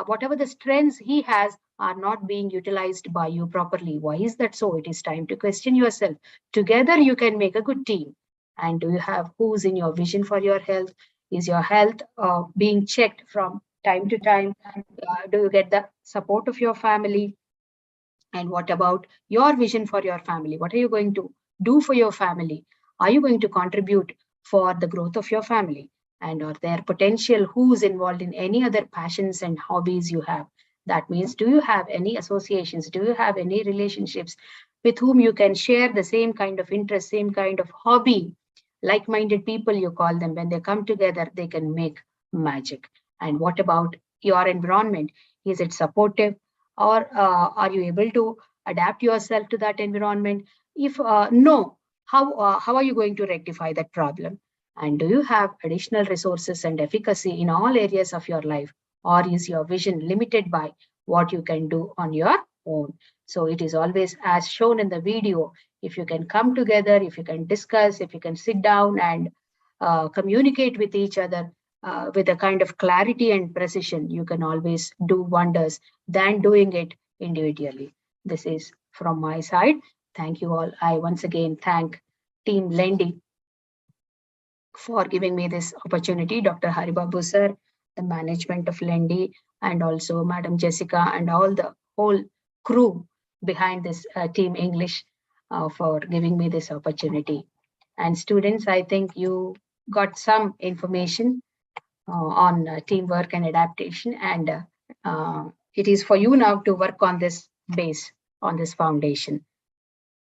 Speaker 7: whatever the strengths he has are not being utilized by you properly. Why is that so? It is time to question yourself. Together, you can make a good team. And do you have who's in your vision for your health? Is your health being checked from time to time? Do you get the support of your family? And what about your vision for your family? What are you going to do for your family? Are you going to contribute for the growth of your family? And are there potential who's involved in any other passions and hobbies you have? That means, do you have any associations? Do you have any relationships with whom you can share the same kind of interest, same kind of hobby? Like-minded people, you call them. When they come together, they can make magic. And what about your environment? Is it supportive? Or are you able to adapt yourself to that environment? If no, how are you going to rectify that problem? And do you have additional resources and efficacy in all areas of your life? Or is your vision limited by what you can do on your own? So it is always as shown in the video. If you can come together, if you can discuss, if you can sit down and communicate with each other, with a kind of clarity and precision, you can always do wonders than doing it individually. This is from my side. Thank you all. I once again thank Team Lendi for giving me this opportunity, Dr. Haribabu sir, the management of Lendi, and also Madam Jessica and all the whole crew behind this Team English for giving me this opportunity. And students, I think you got some information on teamwork and adaptation, and it is for you now to work on this base, on this foundation,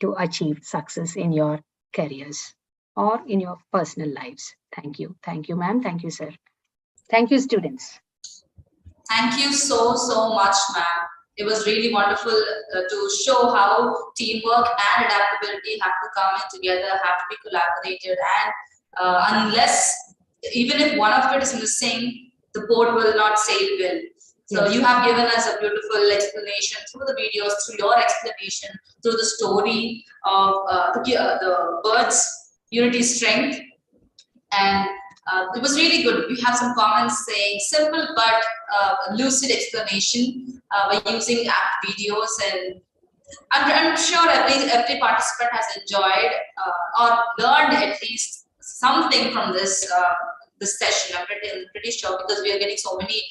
Speaker 7: to achieve success in your careers or in your personal lives. Thank you, ma'am. Thank you, sir. Thank you, students.
Speaker 5: Thank you so much, ma'am. It was really wonderful to show how teamwork and adaptability have to come in together, have to be collaborated, and unless, even if one of it is missing, the boat will not sail well. So you have given us a beautiful explanation through the videos, through your explanation, through the story of the birds, unity, strength, and it was really good. We have some comments saying simple but lucid explanation by using app videos, and I'm sure every participant has enjoyed or learned at least something from this this session. I'm pretty sure, because we are getting so many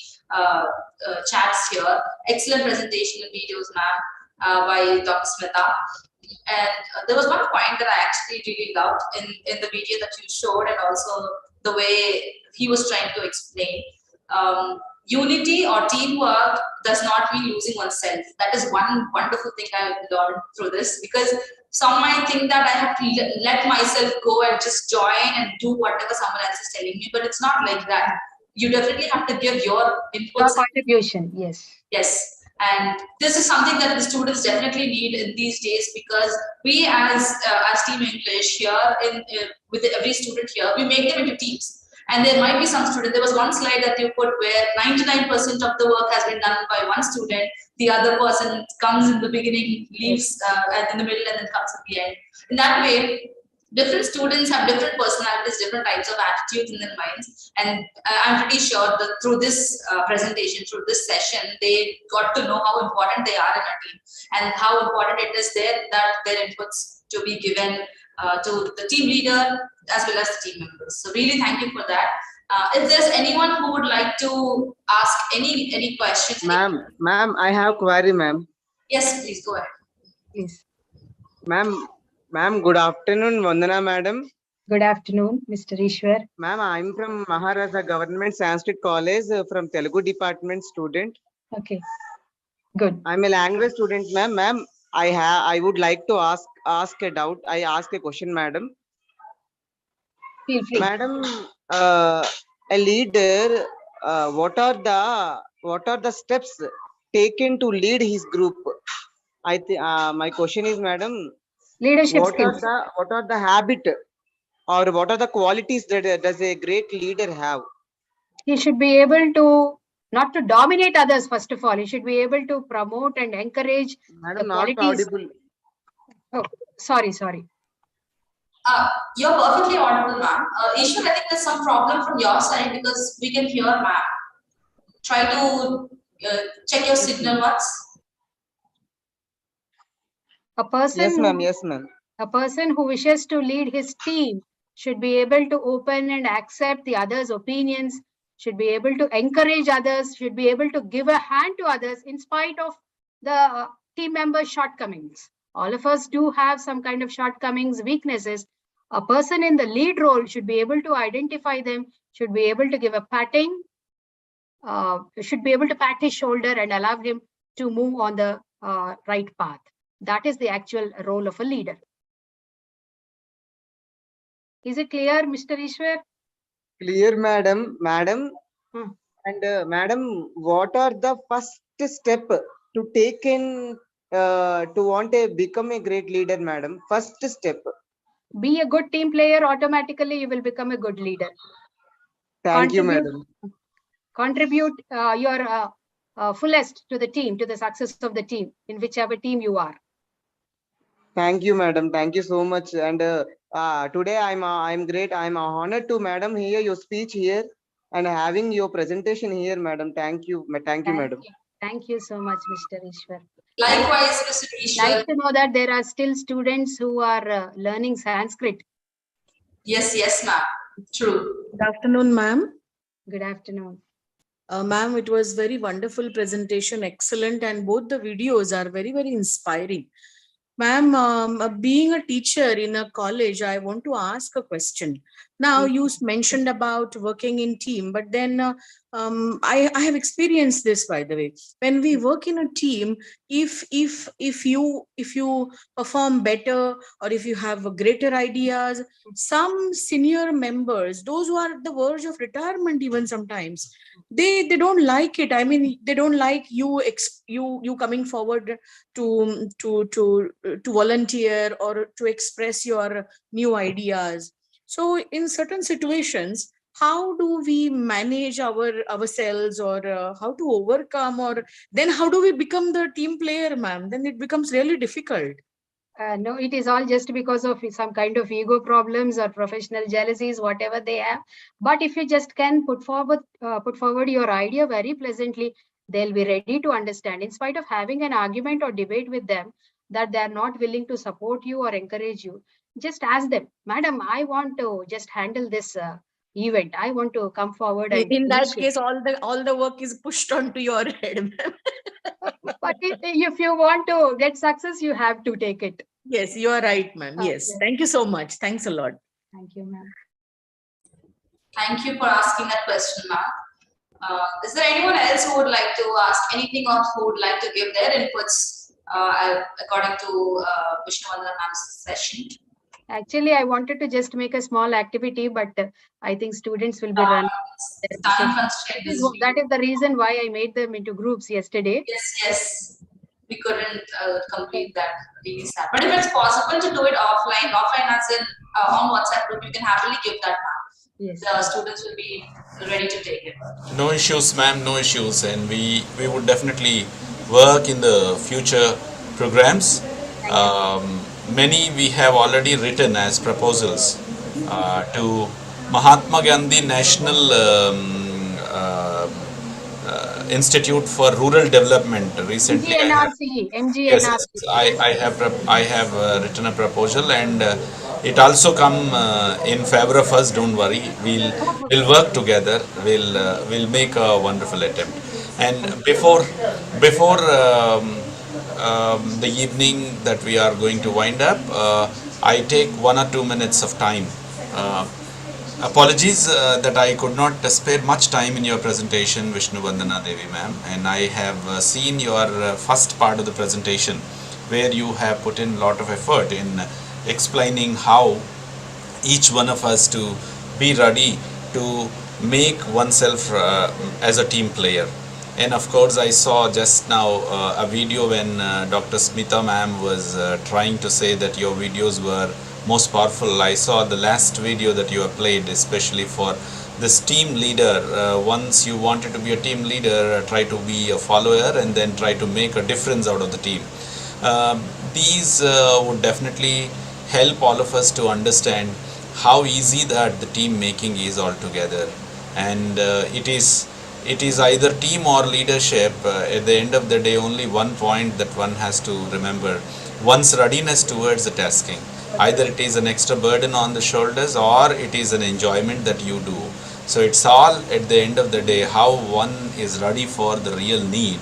Speaker 5: chats here. Excellent presentation and videos, ma'am, by Dr. Smita. And there was one point that I actually really loved in the video that you showed, and also the way he was trying to explain. Unity or teamwork does not mean losing oneself. That is one wonderful thing I learned through this, because some might think that I have to let myself go and just join and do whatever someone else is telling me, but it's not like that. You definitely have to give your inputs.
Speaker 7: Your contribution, yes.
Speaker 5: Yes. And this is something that the students definitely need in these days, because we as Team English here, with every student here, we make them into teams. And there might be some student, there was one slide that you put where 99% of the work has been done by one student, the other person comes in the beginning, leaves in the middle, and then comes at the end. In that way, different students have different personalities, different types of attitudes in their minds. And I'm pretty sure that through this presentation, through this session, they got to know how important they are in a team, and how important it is that their inputs to be given to the team leader as well as the team members. So really thank you for that. If there's anyone who would like to ask any questions.
Speaker 14: Ma'am, I have query, ma'am.
Speaker 5: Yes, please go ahead.
Speaker 7: Please.
Speaker 14: Ma'am, good afternoon, Vandana madam.
Speaker 7: Good afternoon, Mr. Ishwar.
Speaker 14: Ma'am, I'm from Maharaja Government Sanskrit College, from Telugu department student.
Speaker 7: Okay, good.
Speaker 14: I'm a language student, ma'am. Ma'am, I would like to ask a doubt. I ask a question, madam.
Speaker 7: Feel free.
Speaker 14: Madam, a leader, what are the steps taken to lead his group? My question is, madam,
Speaker 7: Leadership skills.
Speaker 14: what are the habit or what are the qualities that does a great leader have?
Speaker 7: He should be able to not to dominate others. First of all, he should be able to promote and encourage
Speaker 14: Madam,
Speaker 7: the
Speaker 14: not
Speaker 7: qualities.
Speaker 14: audible.
Speaker 7: Oh, sorry.
Speaker 5: You're perfectly audible, ma'am. Ishwar, I think there's some problem from your side because we can hear ma'am. Try to check your signal once.
Speaker 7: A person
Speaker 14: Yes, ma'am. Yes, ma'am.
Speaker 7: A person who wishes to lead his team should be able to open and accept the others' opinions, should be able to encourage others, should be able to give a hand to others in spite of the team members' shortcomings. All of us do have some kind of shortcomings, weaknesses. A person in the lead role should be able to identify them, should be able to give a patting, should be able to pat his shoulder and allow him to move on the right path. That is the actual role of a leader. Is it clear, Mr. Ishwar?
Speaker 14: Clear, madam. And madam, what are the first step to take in to want to become a great leader, madam? First step.
Speaker 7: Be a good team player. Automatically, you will become a good leader.
Speaker 14: Thank you, madam.
Speaker 7: Contribute your fullest to the team, to the success of the team, in whichever team you are.
Speaker 14: Thank you, madam. Thank you so much. And today I'm great. I'm honored to, madam, hear your speech here and having your presentation here, madam. Thank you. Thank you, madam.
Speaker 7: Thank you so much, Mr. Ishwar.
Speaker 5: Likewise, Mr. Ishwar.
Speaker 7: Nice to know that there are still students who are learning Sanskrit.
Speaker 5: Yes, ma'am. True.
Speaker 6: Good afternoon, ma'am.
Speaker 7: Good afternoon.
Speaker 6: Ma'am, it was very wonderful presentation, excellent, and both the videos are very, very inspiring. Ma'am, being a teacher in a college, I want to ask a question. Now, you mentioned about working in team, but then I have experienced this, by the way. When we work in a team, if you perform better or if you have greater ideas, some senior members, those who are at the verge of retirement, even sometimes, they don't like it. I mean, they don't like you coming forward to volunteer or to express your new ideas. So in certain situations, how do we manage ourselves, or how to overcome, or then how do we become the team player, ma'am? Then it becomes really difficult.
Speaker 7: No, it is all just because of some kind of ego problems or professional jealousies, whatever they have. But if you just can put forward your idea very pleasantly, they'll be ready to understand. In spite of having an argument or debate with them, that they are not willing to support you or encourage you, just ask them, Madam, I want to just handle this event. I want to come forward. And
Speaker 6: in that case, all the work is pushed onto your head.
Speaker 7: But if you want to get success, you have to take it.
Speaker 6: Yes, you are right, ma'am.
Speaker 7: Okay.
Speaker 6: Yes. Thank you so much. Thanks a lot.
Speaker 7: Thank you, ma'am.
Speaker 5: Thank you for asking that question, ma'am. Is there anyone else who would like to ask anything or who would like to give their inputs according to Vishnuvandana ma'am's session?
Speaker 7: Actually, I wanted to just make a small activity, but I think students will be running. That is the reason why I made them into groups yesterday.
Speaker 5: Yes. We couldn't complete that really sad. But if it's possible to do it offline as in on WhatsApp group, you can happily give that, ma'am.
Speaker 7: Yes.
Speaker 5: The students will be ready to take it.
Speaker 2: No issues, ma'am, no issues. And we would definitely work in the future programs. Many we have already written as proposals to Mahatma Gandhi National Institute for Rural Development. Recently,
Speaker 7: MGNRC.
Speaker 2: I have written a proposal, and it also come in favor of us. Don't worry, we'll work together. We'll make a wonderful attempt. And before the evening that we are going to wind up, I take 1 or 2 minutes of time. Apologies that I could not spare much time in your presentation, Vishnuvandana Devi ma'am, and I have seen your first part of the presentation where you have put in a lot of effort in explaining how each one of us to be ready to make oneself as a team player. And of course, I saw just now a video when Dr. Smita ma'am was trying to say that your videos were most powerful. I saw the last video that you have played, especially for this team leader. Once you wanted to be a team leader, try to be a follower and then try to make a difference out of the team. These would definitely help all of us to understand how easy that the team making is altogether. And it is either team or leadership. At the end of the day, only one point that one has to remember: one's readiness towards the tasking. Either it is an extra burden on the shoulders or it is an enjoyment that you do. So it's all at the end of the day how one is ready for the real need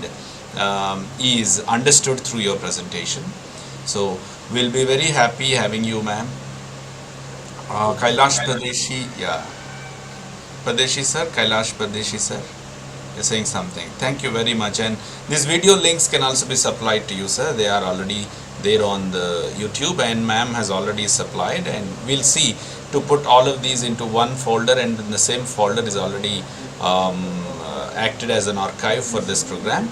Speaker 2: is understood through your presentation. So we'll be very happy having you, ma'am. Kailash Pradeshi, yeah. Pradeshi sir, Kailash Pradeshi sir, you're saying something. Thank you very much. And these video links can also be supplied to you, sir. They are already there on the YouTube, and ma'am has already supplied, and we'll see to put all of these into one folder, and in the same folder is already acted as an archive for this program.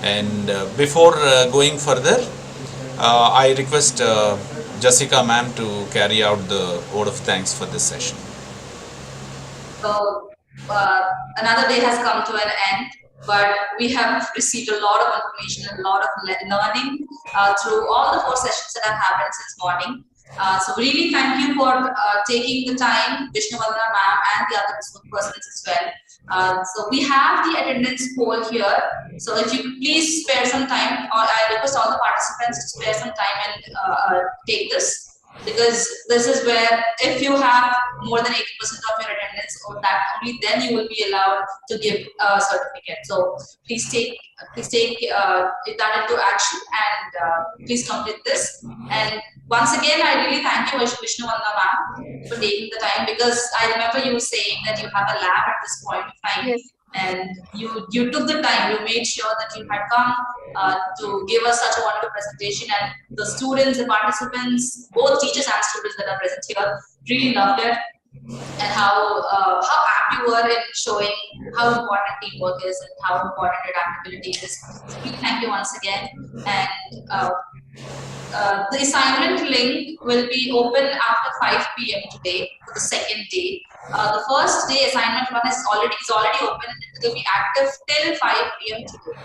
Speaker 2: And before going further, I request Jessica ma'am to carry out the vote of thanks for this session.
Speaker 5: So another day has come to an end, but we have received a lot of information and a lot of learning through all the 4 sessions that have happened since morning. So really thank you for taking the time, Vishnu Vandana ma'am and the other persons as well. So we have the attendance poll here. So if you could please spare some time, or I request all the participants to spare some time and take this. Because this is where, if you have more than 80% of your attendance, or that only then you will be allowed to give a certificate. So please take that into action, and please complete this. And once again, I really thank you, Vishnu Vandana ma'am, for taking the time, because I remember you saying that you have a lab at this point of time. Yes. And you took the time, you made sure that you had come to give us such a wonderful presentation, and the students, the participants, both teachers and students that are present here really loved it, and how apt you were in showing how important teamwork is and how important adaptability is. So really thank you once again. And the assignment link will be open after 5 p.m. today for the second day. The first day assignment one is already open. It will be active till 5 p.m. today.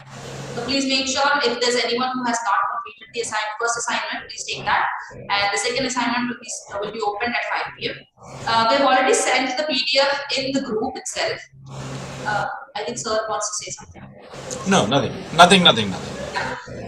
Speaker 5: So please make sure, if there's anyone who has not completed the first assignment, please take that. And the second assignment will be opened at 5 p.m. We've already sent the PDF in the group itself. I think sir wants to say something.
Speaker 2: No, nothing.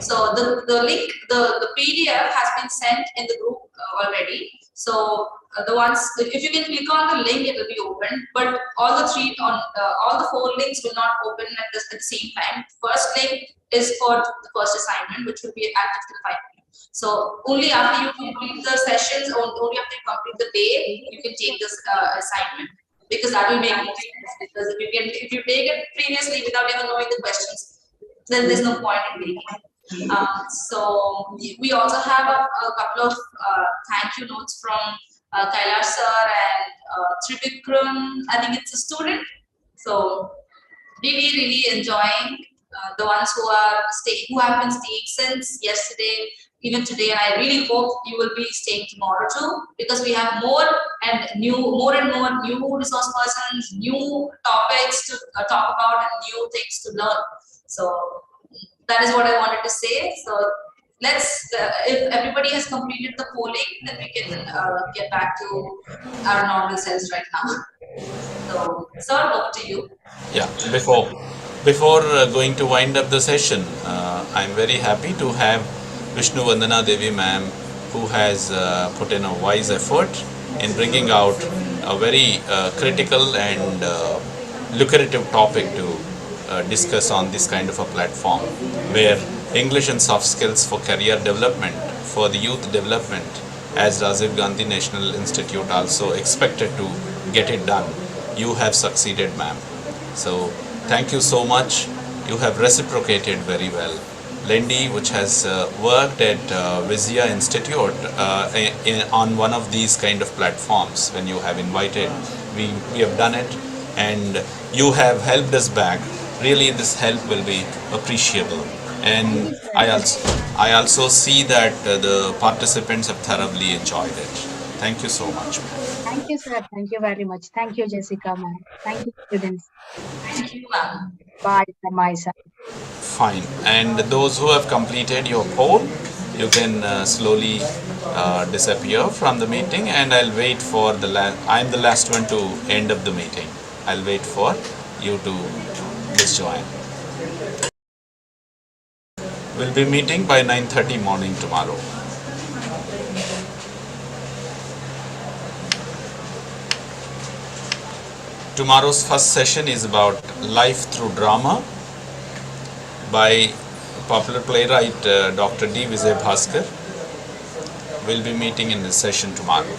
Speaker 5: So the link, the PDF has been sent in the group already. So the ones, if you can click on the link, it will be open. But all the 4 links will not open at the same time. First link is for the first assignment, which will be active till 5 p.m. So only after you complete the sessions, or only after you complete the day, you can take this assignment, because that will make more sense. Because if you take it previously without even knowing the questions, then there's no point in taking it. So we also have a couple of thank you notes from Kailash sir and Trivikram. I think it's a student. So really enjoying the ones who have been staying since yesterday, even today. And I really hope you will be staying tomorrow too, because we have more and more new resource persons, new topics to talk about, and new things to learn. So that is what I wanted to say. So let's, if everybody has completed the polling, then we can get back to our normal selves right now. So, sir, over to you.
Speaker 2: Yeah, before going to wind up the session, I'm very happy to have Vishnu Vandana Devi ma'am, who has put in a wise effort in bringing out a very critical and lucrative topic to discuss on this kind of a platform, where English and soft skills for career development, for the youth development, as Rajiv Gandhi National Institute also expected to get it done. You have succeeded, ma'am. So thank you so much. You have reciprocated very well. Lendi, which has worked at Vizia Institute on one of these kind of platforms, when you have invited we have done it, and you have helped us back. Really, this help will be appreciable. And I also see that the participants have thoroughly enjoyed it. Thank you so much.
Speaker 7: Thank you, sir. Thank you very much. Thank you, Jessica, ma'am. Thank you, students.
Speaker 5: Thank you, ma'am.
Speaker 7: Bye from my side.
Speaker 2: Fine. And those who have completed your poll, you can slowly disappear from the meeting, and I'll wait for the I'm the last one to end up the meeting. I'll wait for you to disjoin. We'll be meeting by 9:30 morning tomorrow. Tomorrow's first session is about life through drama by popular playwright Dr. D. Vijay Bhaskar. We'll be meeting in this session tomorrow.